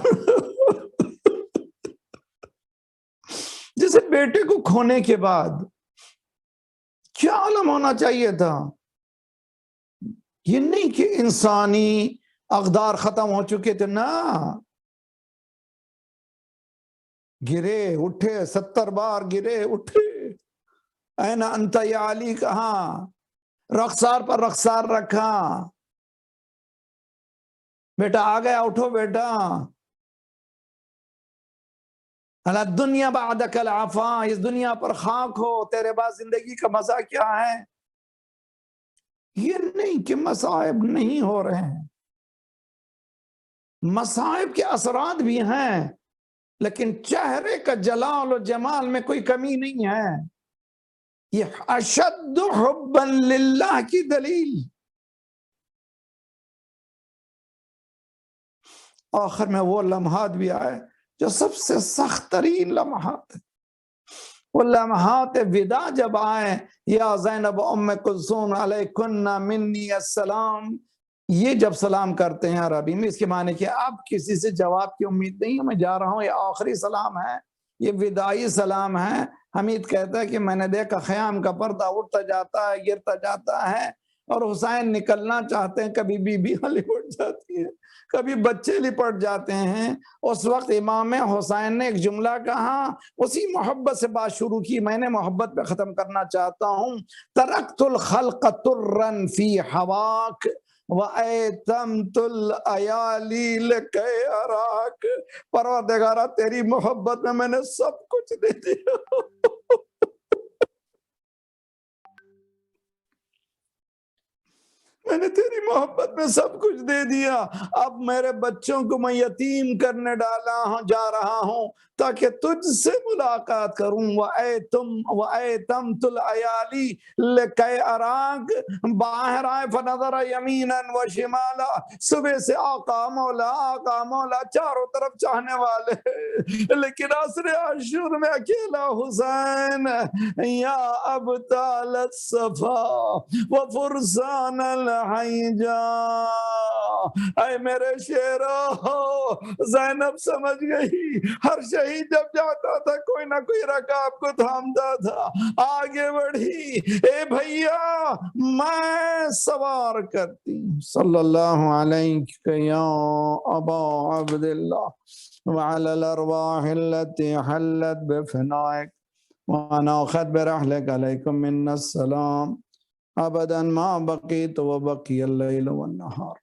جیسے بیٹے کو کھونے کے بعد کیا عالم ہونا چاہیے تھا؟ یہ نہیں کہ انسانی اقدار ختم ہو چکے تھے، نا، گرے اٹھے، 70 بار گرے اٹھے، این انت یا علی کہاں، رخسار پر رخسار رکھا، بیٹا آ گیا، اٹھو بیٹا، الدنیا بعدک العفا، اس دنیا پر خاک ہو، تیرے بعد زندگی کا مزہ کیا ہے؟ یہ نہیں کہ مصائب نہیں ہو رہے ہیں، مصائب کے اثرات بھی ہیں، لیکن چہرے کا جلال و جمال میں کوئی کمی نہیں ہے۔ یہ اشد حبا للہ کی دلیل۔ آخر میں وہ لمحات بھی آئے جو سب سے سخت ترین لمحات ہیں، وہ لمحات وداع جب آئے، یا زینب ام کلثوم علیکن منی السلام، یہ جب سلام کرتے ہیں عربی میں، اس کے معنی کہ اب کسی سے جواب کی امید نہیں ہے، میں جا رہا ہوں، یہ آخری سلام ہے، یہ وداعی سلام ہے۔ حمید کہتا ہے کہ میں نے دیکھا خیام کا پردہ اٹھتا جاتا ہے، گرتا جاتا ہے، اور حسین نکلنا چاہتے ہیں، کبھی بیویاں لپٹ جاتی ہیں، کبھی بچے لپٹ جاتے ہیں۔ اس وقت امام حسین نے ایک جملہ کہا، اسی محبت سے بات شروع کی، میں نے محبت پہ ختم کرنا چاہتا ہوں، ترکت الخلق ترا فی ہواک وَأَيْتَمْتُ الْأَيَالِي لَكَيْ أَرَاكَ، پروردگارہ تیری محبت میں نے سب کچھ دے دیا، میں نے تیری محبت میں سب کچھ دے دیا، اب میرے بچوں کو میں یتیم کرنے جا رہا ہوں تاکہ تجھ سے ملاقات کروں۔ وَأَيْتَمْتُ الْأَيَالِي لِكَيْ أَرَاكَ، باہر آئے فنظر یمیناً وشمالا، صبح سے آقا مولا چاروں طرف چاہنے والے، لیکن عصر عاشور میں اکیلا حسین، یا ابطال الصفا وفرسان حی جا، اے میرے شیرو، زینب سمجھ گئی ہر شہید جب جاتا تھا کوئی نہ کوئی رکاب کو تھامتا تھا، آگے بڑھی، اے بھیا میں سوار کرتی ہوں صلی اللہ علیہ یا ابا عبداللہ وعلى الأرواح التي حلت بفنائك وأنا أخذ برحلك عليكم منا السلام أبدا ما بقيت وبقي الليل والنهار.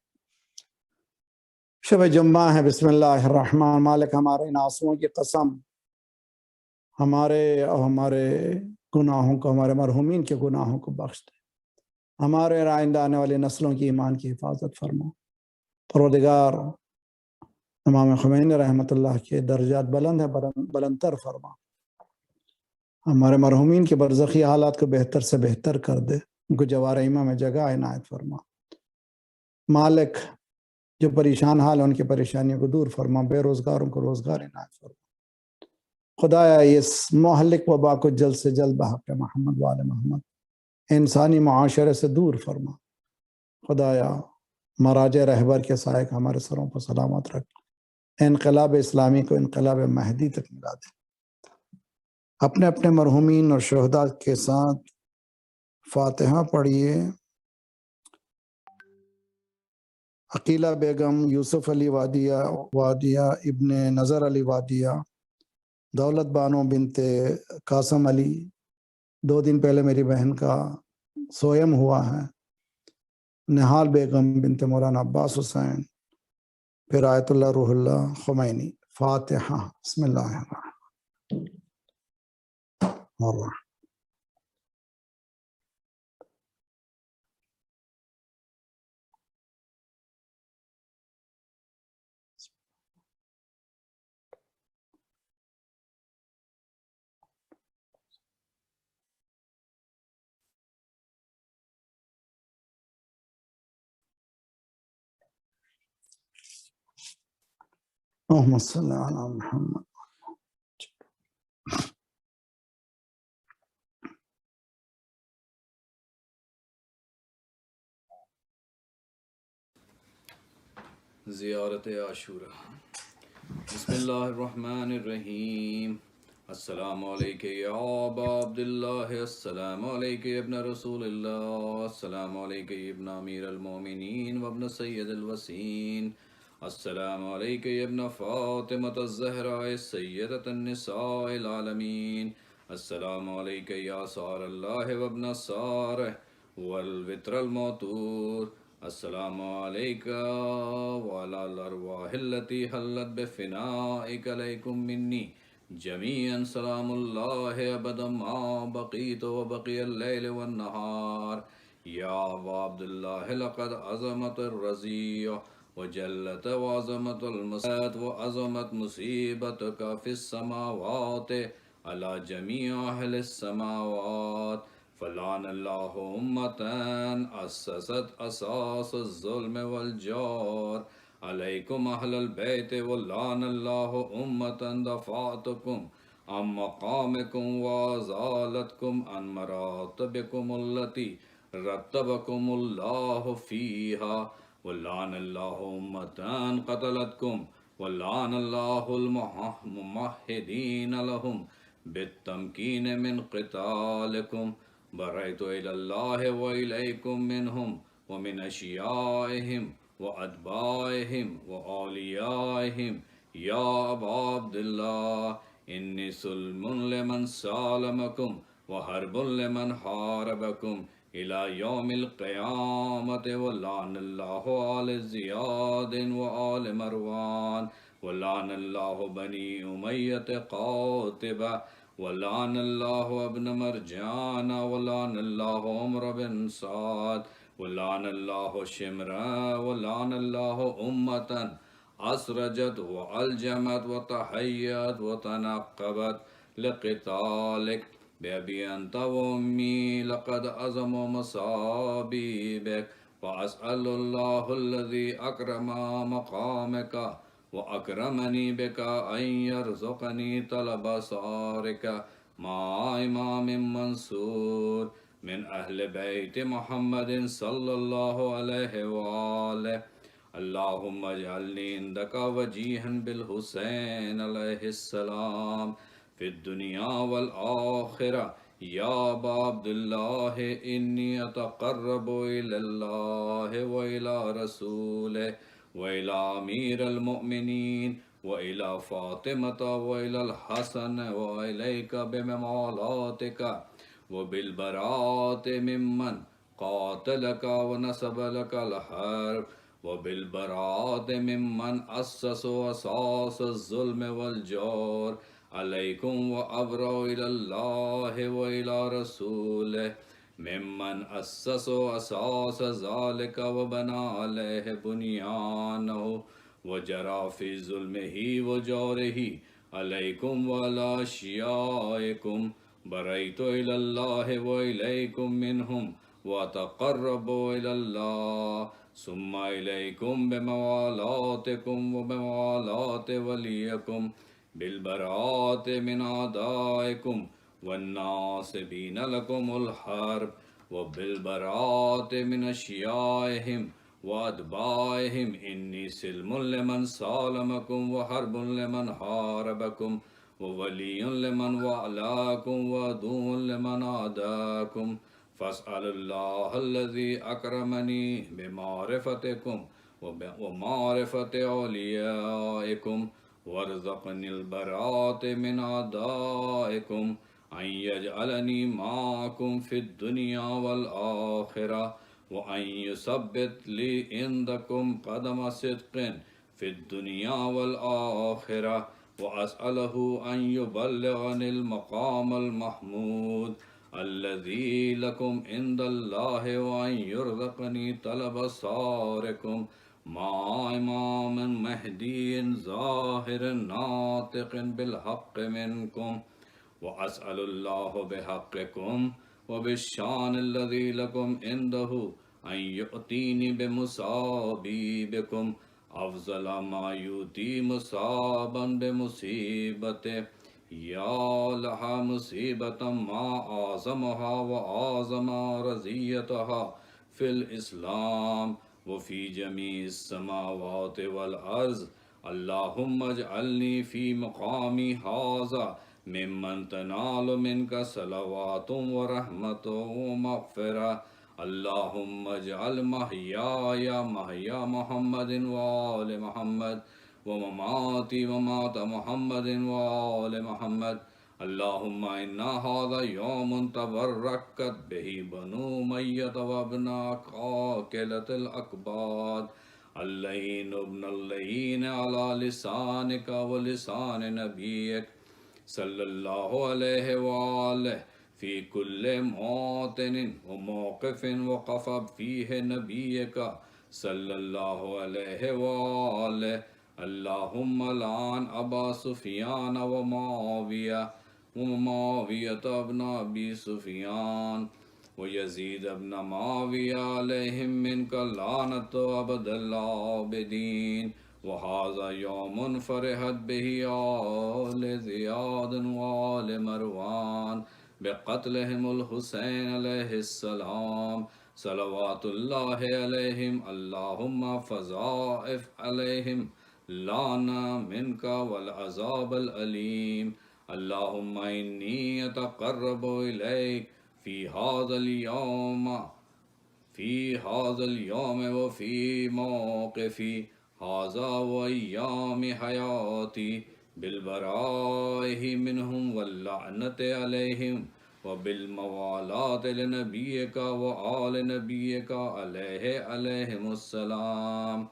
شب جمعہ ہے، بسم اللہ الرحمن، مالک ہمارے ان آنسوؤں کی قسم، ہمارے اور ہمارے گناہوں کو، ہمارے مرحومین کے گناہوں کو بخش دے، ہمارے آئندہ آنے والی نسلوں کی ایمان کی حفاظت فرما. پروردگار امام خمینی رحمۃ اللہ کے درجات بلند ہے، بلندتر فرما، ہمارے مرحومین کے برزخی حالات کو بہتر سے بہتر کر دے، ان کو جوار ایمہ میں جگہ عنایت فرما. مالک جو پریشان حال ہیں ان کی پریشانیوں کو دور فرما، بے روزگاروں کو روزگار عنایت فرما. خدایا اس مہلک وبا کو جلد سے جلد بحق محمد وآل محمد انسانی معاشرے سے دور فرما. خدایا مراجع رہبر کے سائے کا ہمارے سروں پر سلامت رکھ، انقلاب اسلامی کو انقلاب مہدی تک ملا دے. اپنے اپنے مرحومین اور شہداء کے ساتھ فاتحہ پڑھیے. عقیلہ بیگم، یوسف علی وادیہ ابن نظر علی وادیہ، دولت بانو بنت قاسم علی، 2 دن پہلے میری بہن کا سوئم ہوا ہے. نہال بیگم بنت مولانا عباس حسین، پھر آیت اللہ روح اللہ خمینی. فاتحہ. بسم اللہ الرحمن الرحیم. اللہم صلی علی محمد. زیارت عاشورہ. بسم اللہ الرحمن الرحیم. السلام علیکم یا ابا عبداللہ، السلام علیکم ابن رسول اللہ، السلام علیکم ابن امیر المومنین وابن سید الوسین، السلام علیکم ابن فاطمة الزہراء سیدۃ النساء العالمین، السلام علیکم یا سار اللہ وابن سارہ والوتر الموتور، السلام علیکہ وعلی الارواح التي حلت بفنائک علیکم منی جمیعا سلام اللہ ابدا ما بقیت وبقی اللیل والنہار. یا ابا عبداللہ لقد عظمت الرزیع وجلت وعظمت المصیبت وعظمت مصیبتک فی السماوات علی جمیع اہل السماوات، فلعن اللہ امتان اسست اساس الظلم والجور علیکم اہل البیت، ولعن اللہ امتان دفعتکم عن مقامکم وازالتکم عن مراتبکم التي رتبکم اللہ فیہا، ولعن اللہ امتان قتلتکم، ولعن اللہ الممہدین لہم بالتمکین من قتالکم. برأت إلى الله وإليكم منهم ومن أشيائهم وأتباعهم وأوليائهم. يا أبا عبد الله إني سلم لمن سالمكم وحرب لمن حاربكم إلى يوم القيامة، ولعن الله آل زياد وآل مروان، ولعن الله بني أمية قاطبة، ولعن الله ابن مرجان، ولعن الله عمر بن سعد، ولعن الله شمرا، ولعن الله أمة أسرجت وألجمت وتحيت وتنقبت لقتالك. بأبي أنت وأمي لقد أزموا مصابي بك، وأسأل الله الذي أكرم مقامك وأكرمني بك أن يرزقني طلب صارك مع إمام منصور من أهل بيت محمد صلى الله عليه وآله. اللهم اجعلني عندك وجيها بالحسين عليه السلام في الدنيا والآخرة. يا أبا عبد الله إني أتقرب إلى الله وإلى رسوله وإلى أمير المؤمنين وإلى فاطمة وإلى الحسن وإليك بموالاتك وبالبراءة ممن قاتلك ونسب لك الحرب وبالبراءة ممن أسس وأساس الظلم والجور عليكم وأبرأ إلى الله وإلى رسوله ممن أسس وأساس ذلك وبنى عليه بنيانه وجرى في ظلمه وجوره عليكم وعلى أشيائكم. بريت إلى الله وإليكم منهم وتقرب إلى الله ثم إليكم بموالاتكم وبموالات وليكم بالبراءة من أعدائكم والناصبين لكم الحرب وبالبراءة من أشيائهم وأتباعهم. إني سلم لمن سالمكم وحرب لمن حاربكم وولي لمن والاكم وعدو لمن عاداكم. فاسأل الله الذي أكرمني بمعرفتكم ومعرفة أوليائكم وارزقني البراءة من أعدائكم أن يجعلني معكم في الدنيا والآخرة وأن يثبت لي عندكم قدم صدق في الدنيا والآخرة وأسأله أن يبلغني المقام المحمود الذي لكم عند الله وأن يرزقني طلب صاركم مع إمام مهدي ظاهر ناطق بالحق منكم. وأسأل الله بحقكم وبالشان الذي لكم عنده أن يؤتيني بمصابي بكم أفضل ما يؤتي مصابا بمصيبته. يا لها مصيبة ما أعظمها وأعظم رزيتها في الإسلام وفي جميع السماوات والأرض. اللهم اجعلني في مقامي هذا ممن تنال منك صلوات ورحمة ومغفرة. اللهم اجعل محياي محيا محمد وآل محمد ومماتي ممات محمد وآل محمد. اللهم إنا هذا يوم تبركت به بنو أمية وابن عاقلة الأكباد اللين ابن اللين على لسانك ولسان نبيك صلى الله عليه وآله في كل موطن وموقف وقف فيه نبيك صلى الله عليه وآله. اللهم لعن أبا سفيان ومعاوية ابن أبي سفيان ويزيد ابن معاوية عليهم منك لعنة أبد العابدين. وهذا يوم فرحت به آل زياد وآل مروان بقتلهم الحسين عليه السلام صلوات الله عليهم. اللهم فضائف عليهم لعنة منك والعذاب الأليم. اللهم إني أتقرب إليك في هذا اليوم وفي موقفي هذا وأيام حياتي بالبراء منهم واللعنة عليهم وبالموالاة لنبيك وآل نبيك عليهم السلام.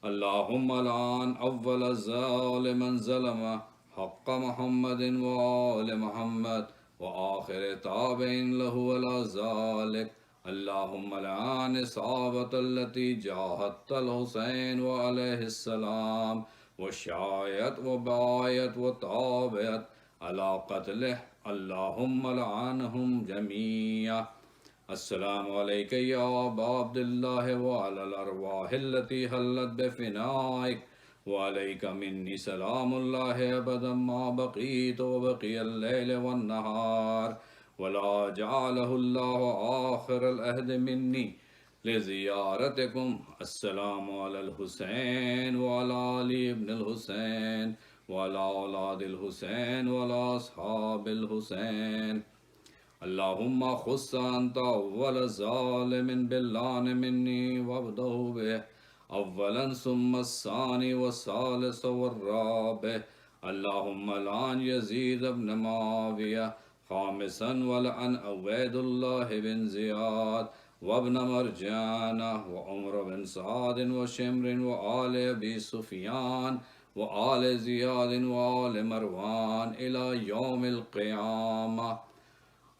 اللهم لعن أول ظالم ظلم حق محمد وآل محمد وآخر تابع له على ذلك. اللهم لعن إصابة التي جاهدت الحسين وعليه السلام وشايت وبايت وتابعت على قتله. اللهم لعنهم جميعا. السلام عليك يا أبا عبد الله وعلى الأرواح التي حلت بفنائك وعليك مني سلام الله أبدا ما بقيت وبقي الليل والنهار ولا جعله الله آخر العهد مني لزيارتكم. السلام على الحسين وعلى علي بن الحسين وعلى أولاد الحسين وعلى أصحاب الحسين. اللهم خص أنت أول ظالم باللعن مني وابدأ به أولا ثم الثاني والثالث والرابع. اللهم لعن يزيد بن معاوية خامسا، ولعن عبيد الله بن زياد وابن مرجانة وعمر بن سعد وشمر وآل أبي سفيان وآل زياد وآل مروان إلى يوم القيامة.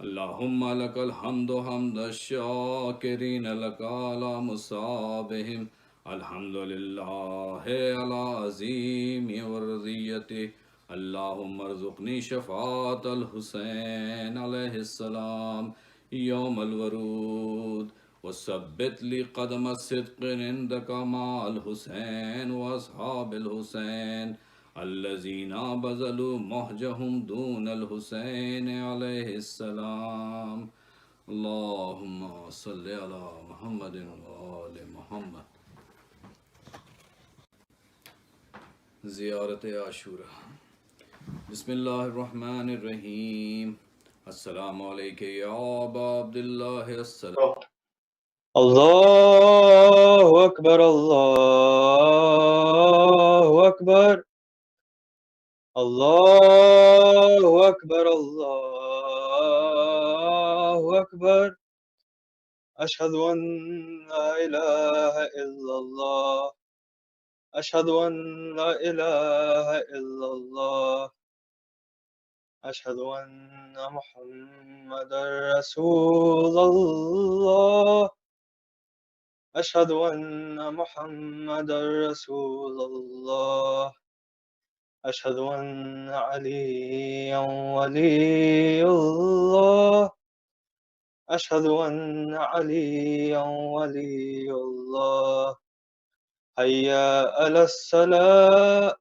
اللهم لك الحمد حمد الشاكرين لك على مصابهم. الحمد لله على عظيم ورضيته. اللهم ارزقني شفاعة الحسين عليه السلام يوم الورود، وثبت لي قدم الصدق عندك مع الحسين وأصحاب الحسين الذين بذلوا مهجهم دون الحسين عليه السلام. اللهم صل على محمد وآل محمد. زیارت عاشورہ. بسم اللہ الرحمن الرحیم. السلام علیکم یا ابا عبداللہ. السلام. اللہ اکبر اللہ اکبر اللہ اکبر اللہ اکبر. اشہد ان لا الہ الا اللہ اشہد ان لا الہ الا اللہ اشہد ان محمد رسول اللہ اشہد ان محمد رسول اللہ اشہد ان علی ولی اللہ اشہد ان علی ولی اللہ. حی علی الصلاۃ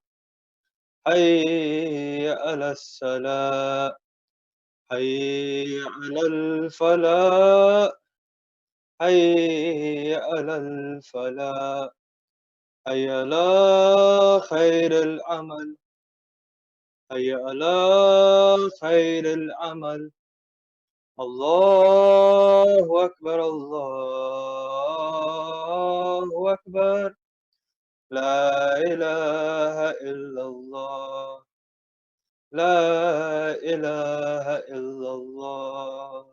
حی علی الصلاۃ حی علی الفلاح حی علی الفلاح حی علی خیر العمل حی علی خیر العمل. اللہ اکبر اللہ اکبر. لا الہ الا اللہ لا الہ الا اللہ.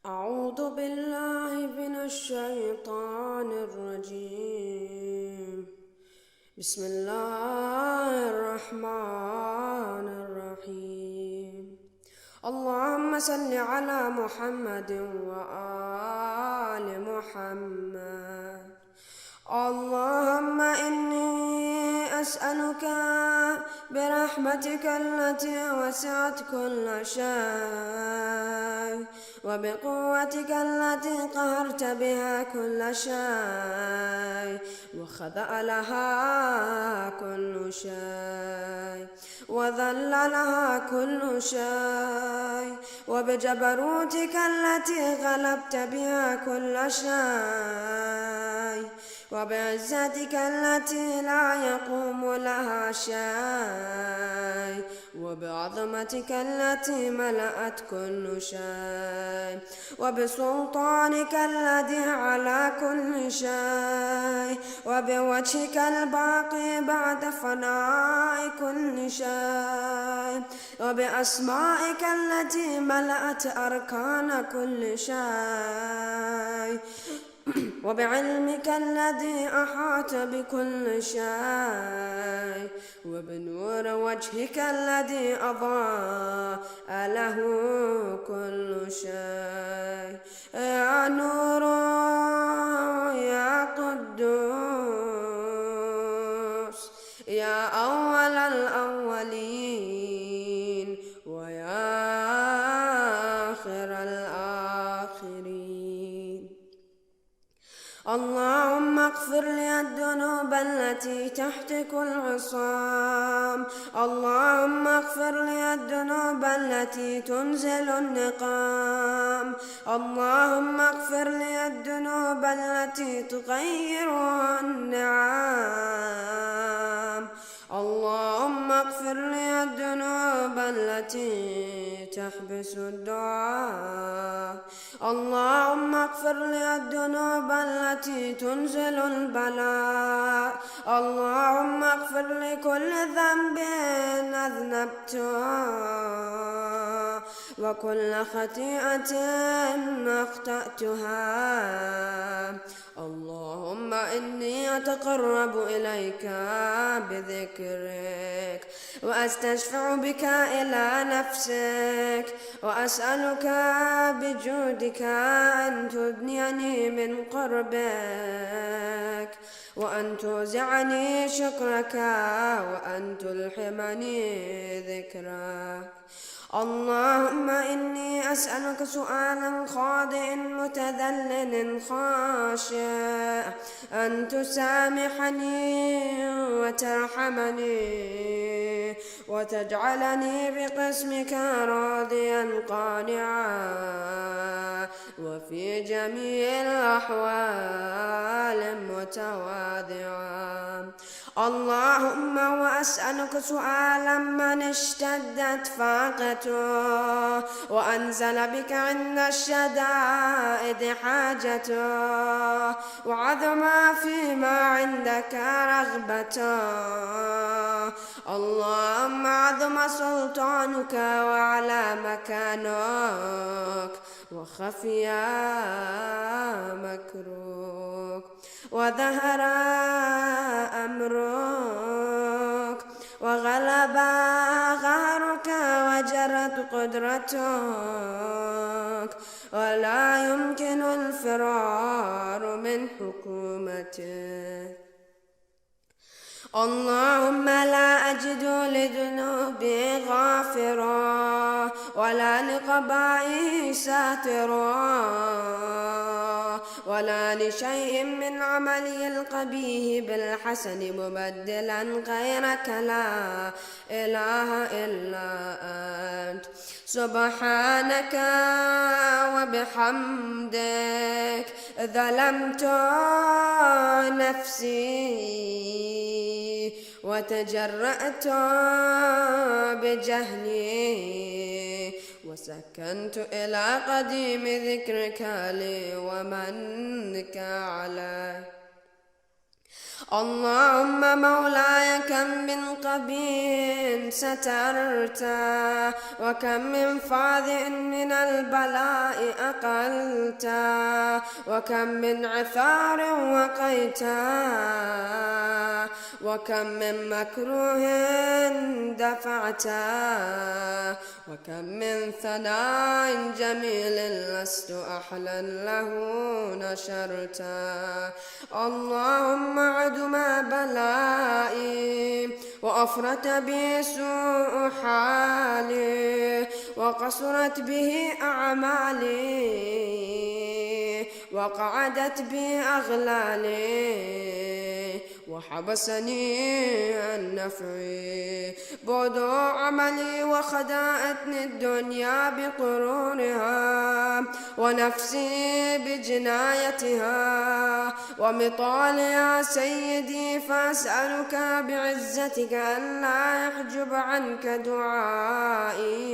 أعوذ بالله من الشيطان الرجيم. بسم الله الرحمن الرحيم. اللهم صل على محمد وآل محمد. اللهم إني أسألك برحمتك التي وسعت كل شيء وبقوتك التي قهرت بها كل شيء وخضع لها كل شيء وذل لها كل شيء وبجبروتك التي غلبت بها كل شيء وبعزتك التي لا يقوم لها شيء وبعظمتك التي ملأت كل شيء وبسلطانك الذي على كل شيء وبوجهك الباقي بعد فناء كل شيء وبأسمائك التي ملأت أركان كل شيء وبعلمك الذي أحاط بكل شيء وبنور وجهك الذي أضاء له كل شيء يا نور يا قدوس يا أول الأولين ويا آخر الآخرين. اللهم اغفر لي الذنوب التي تحتك العصام. اللهم اغفر لي الذنوب التي تنزل النقام. اللهم اغفر لي الذنوب التي تغير النعام. اللهم اغفر لي الذنوب التي تحبس الدعاء. اللهم اغفر لي الذنوب التي تنزل البلاء. اللهم اغفر لي كل ذنب أذنبته وكل خطيئة أخطأتها. اللهم إني أتقرب إليك بذكرك وأستشفع بك إلى نفسك وأسألك بجودك أن تدنيني من قربك وأن توزعني شكرك وأن تلحمني ذكرك. اللهم إني أسألك سؤالا خاضع متذلل خاشع أن تسامحني وترحمني وتجعلني بقسمك راضيا قانعا وفي جميع الأحوال متواضعا. اللهم وأسألك سؤالا من اشتدت فاقته وأنزل بك عند الشدائد حاجته وعظم فيما عندك رغبته. اللهم عظم سلطانك وعلى مكانك وخفي مكروك وظهر أمرك وغلب غهرك وجرت قدرتك ولا يمكن الفرار من حكومتك. اللهم لا أجد لذنوبي غافرا ولا لقبائي ساترا ولا لشيء من عملي القبيح بالحسن مبدلا غيرك لا إله إلا أنت. سبحانك وبحمدك ظلمت نفسي وتجرأت بجهلي وسكنت إلى قديم ذكرك لي ومنك علي. اللهم مولاي كم من قبيل سترت وكم من فاذ من البلاء أقلت وكم من عثار وقيت وكم من مكروه دفعت وكم من ثناء جميل لست أحلا له نشرت اللهم عدم بلائي وأفرت بي سوء حالي وقصرت به أعمالي وقعدت بي أغلالي وحبسني عن نفعي بعد عملي وخدعتني الدنيا بقرورها ونفسي بجنايتها ومطال يا سيدي فأسألك بعزتك ألا يحجب عنك دعائي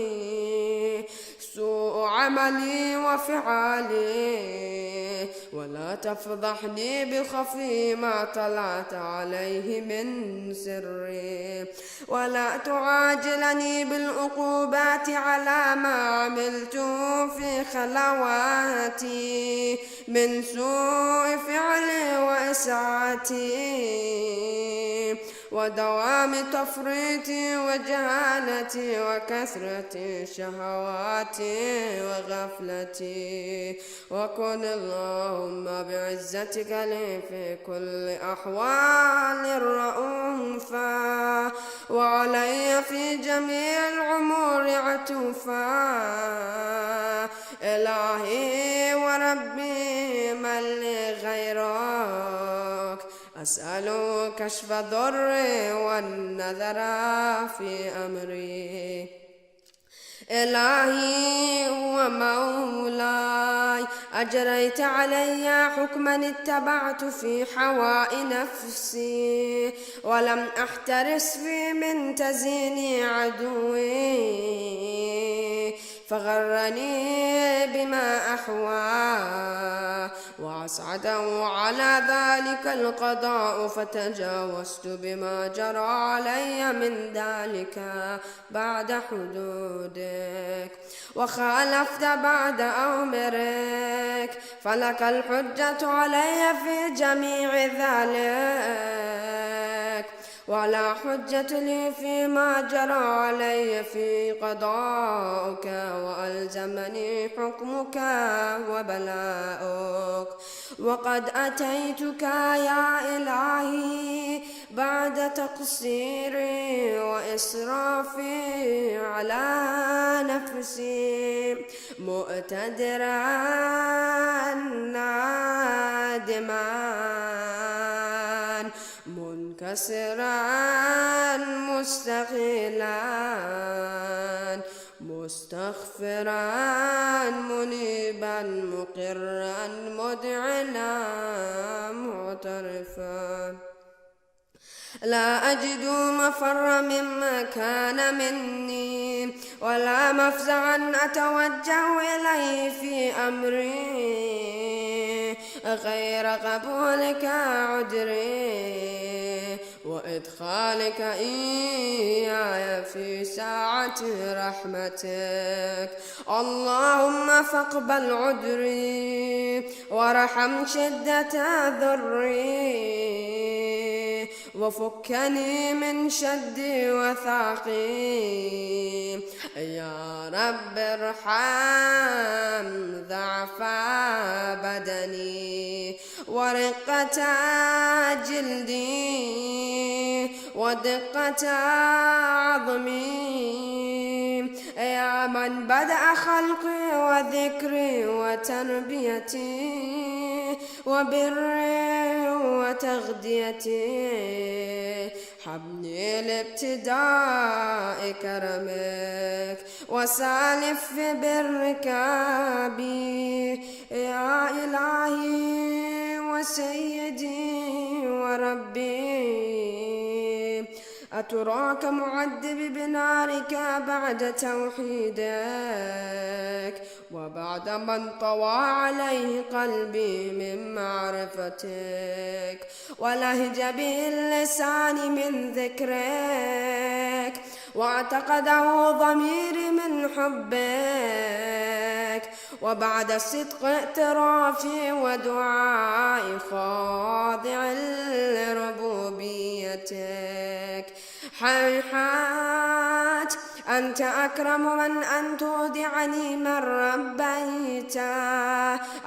سوء عملي وفعالي ولا تفضحني بخفي ما طلعت عليه من سري ولا تعاجلني بالعقوبات على ما عملت في خلواتي من سوء فعلي وإسعاتي ودوام تفريطي وجهالتي وكثرة شهواتي وغفلتي وكن اللهم بعزتك لي في كل أحوال رؤوفا وعلي في جميع الأمور عطوفا إلهي وربي من لي غيرك أسأل كشف الضر والنذر في أمري إلهي ومولاي أجريت علي حكما اتبعت في حواء نفسي ولم أحترس في من تزيين عدوي فغرني بما أحوى وأسعده على ذلك القضاء فتجاوزت بما جرى علي من ذلك بعد حدودك وخالفت بعد أمرك فلك الحجة علي في جميع ذلك ولا حجة لي فيما جرى علي في قضاءك وألزمني حكمك وبلاؤك وقد أتيتك يا إلهي بعد تقصيري وإسرافي على نفسي مؤتدرا نادما منكسرا مستقيلا مستغفرا منيبا مقرا مدعنا معترفا لا أجد مفر مما كان مني ولا مفزعا أتوجه إليه في أمري غير قبولك عذري وإدخالك إياي في ساعة رحمتك اللهم فاقبل عذري وارحم شدة ضري وفكني من شدي وثاقي يا رب ارحم ضعف بدني ورقة جلدي ودقة عظمي يا من بدأ خلقي وذكري وتربيتي وبري وتغذيتي حبني لابتداء كرمك وسالف في برك بي يا إلهي وسيدي وربي أتراك معذب بنارك بعد توحيدك وبعد من طوى عليه قلبي من معرفتك ولهج به اللسان من ذكرك واعتقده ضميري من حبك وبعد صدق اعترافي ودعائي خاضع لربوبيتك حيحات أنت أكرم من أن تودعني من ربيت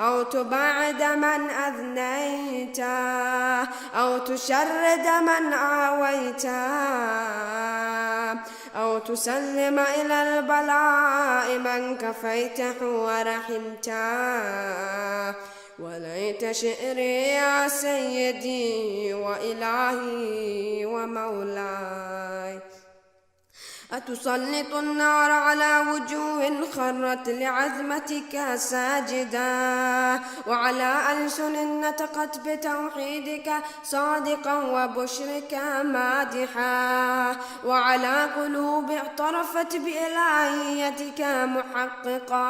أو تبعد من أذنيت أو تشرد من آويت أو تسلم إلى البلاء من كفيته ورحمته وليت شئري يا سيدي وإلهي ومولاي أتسلط النار على وجوه خرت لعظمتك ساجدا وعلى ألسن نطقت بتوحيدك صادقا وبشرك مادحا وعلى قلوب اعترفت بإلهيتك محققا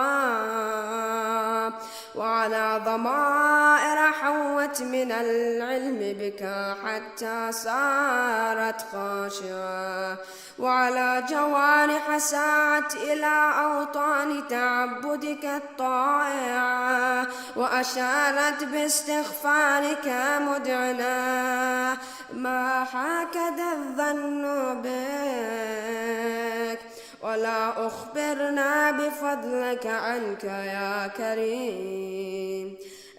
وعلى ضمائر حوت من العلم بك حتى صارت خاشعة وعلى جوارح ساعت إلى أوطان تعبدك الطائعة وأشارت باستغفارك مدعنا ما حاكد الظن بك ولا أخبرنا بفضلك عنك يا كريم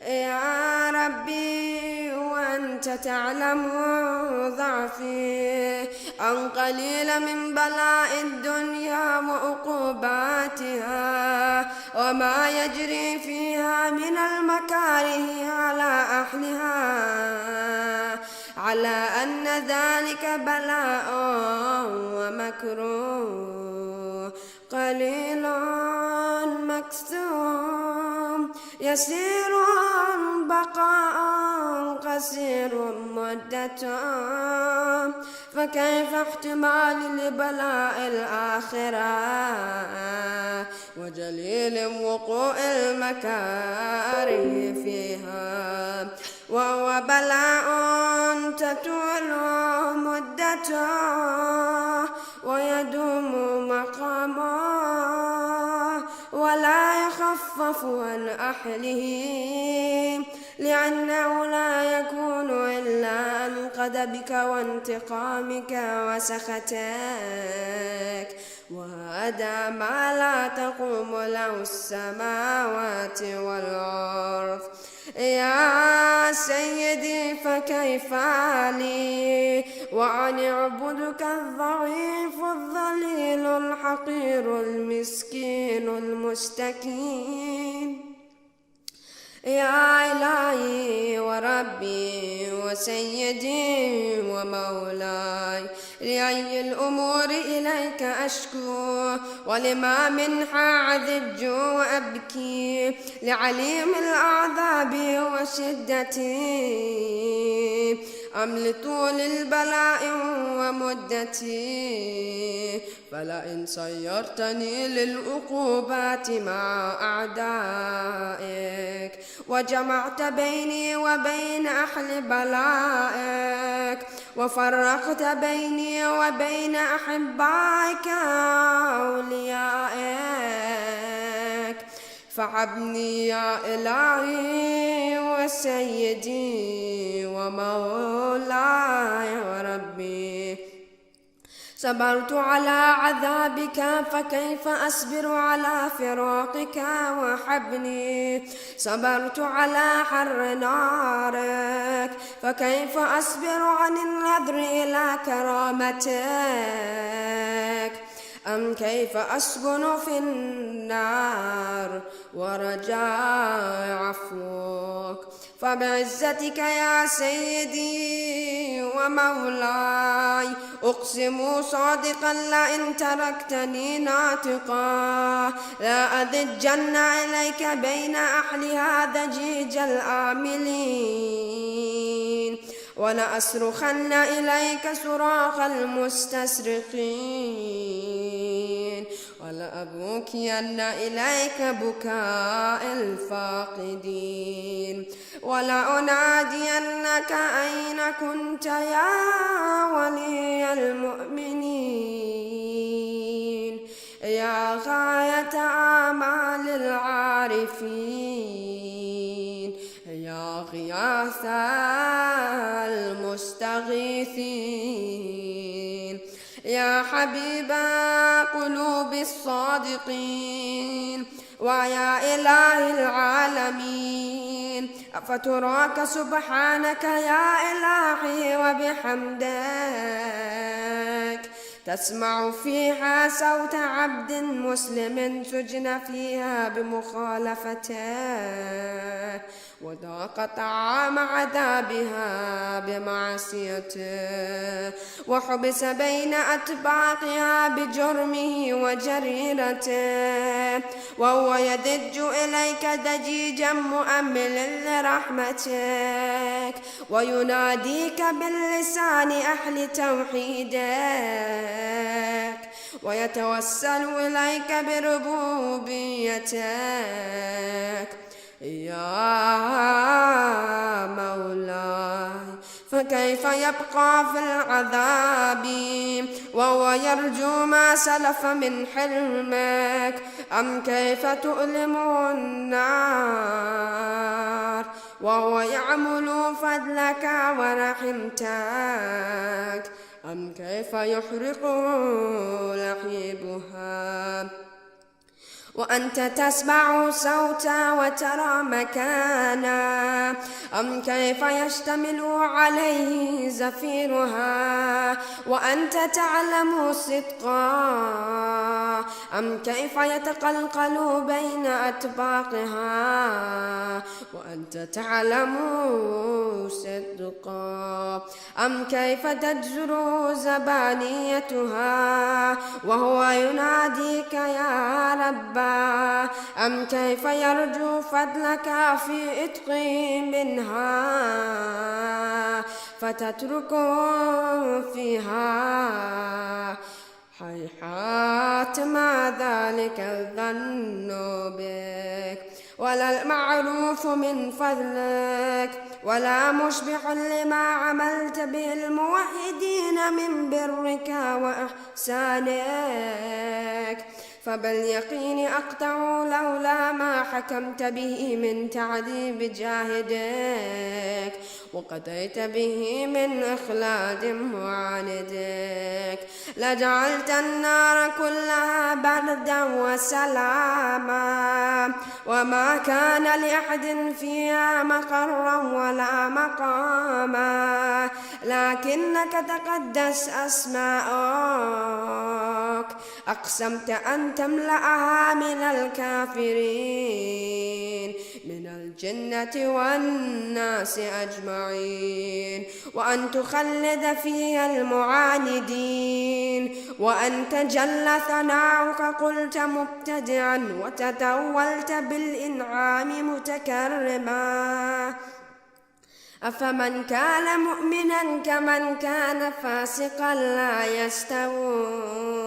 يا ربي وأنت تعلم ضعفي أن قليل من بلاء الدنيا وعقوباتها وما يجري فيها من المكاره على أهلها على أن ذلك بلاء ومكروه قليل مكسوم يسير بقاء قصير مدة فكيف احتمال لبلاء الآخرة وجليل وقوع المكاره فيها وهو بلاء تطول مدته ويدوم مقامه ولا يخفف عن أهله لأنه لا يكون إلا عن غضبك وانتقامك وسخطك وهذا ما لا تقوم له السماوات والأرض يا سيدي فكيف لي وأن أعبدك الضعيف الذليل الحقير المسكين المستكين يا إلهي وربي وسيدي ومولاي لأي الأمور إليك أشكو ولما منها عذج وأبكي لعليم العذاب وشدتي أم لطول البلاء ومدتي فلئن صيرتني للعقوبات مع أعدائك وجمعت بيني وبين أهل بلائك وفرقت بيني وبين أحبائك أوليائك فعبني يا إلهي وسيدي ومولاي وربي صبرت على عذابك فكيف أصبر على فراقك وحبني صبرت على حر نارك فكيف أصبر عن النظر إلى كرامتك أم كيف أسكن في النار ورجاء عفوك فبعزتك يا سيدي ومولاي أقسم صادقا لئن تركتني ناطقا لا أذجن إليك بين أهلها ضجيج الآملين ولأصرخن إليك صراخ المستسرقين ولأبكين إليك بكاء الفاقدين ولأنادينك أين كنت يا ولي المؤمنين يا غاية آمال العارفين يا غياث المستغيثين يا حبيب قلوب الصادقين ويا إله العالمين أفتراك سبحانك يا إلهي وبحمدك تسمع فيها صوت عبد مسلم سجن فيها بمخالفته وذاق طعام عذابها بمعصيته وحبس بين أطباقها بجرمه وجريرته وهو يدج إليك دجيجا مؤمل لرحمتك ويناديك باللسان أهل توحيدك ويتوسل إليك بربوبيتك يا مولاي فكيف يبقى في العذاب وهو يرجو ما سلف من حلمك أم كيف تؤلمه النار وهو يعمل فضلك ورحمتك أم كيف يحرق لهيبها وأنت تسمع صوتا وترى مكانا أم كيف يشتمل عليه زفيرها وأنت تعلم صدقا أم كيف يتقلقل بين أطباقها وأنت تعلم صدقا أم كيف تجزر زبانيتها وهو يناديك يا رب أم كيف يرجو فضلك في إتق منها فتترك فيها هيهات ما ذلك الظن بك ولا المعروف من فضلك ولا مشبع لما عملت به الموحدين من برك وإحسانك فباليقين أقطع لولا ما حكمت به من تعذيب جاهدك وقضيت به من إخلاد معاندك لجعلت النار كلها بردا وسلاما وما كان لأحد فيها مقرا ولا مقاما لكنك تقدس أسماءك أقسمت أن تملأها من الكافرين من الجنة والناس أجمعين وأن تخلد فيها المعاندين وأن تجل ثناؤك قلت مبتدعا وتتولت بالإنعام متكرما أفمن كان مؤمنا كمن كان فاسقا لا يستوون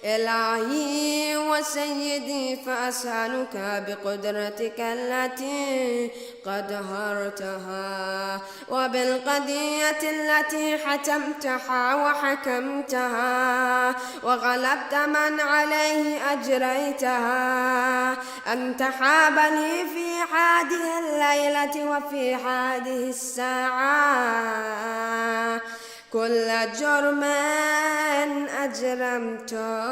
إلهي وسيدي فأسألك بقدرتك التي قدرتها وبالقضية التي حتمتها وحكمتها وغلبت من عليه أجريتها أن تحاب لي في هذه الليلة وفي هذه الساعة كل جرم أجرمته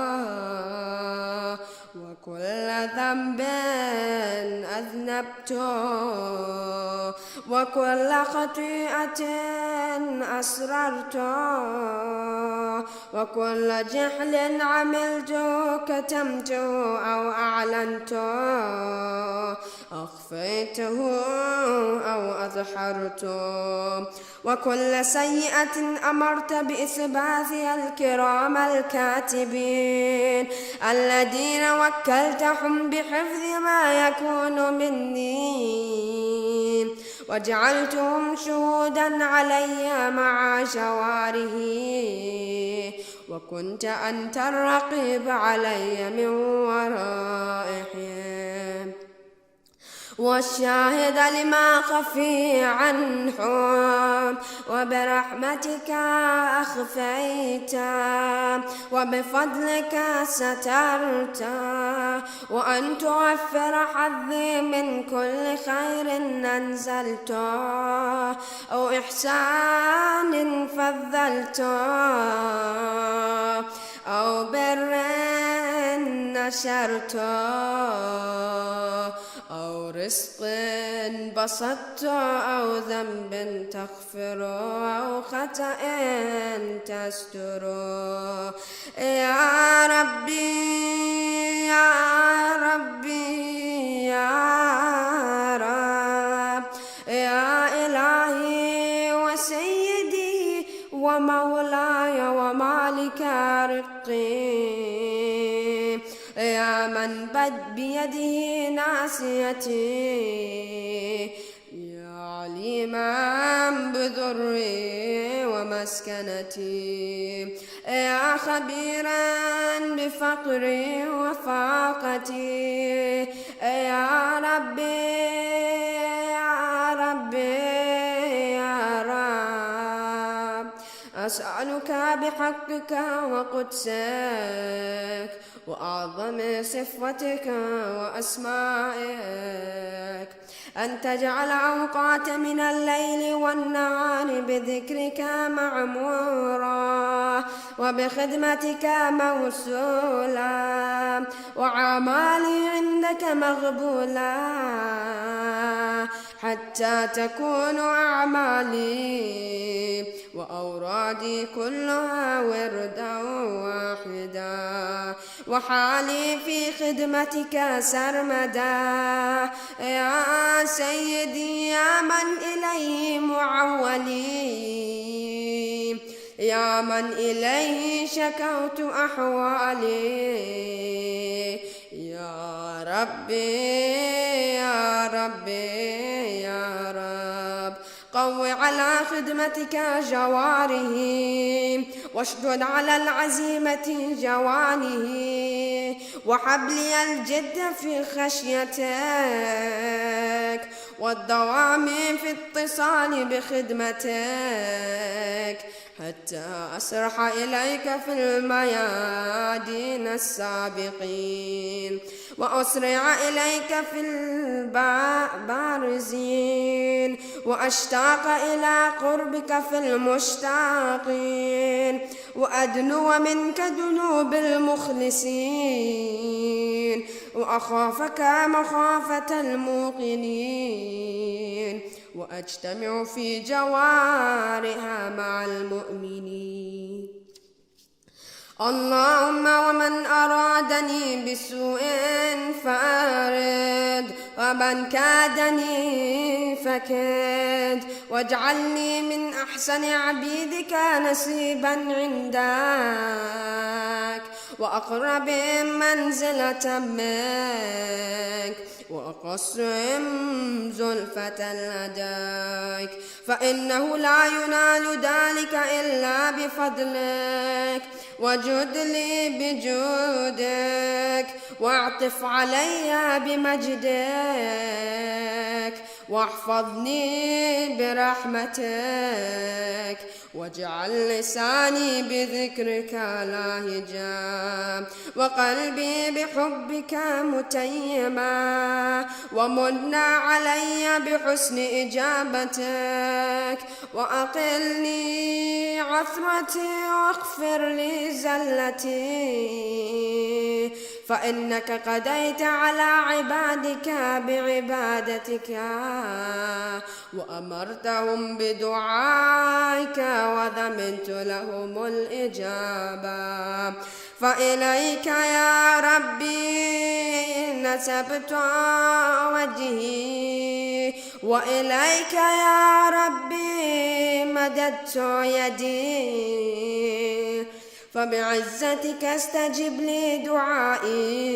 وكل ذنب أذنبته وكل خطيئة أسررته وكل جهل عملته كتمته أو أعلمته أعلنته أخفيته أو أظهرته وكل سيئة أمرت بإثباتها الكرام الكاتبين الذين وكلتهم بحفظ ما يكون مني وجعلتهم شهودا علي مع جواره وكنت أنت الرقيب علي من ورائهم والشاهد لما خفي عنهم وبرحمتك أخفيت وبفضلك سترت وأن توفر حظي من كل خير أنزلت أو إحسان فضلت أو بر نشرت أو رزق بسطت أو ذنب تغفر أو خطأ تستر يا ربي يا ربي يا رب يا إلهي وسيدي ومولاي ومالك رقي يا من بيده ناصيتي يا عليما بضري ومسكنتي يا خبيرا بفقري وفاقتي يا ربي يا ربي يا رب أسألك بحقك وقدسك وأعظم صفتك وأسمائك أن تجعل أوقات من الليل والنهار بذكرك معمورا وبخدمتك موصولا وأعمالي عندك مقبولا حتى تكون أعمالي وأورادي كلها وردا واحدا وحالي في خدمتك سرمدا يا سيدي يا من إليه معولي يا من إليه شكوت أحوالي يا ربي يا ربي يا رب قو على خدمتك جواره واشدد على العزيمة جوانه وحبلي الجد في خشيتك والدوام في اتصال بخدمتك حتى أسرح إليك في الميادين السابقين وأسرع إليك في البارزين وأشتاق إلى قربك في المشتاقين وأدنو منك دنوب المخلصين وأخافك مخافة الموقنين وأجتمع في جوارها مع المؤمنين اللهم ومن أرادني بسوء فأرد ومن كادني فكد واجعلني من أحسن عبيدك نصيبا عندك وأقرب منزلة منك وأقصهم زلفة لديك فإنه لا ينال ذلك إلا بفضلك وجد لي بجودك واعطف علي بمجدك واحفظني برحمتك واجعل لساني بذكرك لاهجا وقلبي بحبك متيما ومن علي بحسن إجابتك وأقلني عثرتي واغفر لي زلتي فإنك قضيت على عبادك بعبادتك وأمرتهم بدعائك وضمنت لهم الإجابة فإليك يا ربي نسبت وجهي وإليك يا ربي مددت يدي فبعزتك استجب لي دعائي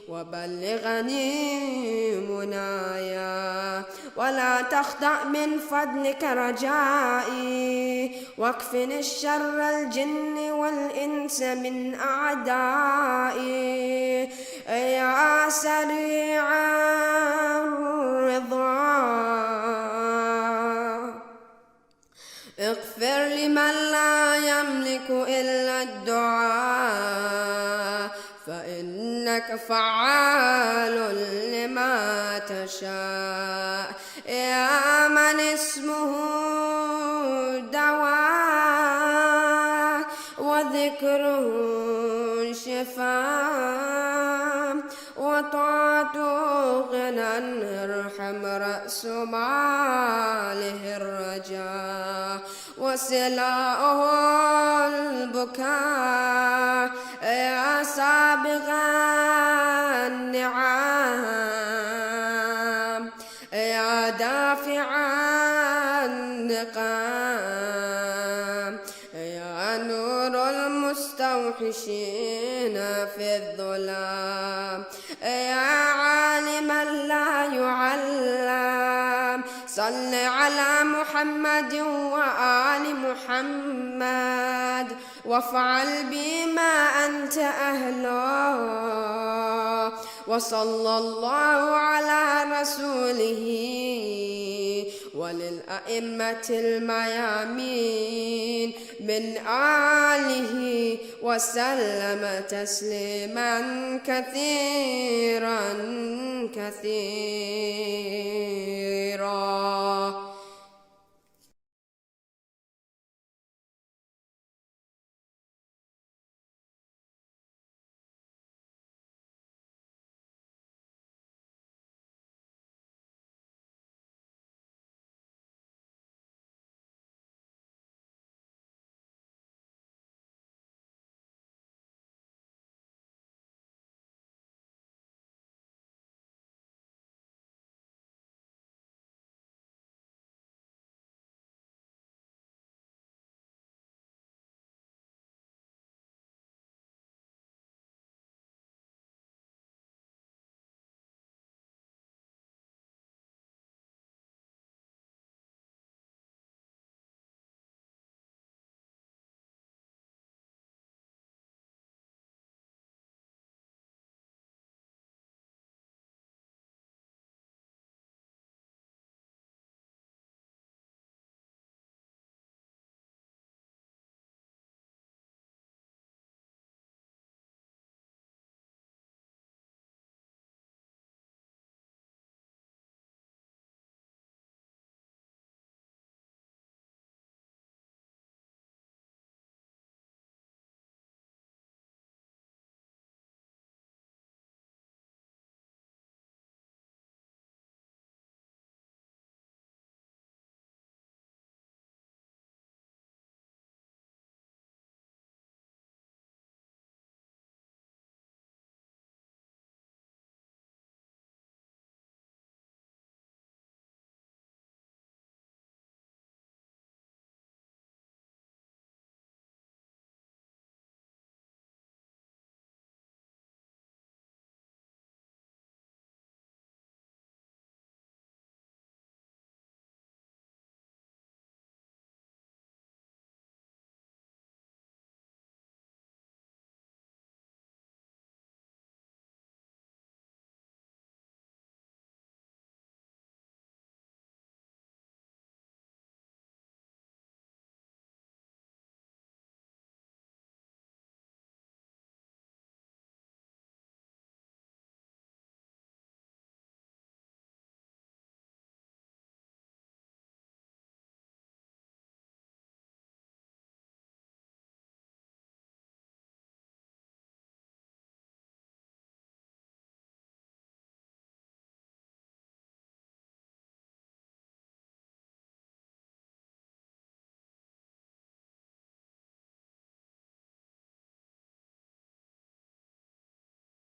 وبلغني منايا ولا تخضع من فضلك رجائي واكفني الشر الجن والإنس من أعدائي يا سريع الرضا اغفر لمن لا يملك إلا الدعاء فإنك فعال لما تشاء يا من اسمه دواء وذكره شفاء وطاعته غنى ارحم رأس ماله الرجاء وسلاؤه البكاء يا سابغ النعام يا دافع النقام يا نور المستوحشين في الظلام يا عالما لا يعلم صل على محمد وآل محمد وافعل بما أنت أهله وصلى الله على رسوله وللأئمة الميامين من آله وسلم تسليما كثيرا كثيرا